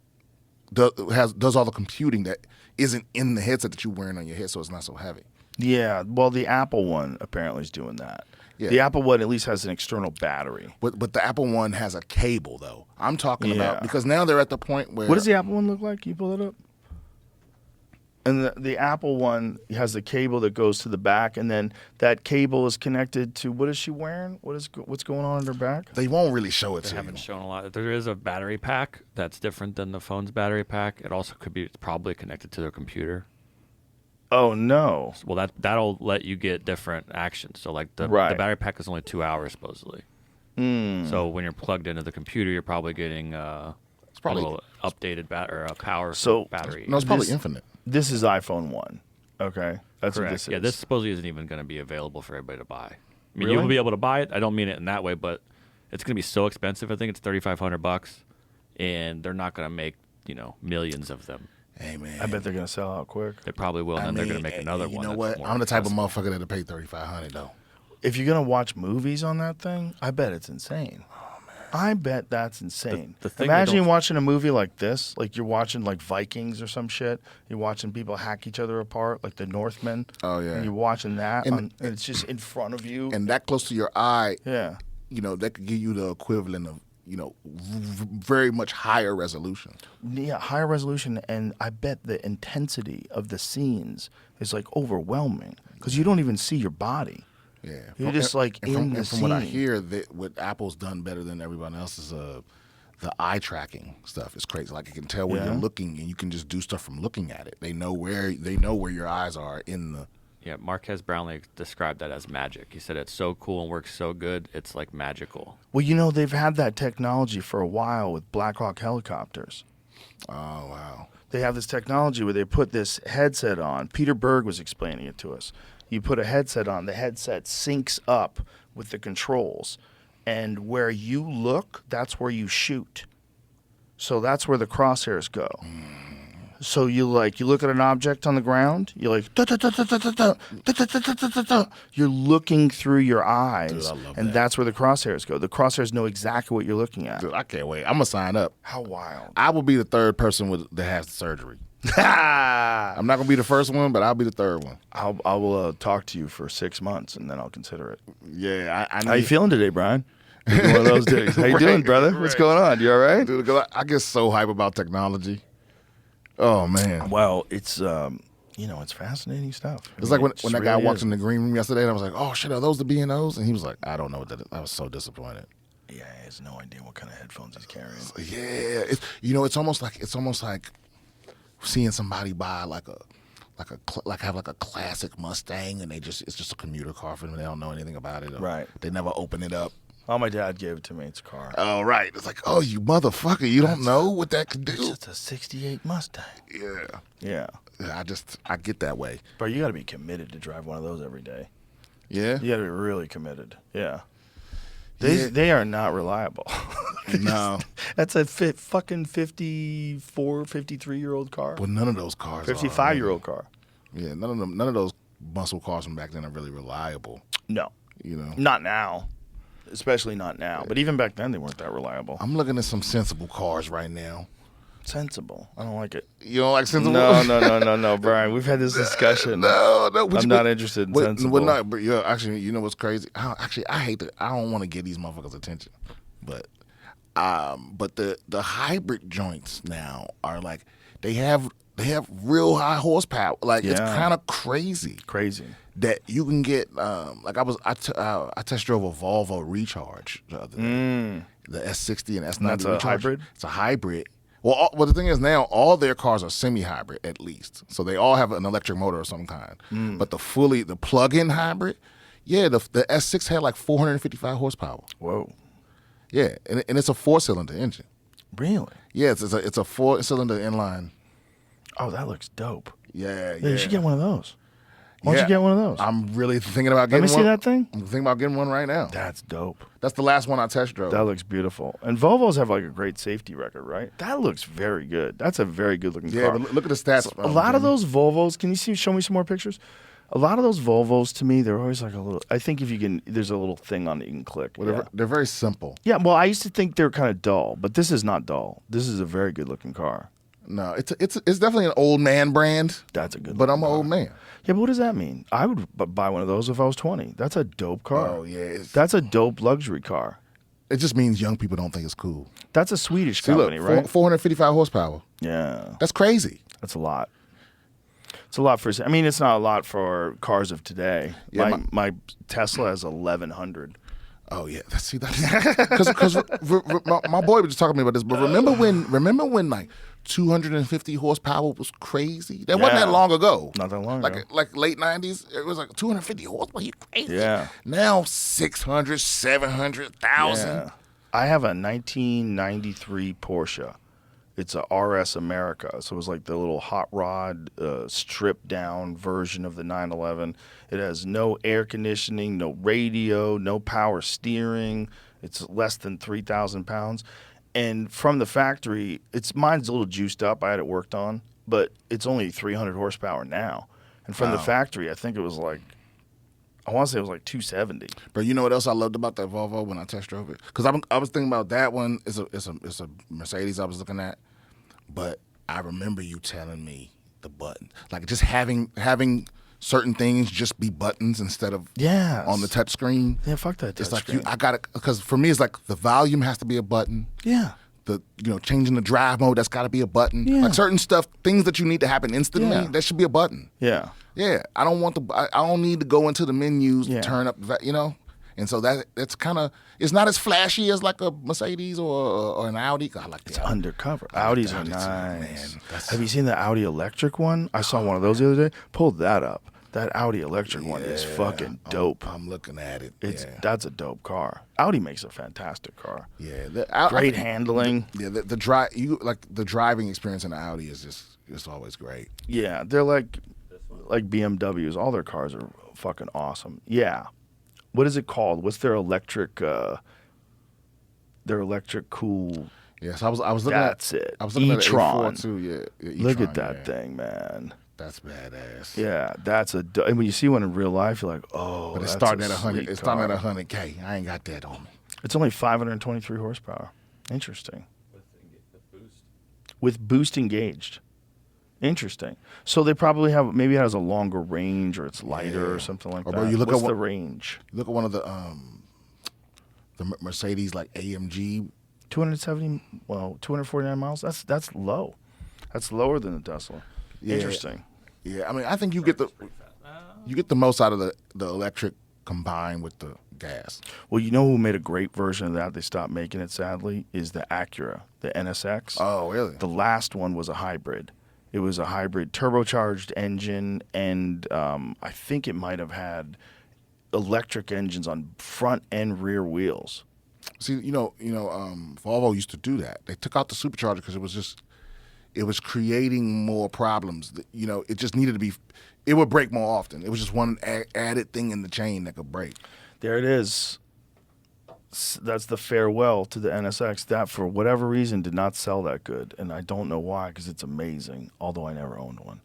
does all the computing that isn't in the headset that you're wearing on your head, so it's not so heavy. Yeah, well, the Apple one apparently is doing that. Yeah. The Apple one at least has an external battery. But the Apple one has a cable, though. I'm talking about, because now they're at the point where... What does the Apple one look like? Can you pull it up? And the Apple one has the cable that goes to the back, and then that cable is connected to, what is she wearing? What's going on in her back? They won't really show it to They you. haven't shown a lot. There is a battery pack that's different than the phone's battery pack. It also could be probably connected to their computer. Oh, no. Well, that'll let you get different actions. So, like, the battery pack is only 2 hours, supposedly. So, when you're plugged into the computer, you're probably getting it's probably a little updated power battery. No, it's probably infinite. This is iPhone 1. Okay? That's Correct. what this is. Yeah, this supposedly isn't even going to be available for everybody to buy. I mean, Really? you'll be able to buy it. I don't mean it in that way, but it's going to be so expensive. I think it's $3,500, and they're not going to make, millions of them. Hey, man. I bet they're going to sell out quick. They probably will, and then they're going to make another one. You know that's what? more I'm the type of expensive. motherfucker that'll pay $3,500 though. If you're going to watch movies on that thing, I bet it's insane. Oh, man. I bet that's insane. The thing Imagine watching a movie like this, like you're watching like Vikings or some shit. You're watching people hack each other apart, like the Northmen. Oh, yeah. And you're watching that, And- and it's just in front of you. And that close to your eye, Yeah. that could give you the equivalent of, very much higher resolution. Yeah, higher resolution, and I bet the intensity of the scenes is like overwhelming because you don't even see your body. Yeah, You're just like in the from what I scene. hear, what Apple's done better than everyone else is the eye tracking stuff. It's crazy. Like it can tell where Yeah. you're looking, and you can just do stuff from looking at it. They know where your eyes are in the. Yeah, Marquez Brownlee described that as magic. He said it's so cool and works so good, it's like magical. Well, they've had that technology for a while with Black Hawk helicopters. Oh wow! They have this technology where they put this headset on. Peter Berg was explaining it to us. You put a headset on, the headset syncs up with the controls, and where you look, that's where you shoot. So that's where the crosshairs go. So you look at an object on the ground, you're like, you're looking through your eyes, Dude, I love and that. that's where the crosshairs go. The crosshairs know exactly what you're looking at. Dude, I can't wait. I'm gonna sign up. How wild. I will be the third person that has the surgery. I'm not gonna be the first one, but I'll be the third one. I will talk to you for 6 months, and then I'll consider it. Yeah, I How you feeling today, Brian? One of those days. How you doing, brother? What's right. going on? You all right? Dude, 'cause I get so hype about technology. Oh man, Well, it's it's fascinating stuff. it's like when It just that guy really walked is. in the green room yesterday, and I was like, "Oh shit, are those the B&Os?" And he was like, "I don't know what that is." I was so disappointed. Yeah, he has no idea what kind of headphones he's carrying. Yeah, it's almost like seeing somebody buy like have a classic Mustang, and it's just a commuter car for them. They don't know anything about it. Or Right. They never open it up. Oh, my dad gave it to me. It's a car. Oh right. It's like, oh, you motherfucker, you don't know what that could It's do. just a '68 Mustang. Yeah. Yeah, I get that way. but you got to be committed to drive one of those every day. Yeah. You got to be really committed. Yeah. Yeah. They are not reliable. No. That's a fucking 54, 53-year-old car. Well, none of those cars. 55-year-old car. Yeah, none of those muscle cars from back then are really reliable. No, You know. not now. Especially not now. But even back then, they weren't that reliable. I'm looking at some sensible cars right now. Sensible. I don't like it. You don't like sensible? No, Brian. We've had this discussion. No. I'm not interested in sensible. Well, no, but yeah, actually, you know what's crazy? I hate that. I don't want to give these motherfuckers attention, but the hybrid joints now are like they have real high horsepower. Like it's Yeah. kind of crazy. Crazy. That you can get I test drove a Volvo Recharge the other day. The S60 and S90 That's a Recharge. hybrid? It's a hybrid. Well, the thing is now all their cars are semi-hybrid at least, so they all have an electric motor of some kind. But the plug-in hybrid, yeah, the S6 had like 455 horsepower. Whoa. Yeah, and it's a 4-cylinder engine. Really? Yeah, it's a 4-cylinder inline. Oh, that looks dope. Yeah. Yeah, you should get one of those. Why don't you get one of those? I'm really thinking about getting one. Let me see that thing. I'm thinking about getting one right now. That's dope. That's the last one I test drove. That looks beautiful. And Volvos have like a great safety record, right? That looks very good. That's a very good looking car. Yeah, but look at the stats. So a lot of those Volvos, can you show me some more pictures? A lot of those Volvos, to me, they're always like a little, I think if you can, there's a little thing on it you can click. Well, they're very simple. Yeah, well, I used to think they're kind of dull, but this is not dull. This is a very good looking car. No, it's definitely an old man brand. That's a good But I'm an old man. Yeah, but what does that mean? I would buy one of those if I was 20. That's a dope car. Oh, yeah. That's a dope luxury car. It just means young people don't think it's cool. That's a Swedish See, company, look, right? 455 horsepower. Yeah. That's crazy. That's a lot. It's a lot for, I mean, it's not a lot for cars of today. Yeah, my Tesla has 1,100. Oh yeah, see that because my boy was just talking to me about this. But remember when like 250 horsepower was crazy? That wasn't that long ago. Not that long ago. Like late 90s, it was like 250 horsepower. You crazy? Yeah. Now 600, 700,000. Yeah. I have a 1993 Porsche. It's a RS America, so it was like the little hot rod, stripped down version of the 911. It has no air conditioning, no radio, no power steering. It's less than 3,000 pounds, and from the factory, mine's a little juiced up. I had it worked on, but it's only 300 horsepower now, and from the factory, I think it was like, I want to say it was like 270. But you know what else I loved about that Volvo when I test drove it? Because I was thinking about that one. It's a Mercedes I was looking at, but I remember you telling me the button, like just having certain things just be buttons instead of on the touch screen. Yeah, fuck that. It's like I got it because for me it's like the volume has to be a button. Yeah. The changing the drive mode, that's got to be a button. Yeah. Like certain stuff, things that you need to happen instantly, that should be a button. Yeah. Yeah, I don't need to go into the menus to turn up, and so that's kind of, it's not as flashy as like a Mercedes or an Audi. I like it's undercover. Audis are nice. Have you seen the Audi electric one? I saw one of those the other day. Pull that up. That Audi electric one is fucking dope. I'm looking at it. That's a dope car. Audi makes a fantastic car. Yeah, great handling. Yeah, the driving experience in the Audi is just always great. Yeah, they're like BMWs. All their cars are fucking awesome. Yeah. What is it called? What's their electric cool? Yes, I was looking at. That's it. I was looking e-tron. at A4 too. Yeah, e-tron, look at that thing, man. That's badass. Yeah, and when you see one in real life, you're like, oh. But it's starting at 100. It's starting at 100K. I ain't got that on me. It's only 523 horsepower. Interesting. With boost engaged. Interesting. So they probably maybe it has a longer range or it's lighter or something like that. Bro, you look What's at the range? Look at one of the Mercedes like AMG. 249 miles. That's low. That's lower than the Tesla. Yeah. Interesting. Yeah, I mean, I think you get the most out of the electric combined with the gas. Well, you know who made a great version of that? They stopped making it, sadly, is the Acura, the NSX. Oh, really? The last one was a hybrid. It was a hybrid turbocharged engine, and I think it might have had electric engines on front and rear wheels. See, Volvo used to do that. They took out the supercharger because it was creating more problems. It just needed to be. It would break more often. It was just one added thing in the chain that could break. There it is. That's the farewell to the NSX. That, for whatever reason, did not sell that good. And I don't know why, because it's amazing, although I never owned one.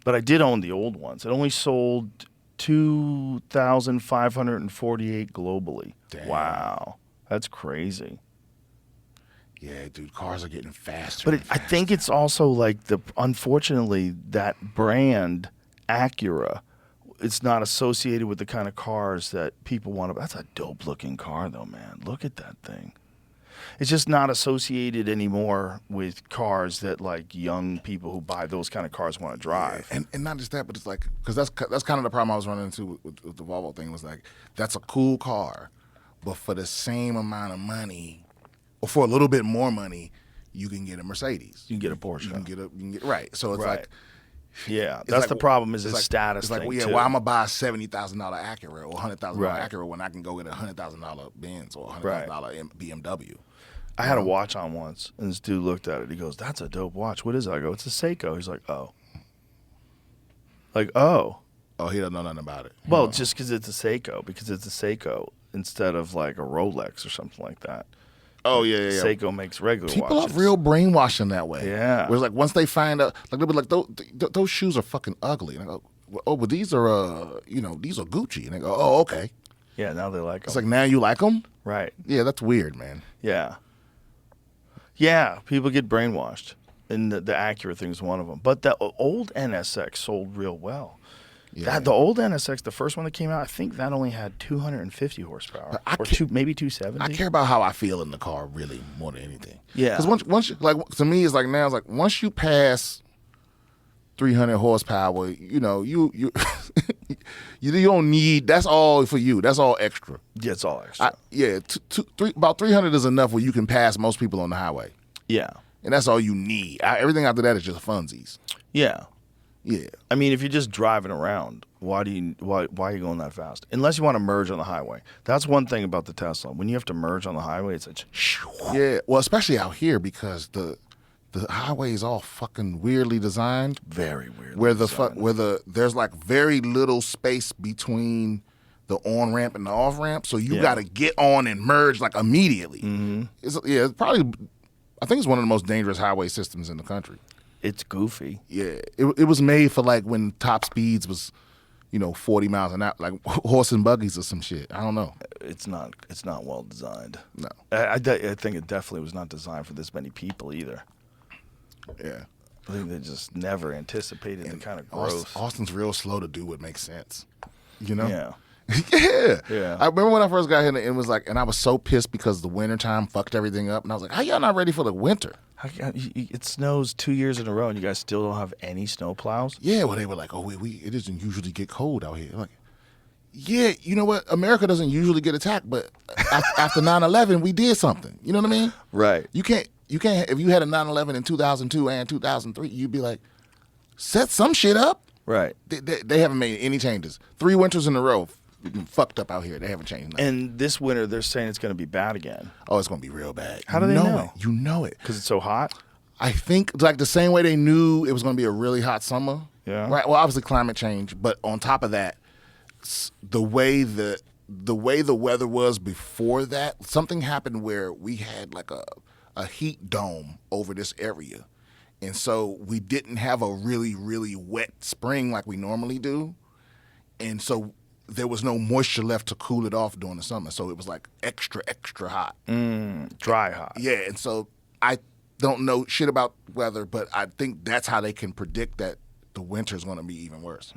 But I did own the old ones. It only sold 2,548 globally. Damn. Wow. That's crazy. Yeah, dude, cars are getting faster. But I think it's also like unfortunately, that brand, Acura, it's not associated with the kind of cars that people want to. That's a dope looking car though, man. Look at that thing. It's just not associated anymore with cars that like young people who buy those kind of cars want to drive. Yeah, and not just that, but it's like, because that's kind of the problem I was running into with the Volvo thing, was like, that's a cool car, but for the same amount of money, or for a little bit more money, you can get a Mercedes. You can get a Porsche. You can get right. So it's like, yeah, that's like, the problem. Is a like, status it's like, thing well, yeah, too. why I'm gonna buy a $70,000 Acura or $100,000 Right. Acura when I can go get a $100,000 Benz or a $100,000 BMW? I had a watch on once, and this dude looked at it. He goes, "That's a dope watch. What is it?" I go, "It's a Seiko." He's like, "Oh." Like, oh. Oh, he doesn't know nothing about it. Well, just because it's a Seiko instead of like a Rolex or something like that. Oh yeah. Seiko makes regular People watches. are real brainwashing that way. Yeah. Where it's like once they find out, like they'll be like, those shoes are fucking ugly. And I go, oh, but these are, these are Gucci. And they go, oh, okay. Yeah, now they like them. It's like, now you like them? Right. Yeah, that's weird, man. Yeah. Yeah, people get brainwashed. And the accurate thing is one of them. But the old NSX sold real well. Yeah. The old NSX, the first one that came out, I think that only had 250 horsepower. Maybe 270. I care about how I feel in the car really more than anything. Yeah. Because once to me, it's like now, it's like once you pass 300 horsepower, you you don't need, that's all for you. That's all extra. Yeah, it's all extra. About 300 is enough where you can pass most people on the highway. Yeah. And that's all you need. Everything after that is just funsies. Yeah. Yeah. I mean, if you're just driving around, why are you going that fast? Unless you want to merge on the highway. That's one thing about the Tesla. When you have to merge on the highway, it's like, yeah. Well, especially out here because the highway is all fucking weirdly designed. Very weird. Where there's like very little space between the on ramp and the off ramp, so you got to get on and merge like immediately. Mm-hmm. It's probably, I think it's one of the most dangerous highway systems in the country. It's goofy. Yeah, it was made for like when top speeds was, 40 miles an hour, like horse and buggies or some shit. I don't know. It's not well designed. No, I think it definitely was not designed for this many people either. Yeah, I think they just never anticipated the kind of growth. Austin's real slow to do what makes sense. Yeah. Yeah. I remember when I first got here, and it was like, and I was so pissed because the wintertime fucked everything up, and I was like, how y'all not ready for the winter? It snows 2 years in a row, and you guys still don't have any snow plows? Yeah, well, they were like, oh, it doesn't usually get cold out here. I'm like, yeah, you know what? America doesn't usually get attacked, but after 9/11, we did something. You know what I mean? Right. You can't, if you had a 9/11 in 2002 and 2003, you'd be like, set some shit up. Right. They haven't made any changes. 3 winters in a row. We've been fucked up out here. They haven't changed nothing. And this winter, they're saying it's going to be bad again. Oh, it's going to be real bad. How do they know? You know it. Because it's so hot? I think like the same way they knew it was going to be a really hot summer. Yeah. Right. Well, obviously climate change, but on top of that, the way the weather was before that, something happened where we had like a heat dome over this area. And so we didn't have a really, really wet spring like we normally do. And so there was no moisture left to cool it off during the summer. So it was like extra, extra hot. Dry hot. Yeah. And so I don't know shit about weather, but I think that's how they can predict that the winter is going to be even worse.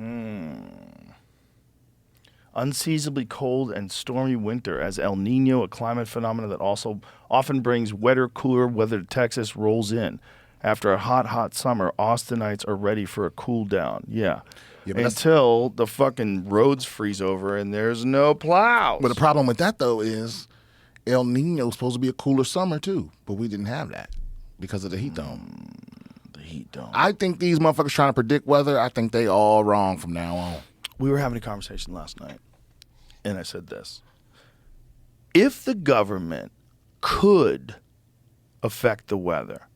Unseasonably cold and stormy winter as El Nino, a climate phenomenon that also often brings wetter, cooler weather to Texas, rolls in. After a hot, hot summer, Austinites are ready for a cool down. Yeah until the fucking roads freeze over and there's no plows. But the problem with that, though, is El Nino is supposed to be a cooler summer, too. But we didn't have that because of the heat dome. The heat dome. I think these motherfuckers trying to predict weather, I think they all wrong from now on. We were having a conversation last night, and I said this. If the government could affect the weather,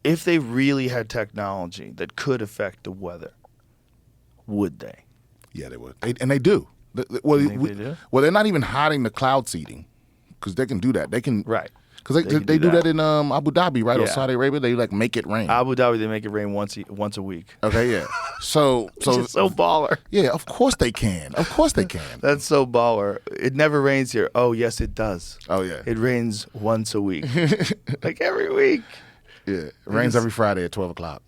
if they really had technology that could affect the weather, would they? Yeah, they would. And they do. Well, they do? Well, they're not even hiding the cloud seeding because they can do that. They can. Right. Because they do that in Abu Dhabi, right? Or Saudi Arabia. They like make it rain. Abu Dhabi, they make it rain once a week. Okay, yeah. So it's so baller. Yeah, of course they can. Of course they can. That's so baller. It never rains here. Oh, yes, it does. Oh, yeah. It rains once a week. Like every week. Yeah, it rains every Friday at 12 o'clock.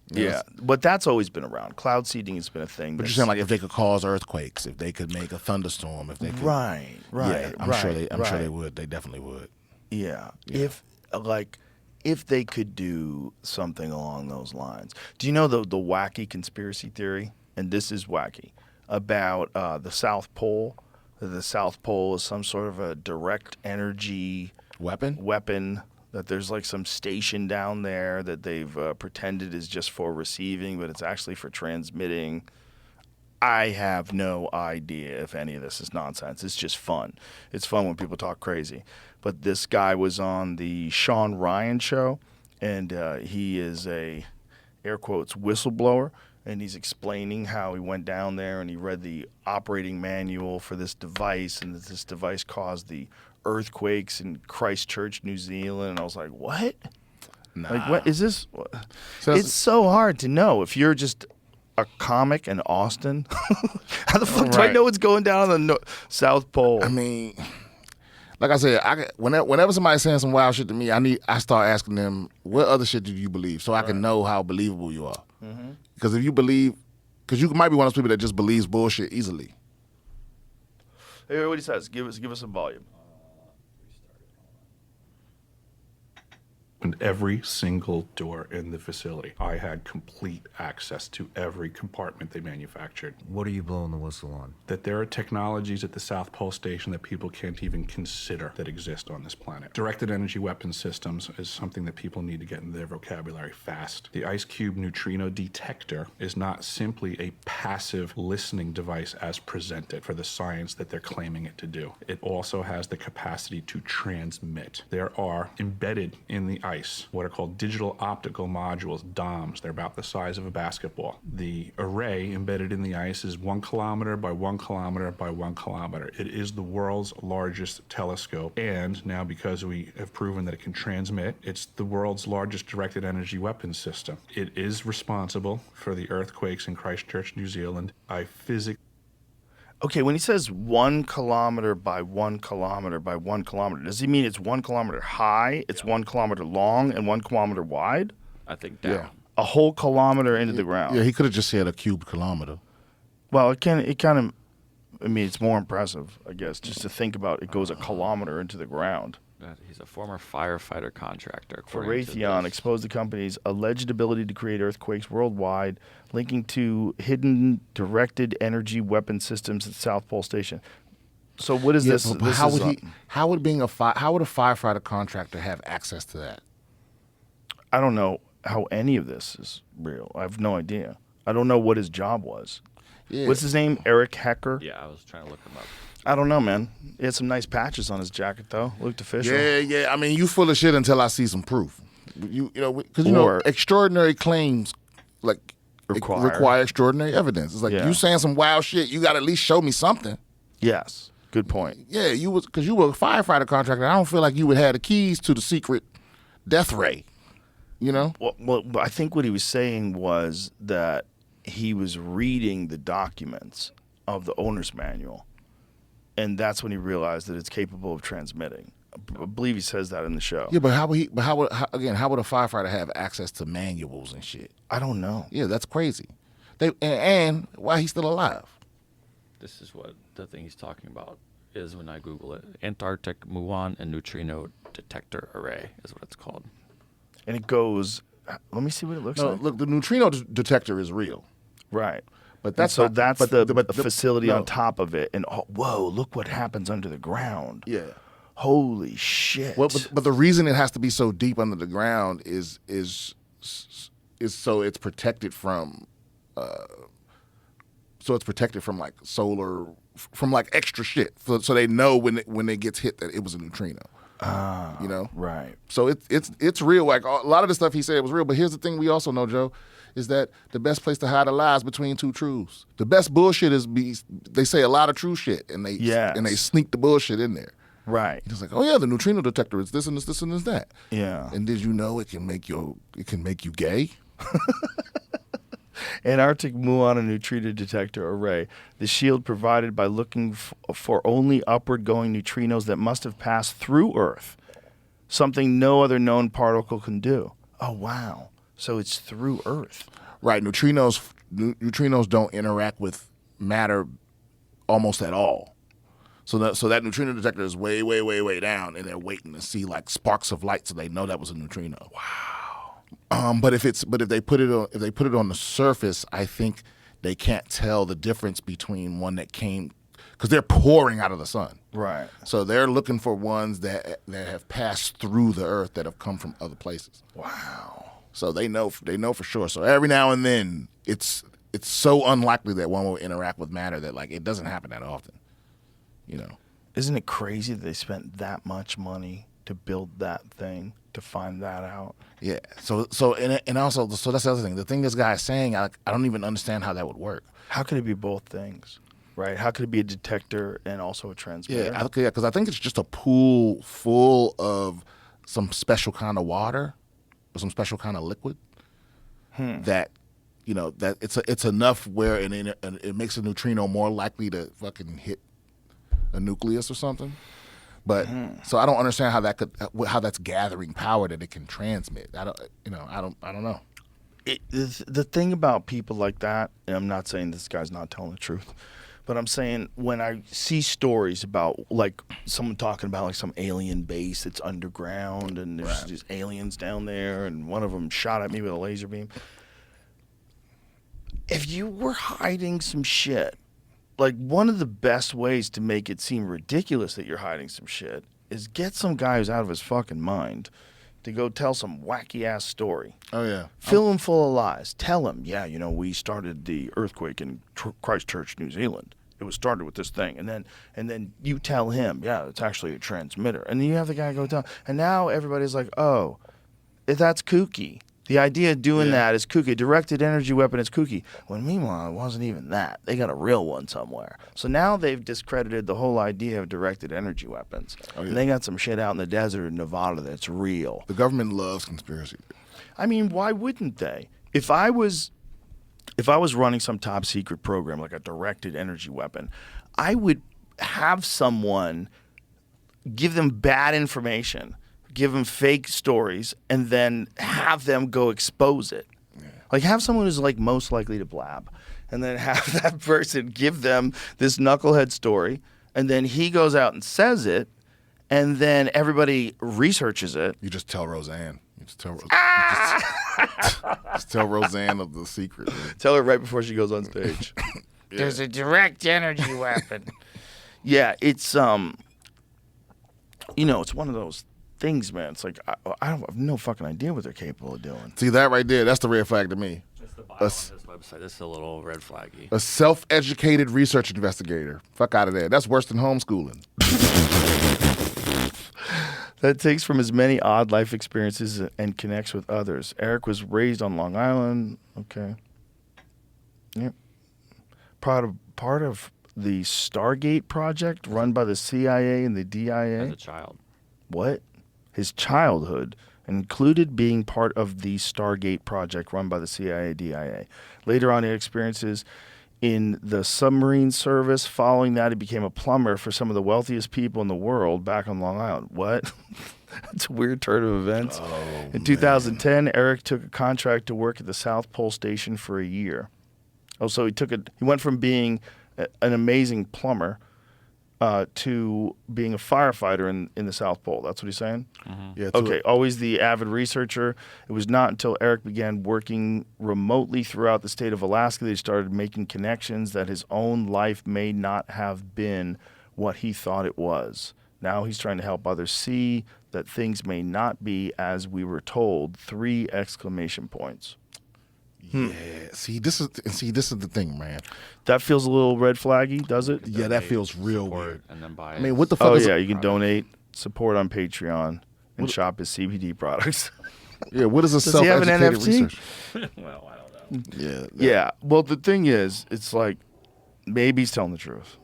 Yeah, but that's always been around. Cloud seeding has been a thing. But you're saying like if they could cause earthquakes, if they could make a thunderstorm, if they could. Right. Yeah, I'm sure they would. They definitely would. Yeah. If they could do something along those lines. Do you know the wacky conspiracy theory? And this is wacky about the South Pole. The South Pole is some sort of a direct energy weapon. That there's like some station down there that they've pretended is just for receiving, but it's actually for transmitting. I have no idea if any of this is nonsense. It's just fun. It's fun when people talk crazy. But this guy was on the Sean Ryan show, and he is a, air quotes, whistleblower. and he's explaining how he went down there and he read the operating manual for this device, and that this device caused the earthquakes in Christchurch, New Zealand. And I was like, what? Nah. Like, what is this? So it's so hard to know if you're just a comic in Austin. How the fuck do I Right. know what's going down on the South Pole? I mean, like I said, whenever somebody's saying some wild shit to me, I start asking them, what other shit do you believe, so I can know how believable you are. Because if you believe, because you might be one of those people that just believes bullshit easily. Here, what he says. Give us some volume. opened every single door in the facility. I had complete access to every compartment they manufactured. What are you blowing the whistle on? That there are technologies at the South Pole Station that people can't even consider that exist on this planet. Directed energy weapon systems is something that people need to get into their vocabulary fast. The Ice Cube neutrino detector is not simply a passive listening device as presented for the science that they're claiming it to do. It also has the capacity to transmit. There are embedded in the ice what are called digital optical modules, DOMs. They're about the size of a basketball. The array embedded in the ice is 1 kilometer by 1 kilometer by 1 kilometer. It is the world's largest telescope, and now because we have proven that it can transmit, it's the world's largest directed energy weapons system. It is responsible for the earthquakes in Christchurch, New Zealand. Okay, when he says 1 kilometer by 1 kilometer by 1 kilometer, does he mean it's 1 kilometer high, it's 1 kilometer long, and 1 kilometer wide? I think down. Yeah. A whole kilometer into the ground. Yeah, he could have just said a cubed kilometer. Well, it kind of, I mean, it's more impressive, I guess, just to think about it goes a kilometer into the ground. He's a former firefighter contractor. For according to Raytheon, this. exposed the company's alleged ability to create earthquakes worldwide, linking to hidden directed energy weapon systems at South Pole Station. So what is this? But this how is would on- how would a firefighter contractor have access to that? I don't know how any of this is real. I have no idea. I don't know what his job was. Yeah. What's his name? Eric Hecker? Yeah, I was trying to look him up. I don't know, man. He had some nice patches on his jacket, though. Looked official. Yeah. I mean, you full of shit until I see some proof. You know, because Or- extraordinary claims like Require. extraordinary evidence. It's like Yeah. you saying some wild shit. You got to at least show me something. Yes. Good point. Yeah, because you were a firefighter contractor. I don't feel like you would have the keys to the secret death ray. You know? Well, I think what he was saying was that he was reading the documents of the owner's manual, and that's when he realized that it's capable of transmitting. I believe he says that in the show. Yeah, but how would a firefighter have access to manuals and shit? I don't know. Yeah, that's crazy. And why he's still alive? This is what the thing he's talking about is when I Google it. Antarctic muon and neutrino detector array is what it's called. And it goes. Let me see what it looks No, like. look, the neutrino detector is real. Right. But And that's so not- that's but the the- facility no. on top of it. And whoa, look what happens under the ground. Yeah. Holy shit. Well, but the reason it has to be so deep under the ground is so it's protected from like solar, from like extra shit. So they know when it gets hit that it was a neutrino. You know? Right. So it's real. Like a lot of the stuff he said was real. But here's the thing we also know, Joe, is that the best place to hide a lie is between two truths. The best bullshit they say a lot of true shit and they sneak the bullshit in there. Right. It's like, oh yeah, the neutrino detector is this and this and this that. Yeah. And did you know it can make you gay? Antarctic muon and neutrino detector array. The shield provided by looking for only upward going neutrinos that must have passed through Earth, something no other known particle can do. Oh, wow. So it's through Earth. Right. Neutrinos don't interact with matter almost at all. So that neutrino detector is way, way, way, way down, and they're waiting to see like sparks of light, so they know that was a neutrino. Wow. But if they put it on the surface, I think they can't tell the difference between one that came, because they're pouring out of the sun. Right. So they're looking for ones that have passed through the earth that have come from other places. Wow. So they know for sure. So every now and then, it's so unlikely that one will interact with matter that like it doesn't happen that often. You know. Isn't it crazy that they spent that much money to build that thing, to find that out. Yeah. So and also, so that's the other thing. The thing this guy is saying, I don't even understand how that would work. How could it be both things, right? How could it be a detector and also a transmitter? Yeah, because I think it's just a pool full of some special kind of water or some special kind of liquid that, that it's enough where it makes a neutrino more likely to fucking hit a nucleus or something. But so I don't understand how that's gathering power that it can transmit. I don't know. The thing about people like that, and I'm not saying this guy's not telling the truth, but I'm saying when I see stories about like someone talking about like some alien base that's underground and there's these aliens down there and one of them shot at me with a laser beam. If you were hiding some shit, like one of the best ways to make it seem ridiculous that you're hiding some shit is get some guy who's out of his fucking mind to go tell some wacky ass story. Oh yeah. Fill him full of lies. Tell him, we started the earthquake in Christchurch, New Zealand. It was started with this thing, and then you tell him, it's actually a transmitter, and then you have the guy go tell, and now everybody's like, oh, that's kooky. The idea of doing that is kooky. Directed energy weapon is kooky. When meanwhile, it wasn't even that. They got a real one somewhere. So now they've discredited the whole idea of directed energy weapons. Oh, yeah. And they got some shit out in the desert in Nevada that's real. The government loves conspiracy. I mean, why wouldn't they? If I was running some top secret program like a directed energy weapon, I would have someone give them bad information, give them fake stories, and then have them go expose it. Yeah. Like have someone who's like most likely to blab, and then have that person give them this knucklehead story, and then he goes out and says it, and then everybody researches it. You just tell Roseanne. Just tell Roseanne of the secret. Man. Tell her right before she goes on stage. Yeah. There's a direct energy weapon. Yeah, it's it's one of those things, man. It's like I have no fucking idea what they're capable of doing. See that right there? That's the red flag to me. That's the bio on this website. This is a little red flaggy. A self-educated research investigator. Fuck out of there. That's worse than homeschooling. That takes from his many odd life experiences and connects with others. Eric was raised on Long Island. Okay. Yep. Part of the Stargate project run by the CIA and the DIA. As a child. What? His childhood included being part of the Stargate project run by the CIA and DIA. Later on, he had experiences in the submarine service. Following that, he became a plumber for some of the wealthiest people in the world back on Long Island. What? That's a weird turn of events. In 2010, Eric took a contract to work at the South Pole Station for a year. Oh, so he went from being an amazing plumber to being a firefighter in the South Pole. That's what he's saying? Mm-hmm. Yeah. Okay, always the avid researcher. It was not until Eric began working remotely throughout the state of Alaska that he started making connections that his own life may not have been what he thought it was. Now he's trying to help others see that things may not be as we were told. 3 exclamation points. Yeah. See, this is the thing, man. That feels a little red flaggy, does it? Yeah, that feels real weird. And then buy I mean, what the fuck? You can donate, support on Patreon, and shop his CBD products. Yeah, what is a Does he have an self-educated NFT? research? Well, I don't know. Yeah. Well, the thing is, it's like maybe he's telling the truth.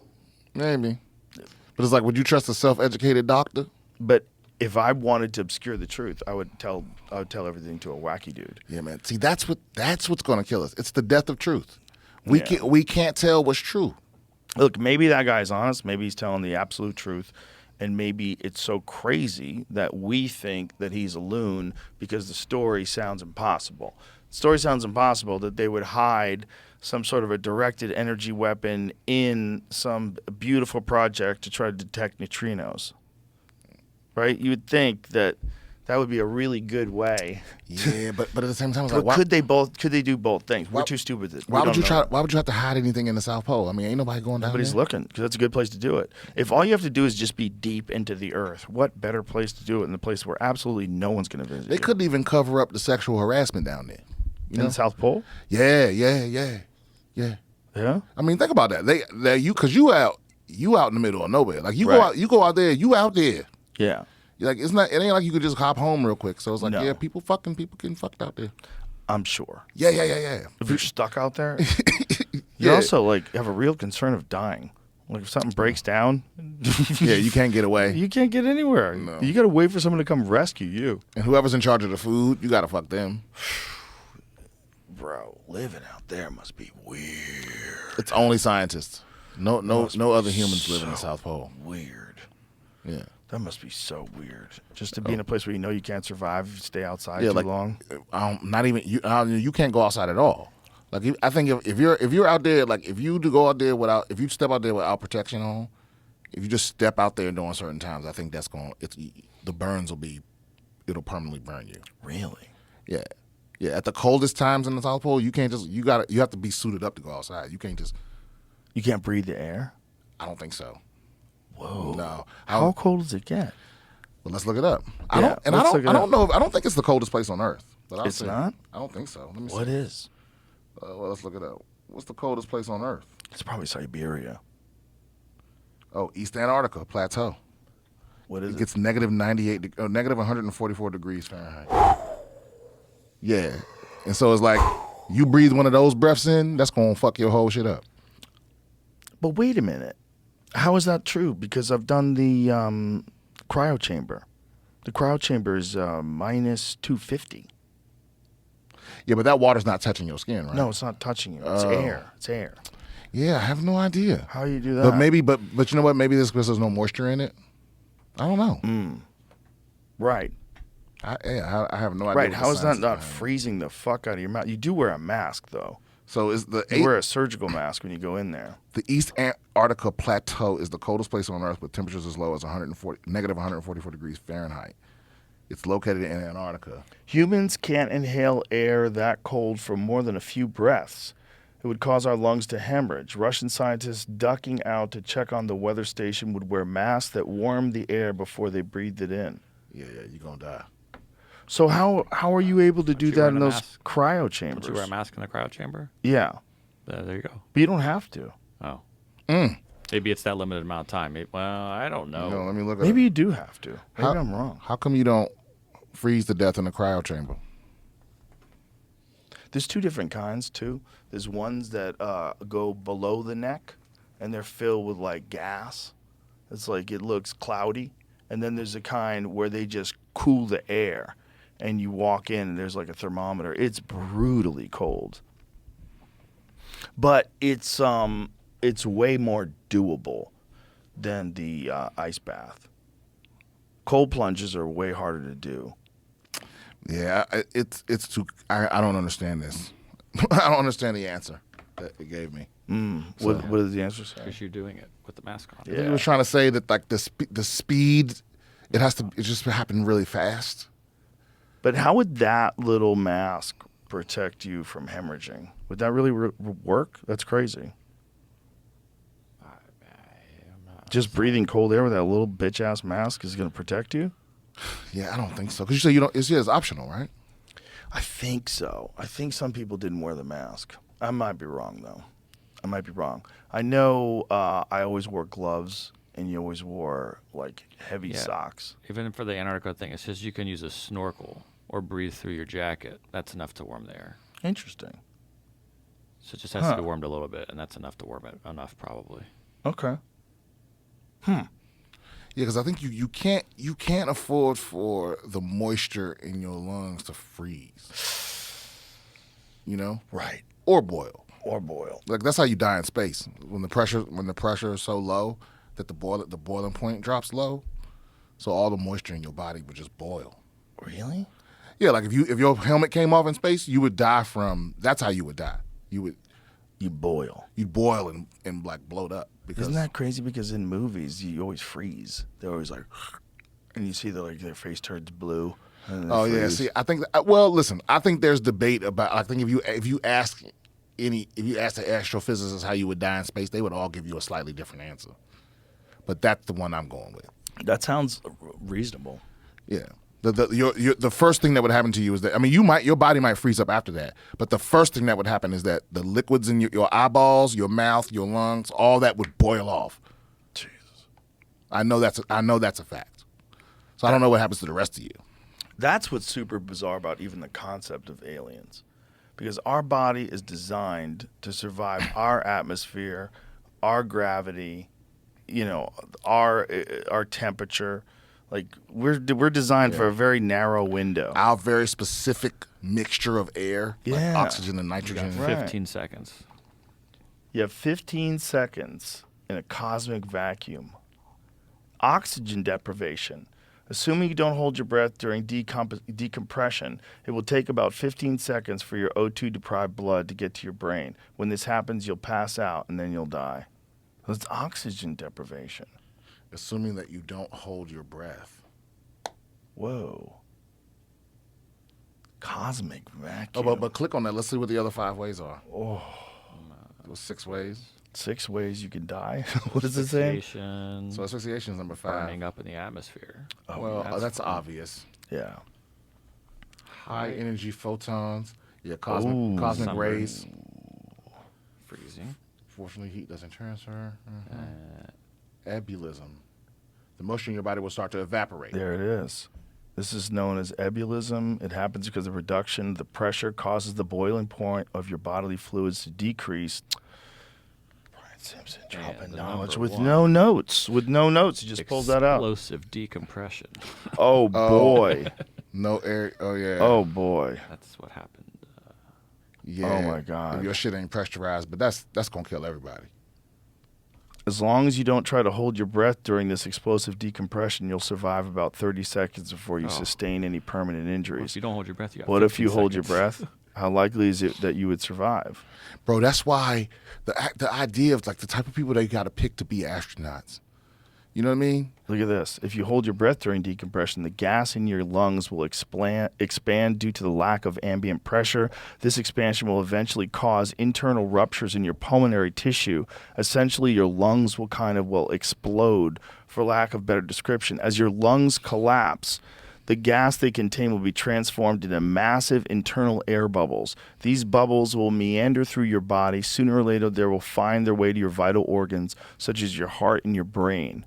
Maybe. But it's like, would you trust a self-educated doctor? But if I wanted to obscure the truth, I would tell everything to a wacky dude. Yeah, man. See, that's what's going to kill us. It's the death of truth. We can't tell what's true. Look, maybe that guy's honest. Maybe he's telling the absolute truth. And maybe it's so crazy that we think that he's a loon because the story sounds impossible. The story sounds impossible that they would hide some sort of a directed energy weapon in some beautiful project to try to detect neutrinos. Right? You would think that would be a really good way. Yeah, but at the same time, it's but like, could they do both things? We're too stupid. Why would you have to hide anything in the South Pole? I mean, ain't nobody going down there. Nobody's looking because that's a good place to do it. If all you have to do is just be deep into the earth, what better place to do it than the place where absolutely no one's going to visit? They couldn't even cover up the sexual harassment down there. In the South Pole? Yeah. Yeah? I mean, think about that. Because you out in the middle of nowhere. Like you go out there, you out there. Yeah. Like it ain't like you could just hop home real quick. So it's like, No. yeah, people getting fucked out there. I'm sure. Yeah. If you're stuck out there, you Yeah. also like have a real concern of dying. Like if something breaks down, Yeah, you can't get away. you can't get anywhere. No. You got to wait for someone to come rescue you. And whoever's in charge of the food, you gotta fuck them. Bro, living out there must be weird. It's only scientists. No Must other be humans live in the so South Pole. Weird. Yeah. That must be so weird. Just to be in a place where you know you can't survive if you stay outside Yeah, too like long. not even you. You can't go outside at all. Like I think if you're out there, like if you step out there without protection on, if you just step out there during certain times, I think the burns it'll permanently burn you. Really? Yeah. Yeah. At the coldest times in the South Pole, you have to be suited up to go outside. You can't breathe the air? I don't think so. Whoa. No. How cold does it get? Well, let's look it up. I don't know. I don't think it's the coldest place on Earth. But It's not? I don't think so. Let me see. What is? Well, let's look it up. What's the coldest place on Earth? It's probably Siberia. Oh, East Antarctica Plateau. What is it? It gets negative 144 degrees Fahrenheit. Yeah. And so it's like, you breathe one of those breaths in, that's going to fuck your whole shit up. But wait a minute. How is that true? Because I've done the cryo chamber. The cryo chamber is minus 250. Yeah, but that water's not touching your skin, right? No, it's not touching you. It's air. It's air. Yeah, I have no idea. How you do that? But you know what? Maybe this because there's no moisture in it. I don't know. Right. I have no idea. Right. what How the is that science not behind it. freezing the fuck out of your mouth? You do wear a mask, though. So is You wear a surgical mask when you go in there. The East Antarctica Plateau is the coldest place on Earth with temperatures as low as negative 144 degrees Fahrenheit. It's located in Antarctica. Humans can't inhale air that cold for more than a few breaths. It would cause our lungs to hemorrhage. Russian scientists ducking out to check on the weather station would wear masks that warmed the air before they breathed it in. Yeah, you're going to die. So how are you able to do you that wearing in a those mask? cryo chambers? Don't you wear a mask in the cryo chamber? Yeah. There you go. But you don't have to. Oh. Maybe it's that limited amount of time. Well, I don't know. No, let me look at Maybe you do have to. Maybe How- I'm wrong. How come you don't freeze to death in the cryo chamber? There's two different kinds, too. There's ones that go below the neck, and they're filled with, like, gas. It's like it looks cloudy. And then there's a kind where they just cool the air, and you walk in, and there's, like, a thermometer. It's brutally cold. But it's way more doable than the ice bath. Cold plunges are way harder to do. Yeah, it's too. I don't understand this. I don't understand the answer that it gave me. What does the answer say? Because you're doing it with the mask on. I think it was trying to say that like the speed, it just happened really fast. But how would that little mask protect you from hemorrhaging? Would that really work? That's crazy. Just breathing cold air with that little bitch ass mask is going to protect you? Yeah, I don't think so. Because you say you don't. It's optional, right? I think so. I think some people didn't wear the mask. I might be wrong though. I might be wrong. I know I always wore gloves, and you always wore like heavy socks. Even for the Antarctica thing, it says you can use a snorkel or breathe through your jacket. That's enough to warm the air. Interesting. So it just has to be warmed a little bit, and that's enough to warm it enough, probably. Okay. Yeah, because I think you can't afford for the moisture in your lungs to freeze. You know? Right. Or boil. Like that's how you die in space. When the pressure is so low that the boiling point drops low, so all the moisture in your body would just boil. Really? Yeah, like if your helmet came off in space, you would die from. That's how you would die. You'd boil. You'd boil and like bloat up. Because Isn't that crazy? Because in movies you always freeze. They're always like, and you see their face turns blue. And they oh yeah, freeze. see, I think. Well, listen, I think there's debate about. I think if you ask the astrophysicists how you would die in space, they would all give you a slightly different answer. But that's the one I'm going with. That sounds reasonable. Yeah. The first thing that would happen to you is that your body might freeze up after that, but the first thing that would happen is that the liquids in your eyeballs, your mouth, your lungs, all that would boil off. Jesus. I know that's a fact. So I don't know what happens to the rest of you. That's what's super bizarre about even the concept of aliens. Because our body is designed to survive our atmosphere, our gravity, our temperature. Like we're designed for a very narrow window. Our very specific mixture of air, like oxygen and nitrogen. 15 seconds. You have 15 seconds in a cosmic vacuum. Oxygen deprivation. Assuming you don't hold your breath during decompression, it will take about 15 seconds for your O2-deprived blood to get to your brain. When this happens, you'll pass out, and then you'll die. That's oxygen deprivation. Assuming that you don't hold your breath. Whoa. Cosmic vacuum. Oh, but click on that. Let's see what the other 5 ways are. Oh. Those 6 ways. 6 ways you can die? What does it say? So asphyxiation is number 5. Burning up in the atmosphere. Oh, well, that's obvious. Yeah. High energy photons. Yeah, cosmic rays. Freezing. Fortunately, heat doesn't transfer. Ebulism. The moisture in your body will start to evaporate. There it is. This is known as ebulism. It happens because the reduction of the pressure causes the boiling point of your bodily fluids to decrease. Brian Simpson dropping knowledge with no notes. With no notes, he just pulls that out. Explosive decompression. Oh, boy. No air. Oh, yeah. Oh, boy. That's what happened. Yeah. Oh, my God. If your shit ain't pressurized, but that's going to kill everybody. As long as you don't try to hold your breath during this explosive decompression, you'll survive about 30 seconds before you sustain any permanent injuries. Well, if you don't hold your breath, you got What if you 15 hold your seconds. breath? How likely is it that you would survive? Bro, that's why the idea of like the type of people that you got to pick to be astronauts. You know what I mean? Look at this. If you hold your breath during decompression, the gas in your lungs will expand due to the lack of ambient pressure. This expansion will eventually cause internal ruptures in your pulmonary tissue. Essentially, your lungs will explode, for lack of better description. As your lungs collapse, the gas they contain will be transformed into massive internal air bubbles. These bubbles will meander through your body. Sooner or later, they will find their way to your vital organs, such as your heart and your brain.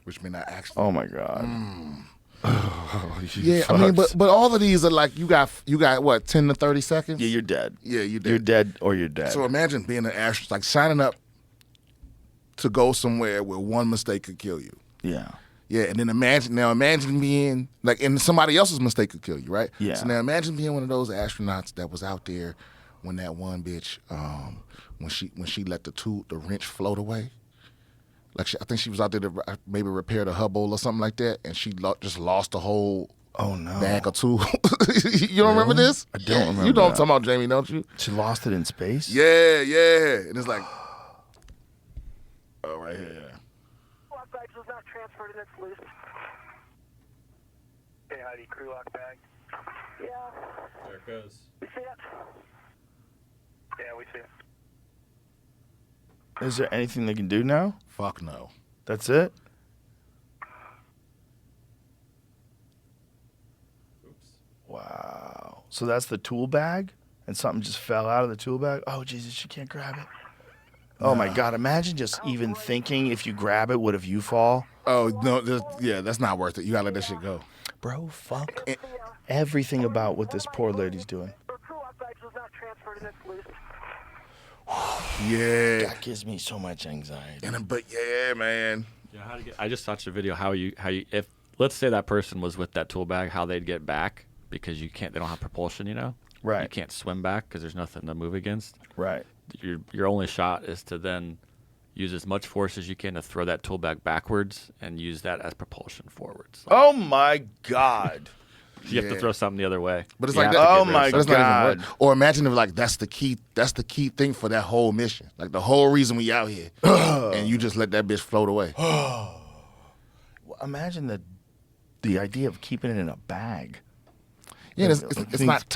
Which may not actually. Oh my God. Yeah, I mean, but all of these are like you got what 10 to 30 seconds. Yeah, you're dead. Yeah, you're dead. You're dead or you're dead. So imagine being an astronaut, like signing up to go somewhere where one mistake could kill you. Yeah. Yeah, and then imagine being like, and somebody else's mistake could kill you, right? Yeah. So now imagine being one of those astronauts that was out there when that one bitch, when she let the wrench float away. Like I think she was out there to maybe repair the Hubble or something like that, and she just lost the whole bag or two. You don't remember this? I don't remember. You know what I'm talking about, Jamie, don't you? She lost it in space? Yeah. And it's like, oh, right here. Lock bag was not transferred and it's loose. Hey, Heidi, crew lock bag. Yeah. There it goes. We see it. Yeah, we see it. Is there anything they can do now? Fuck no. That's it? Oops. Wow. So that's the tool bag? And something just fell out of the tool bag? Oh, Jesus, she can't grab it. Oh, my God. Imagine just even thinking if you grab it, what if you fall? Oh, no. That's not worth it. You gotta let that shit go. Bro, fuck everything about what this poor lady's doing. The crew lock bag was not transferred and it's loose. Yeah. That gives me so much anxiety. But yeah, man. Yeah, I just watched a video how you if let's say that person was with that tool bag, how they'd get back because they don't have propulsion, you know? Right. You can't swim back because there's nothing to move against. Right. Your only shot is to then use as much force as you can to throw that tool bag backwards and use that as propulsion forwards. Oh my God. You have to throw something the other way. But it's You like have that. to Oh get my rid of But it's something. not even God. worth. Or imagine if like that's the key thing for that whole mission. Like the whole reason we out here. And you just let that bitch float away. Well, imagine the idea of keeping it in a bag. Yeah, it's not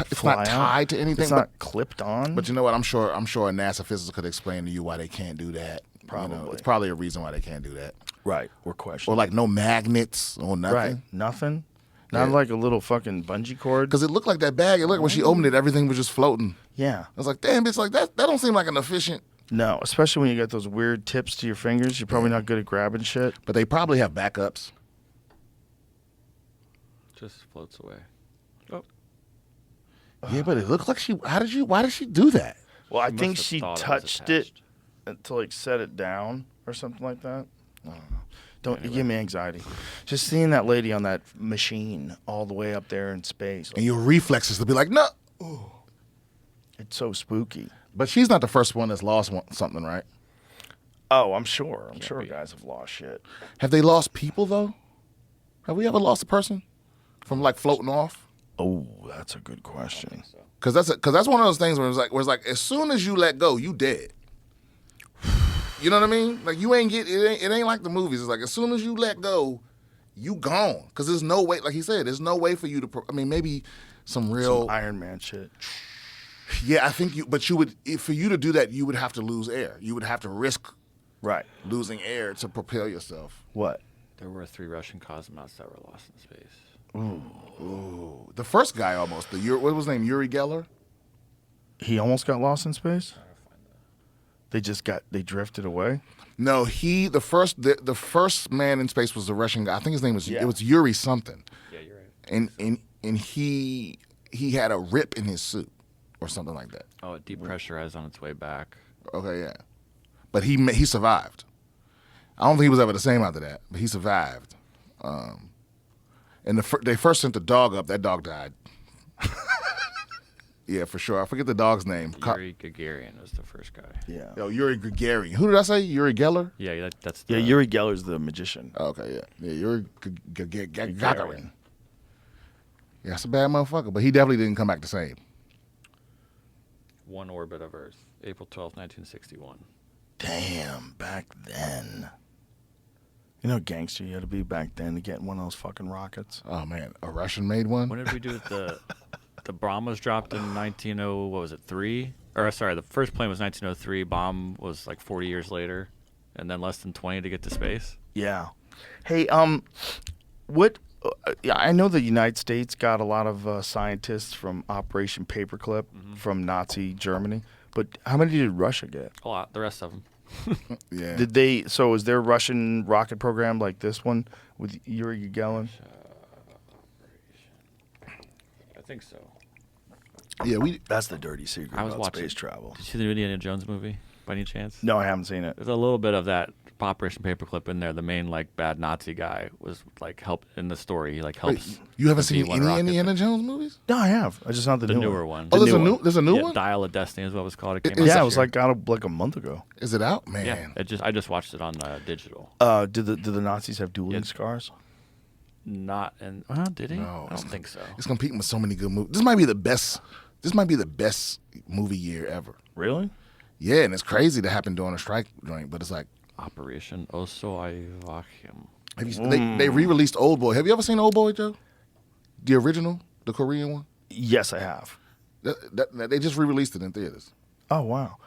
tied to anything. It's not clipped on. But you know what? I'm sure a NASA physicist could explain to you why they can't do that. Probably. You know, it's probably a reason why they can't do that. Right. Or question. Or like no magnets or nothing. Right. Nothing. Not like a little fucking bungee cord. Because it looked like that bag. It looked when she opened it, everything was just floating. Yeah. I was like, damn, bitch, like that don't seem like an efficient. No, especially when you got those weird tips to your fingers. You're probably not good at grabbing shit. But they probably have backups. Just floats away. Yeah, but it looked like she. Why did she do that? Well, I She think must have she thought it was touched it attached. to like set it down or something like that. I don't know. Don't you give me anxiety. Just seeing that lady on that machine all the way up there in space. And your reflexes to be like, no. Ooh. It's so spooky. But she's not the first one that's lost something, right? Oh, I'm sure. I'm sure guys have lost shit. Have they lost people though? Have we ever lost a person from like floating off? Oh, that's a good question. Because that's one of those things where it's like as soon as you let go, you dead. You know what I mean? Like you ain't it ain't like the movies. It's like as soon as you let go, you gone. Because there's no way, like he said, there's no way for you to. I mean, maybe some Iron Man shit. Yeah, I think for you to do that, you would have to lose air. You would have to risk losing air to propel yourself. What? There were 3 Russian cosmonauts that were lost in space. Ooh. The first guy almost. What was his name? Yuri Geller? He almost got lost in space? They drifted away? No, the first man in space was a Russian guy. I think his name was it was Yuri something. Yeah, you're right. And he had a rip in his suit or something like that. Oh, it depressurized on its way back. Okay, yeah. But he survived. I don't think he was ever the same after that, but he survived. And they first sent the dog up. That dog died. Yeah, for sure. I forget the dog's name. Yuri Gagarin was the first guy. Yeah. Yo, Yuri Gagarin. Who did I say? Yuri Geller? Yeah, that's Yuri Geller's the magician. Okay, yeah. Yeah, Yuri Gagarin. Yeah, that's a bad motherfucker, but he definitely didn't come back the same. One orbit of Earth, April 12th, 1961. Damn, back then. You know how gangster you had to be back then to get one of those fucking rockets? Oh, man. A Russian made one? What did we do with the bomb was dropped in 3? Or, sorry, the first plane was 1903. Bomb was like 40 years later. And then less than 20 to get to space. Yeah. Hey, what... I know the United States got a lot of scientists from Operation Paperclip from Nazi Germany, but how many did Russia get? A lot. The rest of them. Yeah. Did they? So is their Russian rocket program like this one with Yuri Gagarin? I think so. Yeah, That's the dirty secret I was about watching space travel. Did you see the Indiana Jones movie by any chance? No, I haven't seen it. There's a little bit of that Operation Paperclip in there. The main bad Nazi guy was help in the story. He helps. Wait, you haven't the seen B-1 any rocket. Indiana Jones movies? No, I have. I just not the newer one. Oh, there's a new one? Dial of Destiny is what it was called. It came out Yeah, this it was year. like a month ago. Is it out, man? Yeah, I just watched it on digital. Did the Nazis have dueling scars? Not did he? No, I don't think so. It's competing with so many good movies. This might be the best movie year ever. Really? Yeah, and it's crazy to happen during a strike joint, but it's like Operation Osoivachim. They re-released Old Boy. Have you ever seen Old Boy, Joe? The original, the Korean one? Yes, I have. They just re-released it in theaters. Oh wow.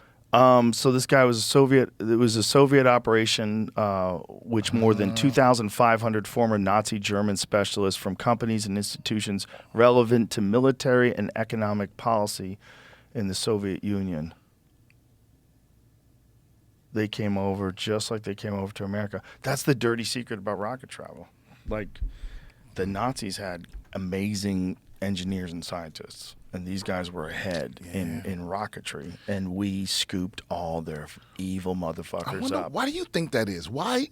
So this guy was a Soviet. It was a Soviet operation, which more than 2,500 former Nazi German specialists from companies and institutions relevant to military and economic policy in the Soviet Union. They came over just like they came over to America. That's the dirty secret about rocket travel. Like, the Nazis had amazing engineers and scientists, and these guys were ahead in rocketry, and we scooped all their evil motherfuckers up. Why do you think that is? Why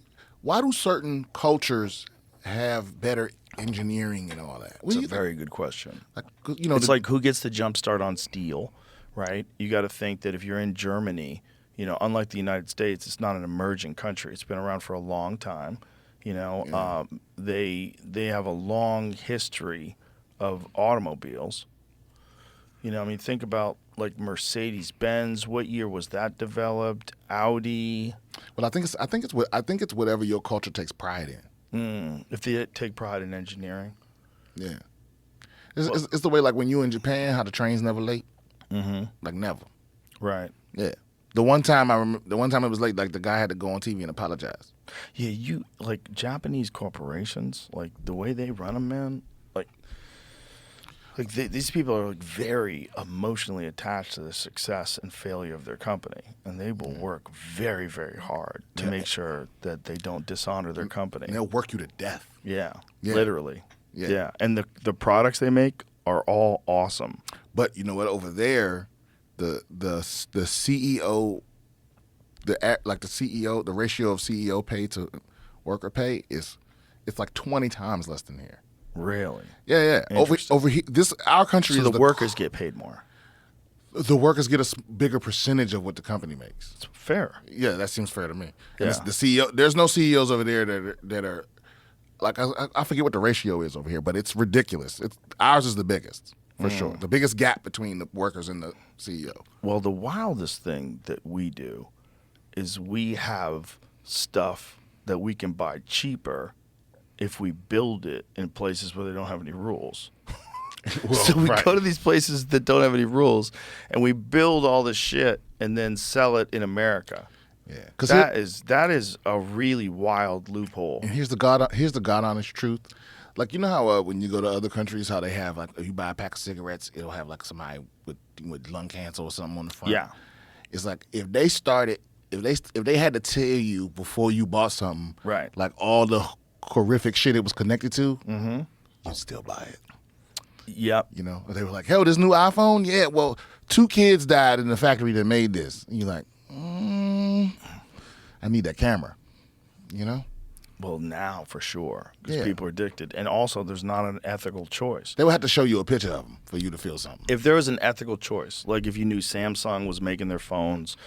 do certain cultures have better engineering and all that? It's a very good question. You know, it's like who gets the jump start on steel, right? You got to think that if you're in Germany, you know, unlike the United States, it's not an emerging country. It's been around for a long time. You know, they have a long history of automobiles. You know, I mean, think about like Mercedes-Benz. What year was that developed? Audi. Well, I think it's whatever your culture takes pride in. If they take pride in engineering. Yeah. It's the way like when you in Japan, how the train's never late. Mm-hmm. Like never. Right. Yeah. The one time it was late, like the guy had to go on TV and apologize. Yeah, you like Japanese corporations, like the way they run them, man. These people are like very emotionally attached to the success and failure of their company, and they will work very, very hard to make sure that they don't dishonor their company. And they'll work you to death. Yeah, literally. Yeah, and the products they make are all awesome. But you know what? Over there, the CEO, the CEO, the ratio of CEO pay to worker pay it's like 20 times less than here. Really? Yeah. Over here, our country so is the workers get paid more. The workers get a bigger percentage of what the company makes. It's fair. Yeah, that seems fair to me. Yeah. And the CEO, there's no CEOs over there that are like I forget what the ratio is over here, but it's ridiculous. Ours is the biggest for sure. The biggest gap between the workers and the CEO. Well, the wildest thing that we do is we have stuff that we can buy cheaper if we build it in places where they don't have any rules. So we go to these places that don't have any rules, and we build all this shit and then sell it in America. Yeah, because that is a really wild loophole. And here's the God honest truth. Like, you know how when you go to other countries, how they have, like, if you buy a pack of cigarettes, it'll have like somebody with lung cancer or something on the front. Yeah, it's like if they had to tell you before you bought something, right? Like all the horrific shit it was connected to, you'd still buy it. Yep. You know, they were like, hell, this new iPhone? Yeah, well, 2 kids died in the factory that made this. And you're like, I need that camera, you know? Well, now for sure, because people are addicted. And also, there's not an ethical choice. They would have to show you a picture of them for you to feel something. If there was an ethical choice, like if you knew Samsung was making their phones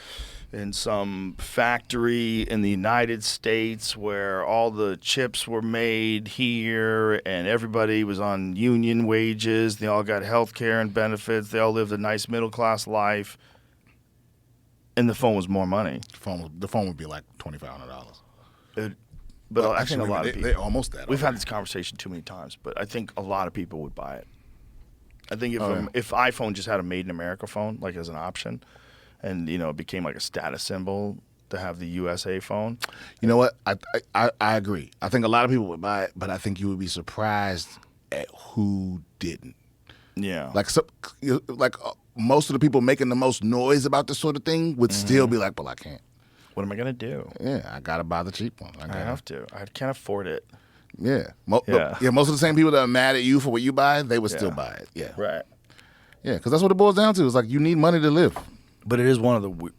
in some factory in the United States where all the chips were made here and everybody was on union wages, they all got health care and benefits, they all lived a nice middle-class life, and the phone was more money. The phone would be like $2,500. But well, I think a lot of people... They're almost that. We've had this conversation too many times, but I think a lot of people would buy it. I think if iPhone just had a made in America phone, like as an option, and it became like a status symbol to have the USA phone. You know what? I agree. I think a lot of people would buy it, but I think you would be surprised at who didn't. Yeah. Like most of the people making the most noise about this sort of thing would still be like, well, I can't. What am I gonna do? Yeah, I gotta buy the cheap one. I have to. I can't afford it. Yeah. Most of the same people that are mad at you for what you buy, they would still buy it. Yeah. Right. Yeah, because that's what it boils down to. It's like you need money to live. But it is one of the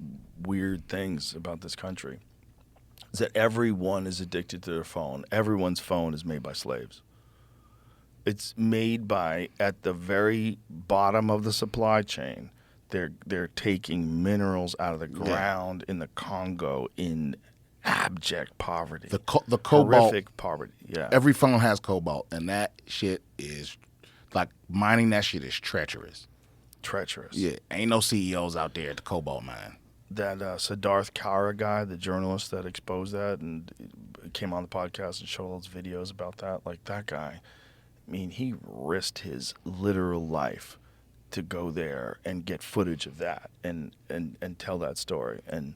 weird things about this country is that everyone is addicted to their phone. Everyone's phone is made by slaves. It's made by, at the very bottom of the supply chain, they're taking minerals out of the ground in the Congo in abject poverty. The cobalt. Horrific poverty, yeah. Every phone has cobalt, and that shit is, like, mining that shit is treacherous. Treacherous. Yeah, ain't no CEOs out there at the cobalt mine. That Siddharth Kara guy, the journalist that exposed that and came on the podcast and showed all those videos about that, like that guy, I mean, he risked his literal life to go there and get footage of that and tell that story. And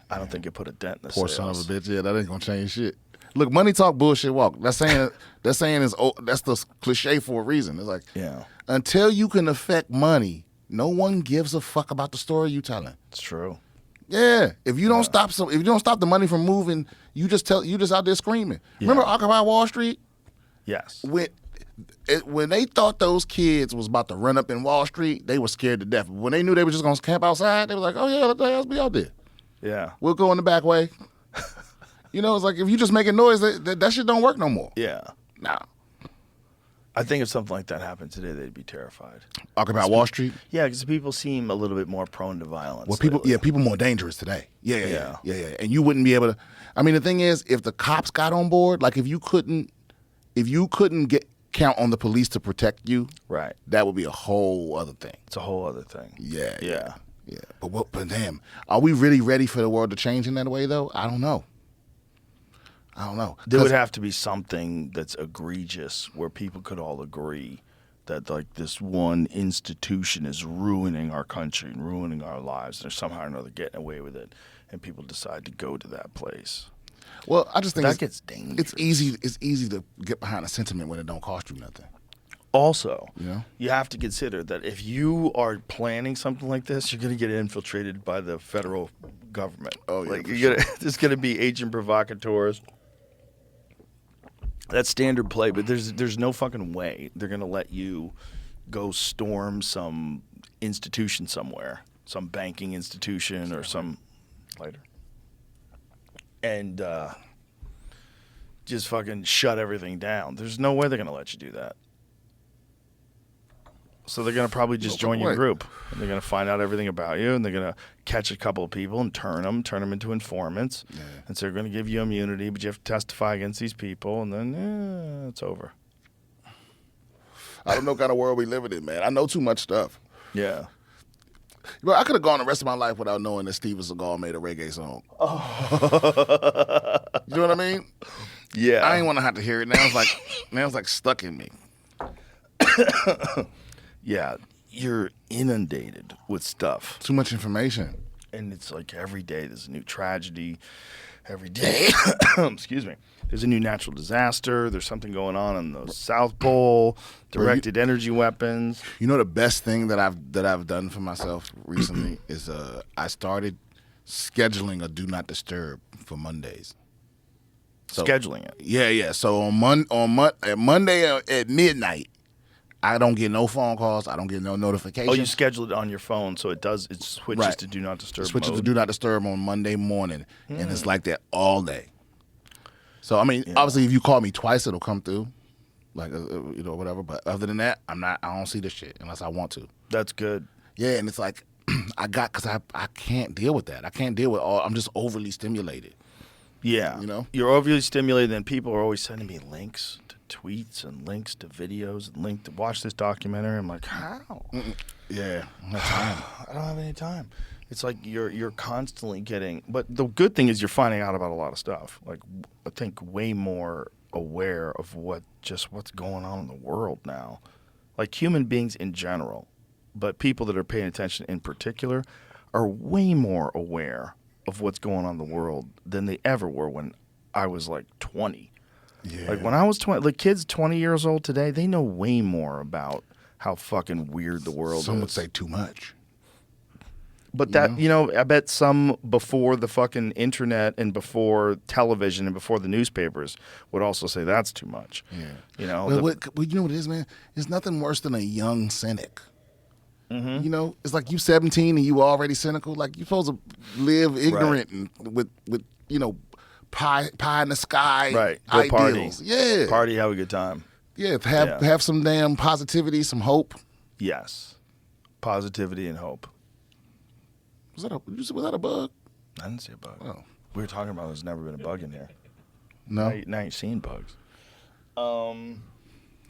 I don't think it put a dent in the Poor sales. son of a bitch. Yeah, that ain't gonna change shit. Look, money talk, bullshit walk. That's saying that's the cliche for a reason. It's like, until you can affect money, no one gives a fuck about the story you telling. It's true. Yeah, if you don't stop the money from moving, you just out there screaming. Remember Occupy Wall Street? Yes. When they thought those kids was about to run up in Wall Street, they were scared to death. But when they knew they were just gonna camp outside, they were like, "Oh yeah, let the hell be out there." Yeah, we'll go in the back way. It's like if you just making noise, that shit don't work no more. Yeah, nah. I think if something like that happened today, they'd be terrified. Occupy Wall Street? Yeah, because people seem a little bit more prone to violence. Well, people more dangerous today. Yeah. And you wouldn't be able to. I mean, the thing is, if the cops got on board, like if you couldn't count on the police to protect you, right? That would be a whole other thing. It's a whole other thing. Yeah. But damn, are we really ready for the world to change in that way though? I don't know. There would have to be something that's egregious where people could all agree that like this one institution is ruining our country and ruining our lives. They're somehow or another getting away with it, and people decide to go to that place. Well, I just think that gets dangerous. It's easy to get behind a sentiment when it don't cost you nothing. Also, you have to consider that if you are planning something like this, you're going to get infiltrated by the federal government. Oh, yeah. There's going to be agent provocateurs That's standard play, but there's no fucking way they're gonna let you go storm some institution somewhere, some banking institution or some later, and just fucking shut everything down. There's no way they're gonna let you do that. So they're gonna probably just join your group, and they're gonna find out everything about you, and they're gonna catch a couple of people and turn them into informants, and so they're gonna give you immunity, but you have to testify against these people, and then it's over. I don't know what kind of world we living in, man. I know too much stuff. Yeah. Bro, I could have gone the rest of my life without knowing that Steven Seagal made a reggae song. You know what I mean? Yeah. I ain't want to have to hear it. Now it's like stuck in me. Yeah, you're inundated with stuff. Too much information. And it's like every day there's a new tragedy. Every day, excuse me, there's a new natural disaster. There's something going on the South Pole, directed energy weapons. You know the best thing that I've done for myself recently is I started scheduling a do not disturb for Mondays. So, scheduling it? Yeah. So on Monday at midnight, I don't get no phone calls. I don't get no notifications. Oh, you schedule it on your phone, so it switches to do not disturb. It switches mode. to do not disturb on Monday morning, and it's like that all day. So I mean, obviously, if you call me twice, it'll come through, like whatever. But other than that, I don't see the shit unless I want to. That's good. Yeah, and it's like because I can't deal with that. I can't deal with all. I'm just overly stimulated. Yeah, you're overly stimulated, and people are always sending me links to tweets and links to videos and links to watch this documentary. I'm like, how? Yeah, no time. I don't have any time. It's like you're constantly getting. But the good thing is you're finding out about a lot of stuff. Like I think way more aware of what's going on in the world now, like human beings in general, but people that are paying attention in particular are way more aware of what's going on in the world than they ever were when I was like 20. Yeah. Like when I was 20, the kids 20 years old today, they know way more about how fucking weird the world is. Some would say too much. But I bet some before the fucking internet and before television and before the newspapers would also say that's too much. Yeah. Well, you know what it is, man? It's nothing worse than a young cynic. Mm-hmm. You know, it's like you 17 and you already cynical. Like you're supposed to live ignorant and with pie in the sky. Right. Go ideals. party. Yeah. Party, have a good time. Yeah. Have some damn positivity, some hope. Yes. Positivity and hope. Was that a bug? I didn't see a bug. Oh. We were talking about there's never been a bug in here. No. Now you've seen bugs.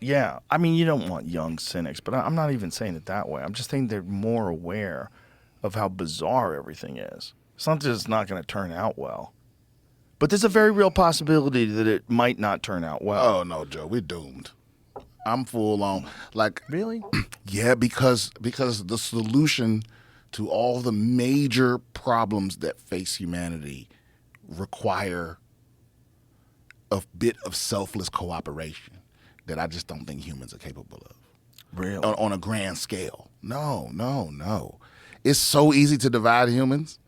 Yeah. I mean, you don't want young cynics, but I'm not even saying it that way. I'm just saying they're more aware of how bizarre everything is. It's not just not going to turn out well. But there's a very real possibility that it might not turn out well. Oh, no, Joe. We're doomed. I'm full on. Like, really? Yeah, because the solution to all the major problems that face humanity require a bit of selfless cooperation that I just don't think humans are capable of. Really? On a grand scale. No. It's so easy to divide humans,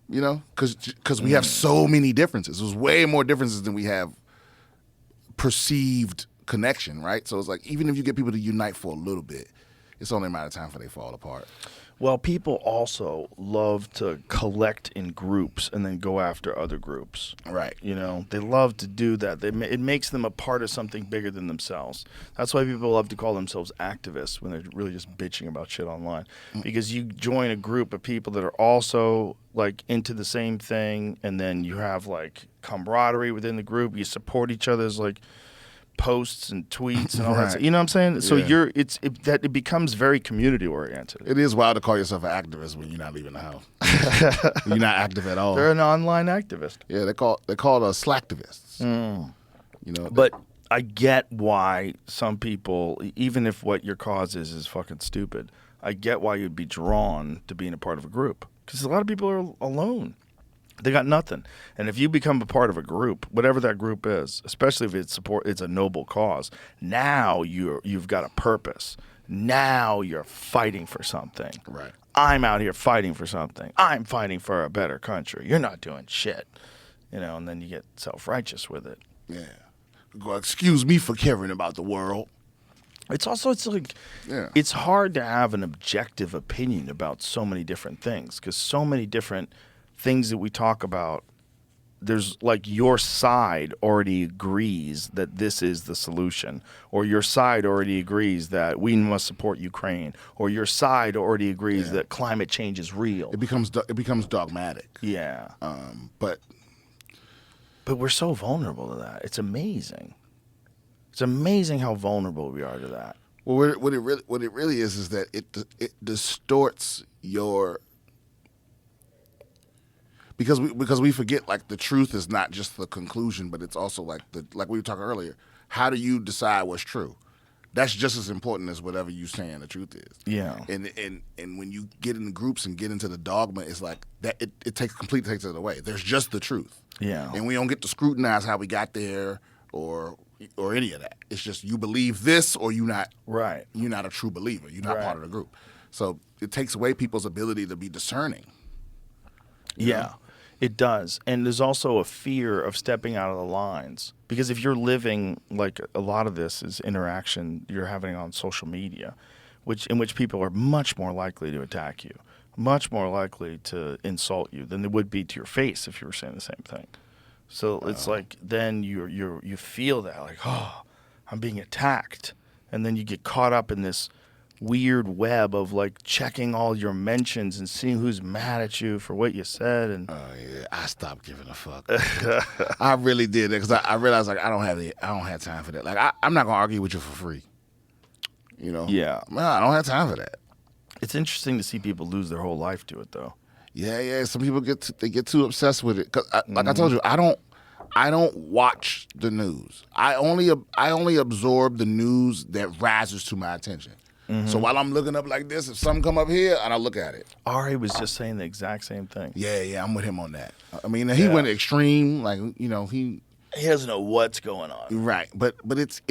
because we have so many differences. There's way more differences than we have perceived connection, right? So it's like, even if you get people to unite for a little bit, it's only a matter of time before they fall apart. Well, people also love to collect in groups and then go after other groups. Right. They love to do that. It makes them a part of something bigger than themselves. That's why people love to call themselves activists when they're really just bitching about shit online. Because you join a group of people that are also like into the same thing, and then you have like camaraderie within the group. You support each other's like posts and tweets and all that stuff. You know what I'm saying? So it becomes very community oriented. It is wild to call yourself an activist when you're not leaving the house. You're not active at all. They're an online activist. Yeah, they're called slacktivists. But I get why some people, even if what your cause is fucking stupid, I get why you'd be drawn to being a part of a group. Because a lot of people are alone. They got nothing. And if you become a part of a group, whatever that group is, especially if it's a noble cause, now you've got a purpose. Now you're fighting for something. Right. I'm out here fighting for something. I'm fighting for a better country. You're not doing shit. And then you get self-righteous with it. Yeah. excuse me for caring about the world. It's like it's hard to have an objective opinion about so many different things because so many different things that we talk about, there's like your side already agrees that this is the solution, or your side already agrees that we must support Ukraine, or your side already agrees that climate change is real. It becomes dogmatic. Yeah. But we're so vulnerable to that. It's amazing. It's amazing how vulnerable we are to that. Well, what it really is that it distorts your, because we forget like the truth is not just the conclusion, but it's also like we were talking earlier. How do you decide what's true? That's just as important as whatever you saying the truth is. Yeah. And when you get into groups and get into the dogma, it's like that. It completely takes it away. There's just the truth. Yeah. And we don't get to scrutinize how we got there or any of that. It's just you believe this or you not. Right. You're not a true believer. You're not part of the group. So it takes away people's ability to be discerning. Yeah, it does. And there's also a fear of stepping out of the lines. Because if you're living, like a lot of this is interaction you're having on social media, in which people are much more likely to attack you, much more likely to insult you than they would be to your face if you were saying the same thing. So it's like then you feel that like, oh, I'm being attacked, and then you get caught up in this weird web of like checking all your mentions and seeing who's mad at you for what you said. And I stopped giving a fuck. I really did because I realized like I don't have time for that. Like I'm not gonna argue with you for free. You know? Yeah. No, I don't have time for that. It's interesting to see people lose their whole life to it, though. Yeah. Some people get too obsessed with it. 'Cause like I told you, I don't watch the news. I only absorb the news that rises to my attention. Mm-hmm. So while I'm looking up like this, if something come up here, and I look at it. Ari was just saying the exact same thing. Yeah, I'm with him on that. I mean, he went extreme, like he doesn't know what's going on. Right, but it's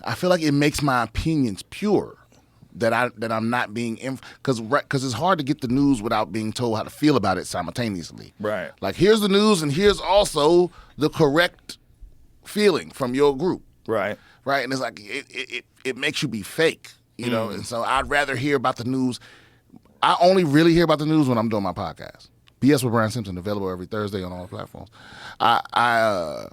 I feel like it makes my opinions pure. That I'm not being because it's hard to get the news without being told how to feel about it simultaneously. Right. Like here's the news and here's also the correct feeling from your group. Right. Right. And it's like it makes you be fake, you know. And so I'd rather hear about the news. I only really hear about the news when I'm doing my podcast. BS with Brian Simpson, available every Thursday on all platforms. I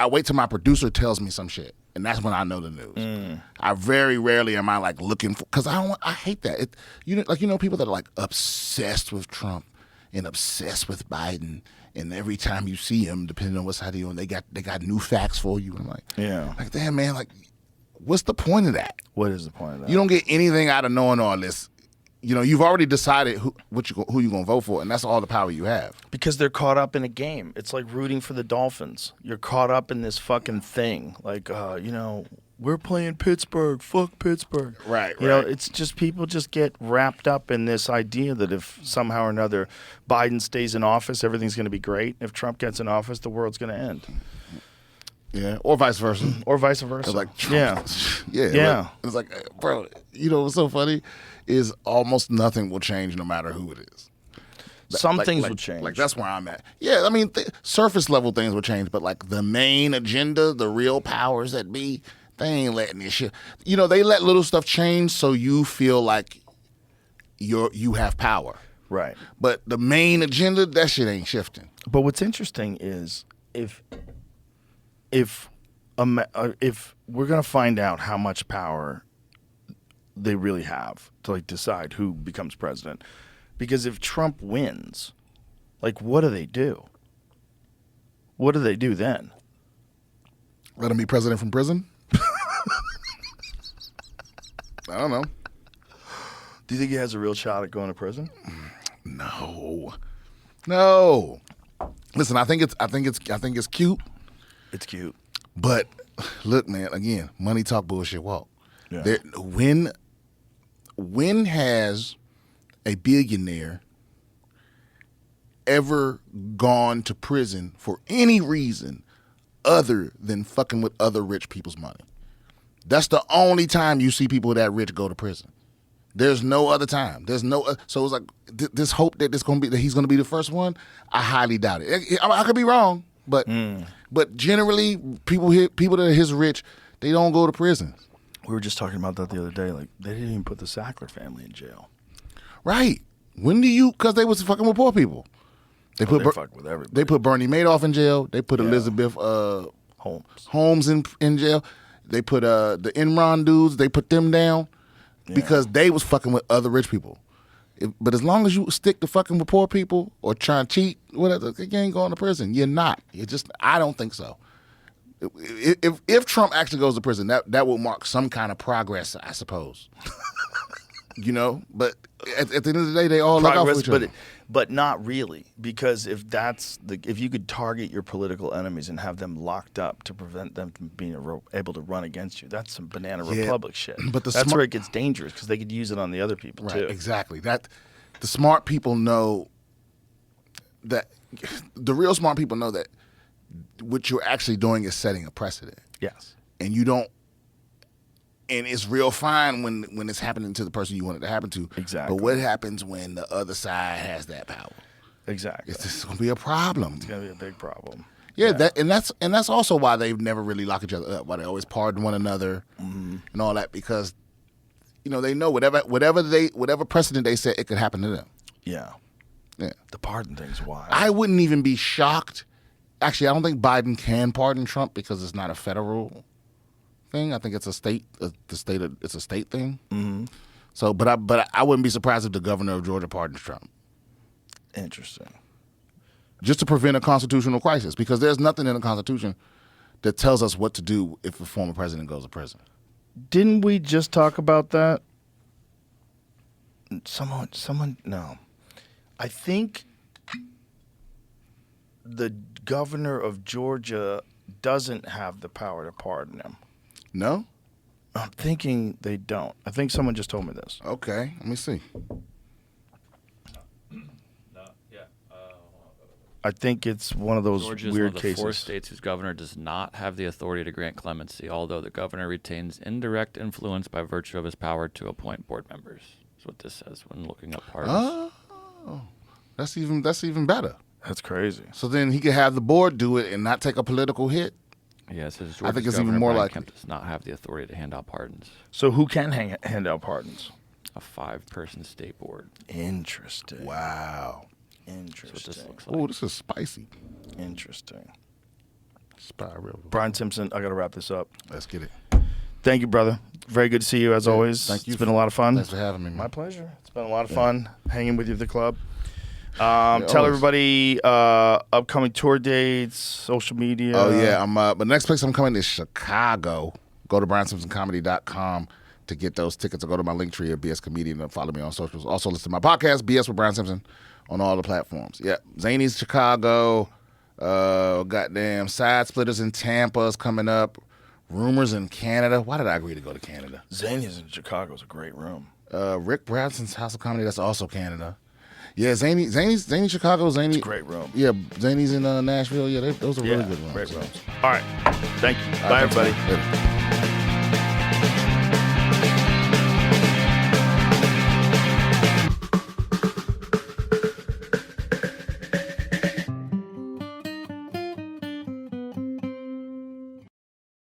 wait till my producer tells me some shit. And that's when I know the news. I very rarely am I like looking for, because I hate that. People that are like obsessed with Trump and obsessed with Biden, and every time you see him, depending on what side you're on, they got new facts for you. And I'm like, damn man, like, what's the point of that? What is the point of that? You don't get anything out of knowing all this. You know, you've already decided who you're going to vote for, and that's all the power you have. Because they're caught up in a game. It's like rooting for the Dolphins. You're caught up in this fucking thing. Like, we're playing Pittsburgh. Fuck Pittsburgh. Right. You know, it's just people just get wrapped up in this idea that if somehow or another Biden stays in office, everything's going to be great. If Trump gets in office, the world's going to end. Yeah, or vice versa. Or vice versa. It's like Trump. Yeah. Like, it's like, bro, you know what's so funny is almost nothing will change no matter who it is. Some things will change. Like that's where I'm at. Yeah, I mean, surface level things will change, but like the main agenda, the real powers that be, they ain't letting this shit. You know, they let little stuff change so you feel like you have power. Right. But the main agenda, that shit ain't shifting. But what's interesting is if we're gonna find out how much power they really have to like decide who becomes president, because if Trump wins, like what do they do? What do they do then? Let him be president from prison? I don't know. Do you think he has a real shot at going to prison? No. Listen, I think it's cute. It's cute. But look, man, again, money talk, bullshit walk. Yeah. When has a billionaire ever gone to prison for any reason other than fucking with other rich people's money? That's the only time you see people that rich go to prison. There's no other time. So it's like this hope that he's going to be the first one. I highly doubt it. I could be wrong. But generally, people that are his rich, they don't go to prison. We were just talking about that the other day. Like, they didn't even put the Sackler family in jail. Right. When do you? Because they was fucking with poor people. They fuck with everybody. They put Bernie Madoff in jail. They put Elizabeth Holmes in jail. They put the Enron dudes. They put them down because they was fucking with other rich people. But as long as you stick to fucking with poor people or trying to cheat, whatever, you ain't going to prison. You're not. I don't think so. If Trump actually goes to prison, that will mark some kind of progress, I suppose. You know, but at the end of the day, they all look out for each other. But not really, because if you could target your political enemies and have them locked up to prevent them from being able to run against you, that's some banana republic shit. But that's where it gets dangerous, because they could use it on the other people too. Exactly. The smart people know that. The real smart people know that what you're actually doing is setting a precedent. Yes. And you don't. And it's real fine when it's happening to the person you want it to happen to. Exactly. But what happens when the other side has that power? Exactly. It's going to be a problem. It's going to be a big problem. Yeah, that's also why they've never really locked each other up. Why they always pardon one another and all that, because they know whatever precedent they set, it could happen to them. Yeah. Yeah. The pardon thing's wild. I wouldn't even be shocked. Actually, I don't think Biden can pardon Trump because it's not a federal thing. I think it's a state. It's a state thing. Mm-hmm. So, but I wouldn't be surprised if the governor of Georgia pardons Trump. Interesting. Just to prevent a constitutional crisis, because there's nothing in the Constitution that tells us what to do if a former president goes to prison. Didn't we just talk about that? Someone, no. I think the governor of Georgia doesn't have the power to pardon him. No? I'm thinking they don't. I think someone just told me this. Okay, let me see. I think it's one of those Georgia is weird one of the cases. 4 states whose governor does not have the authority to grant clemency, although the governor retains indirect influence by virtue of his power to appoint board members. That's what this says when looking up pardons. Oh, that's even better. That's crazy. So then he could have the board do it and not take a political hit. Yeah, it says I think it's Georgia's even more Brian likely. Kemp does not have the authority to hand out pardons. So who can hand out pardons? A 5-person state board. Interesting. Wow. Interesting. That's what this looks like. Oh, this is spicy. Interesting. Spy River. Brian Simpson, I got to wrap this up. Let's get it. Thank you, brother. Very good to see you as always. Thank you. It's been a lot of fun. Thanks for having me, man. My pleasure. It's been a lot of fun hanging with you at the club. Tell everybody upcoming tour dates, social media. Oh yeah, but the next place I'm coming is Chicago. Go to BrianSimpsonComedy.com to get those tickets, or go to my link tree at BS Comedian and follow me on socials. Also listen to my podcast, BS with Brian Simpson, on all the platforms. Yeah, Zany's Chicago. Goddamn Side Splitters in Tampa is coming up. Rumors in Canada. Why did I agree to go to Canada? Zany's in Chicago is a great room. Rick Bradson's House of Comedy. That's also Canada. Yeah, Zany Chicago. Zany. It's a great room. Yeah, Zany's in Nashville. Yeah, those are really good rooms. Great rooms. All right. Thank you. All Bye, right, everybody. thanks, man. Later.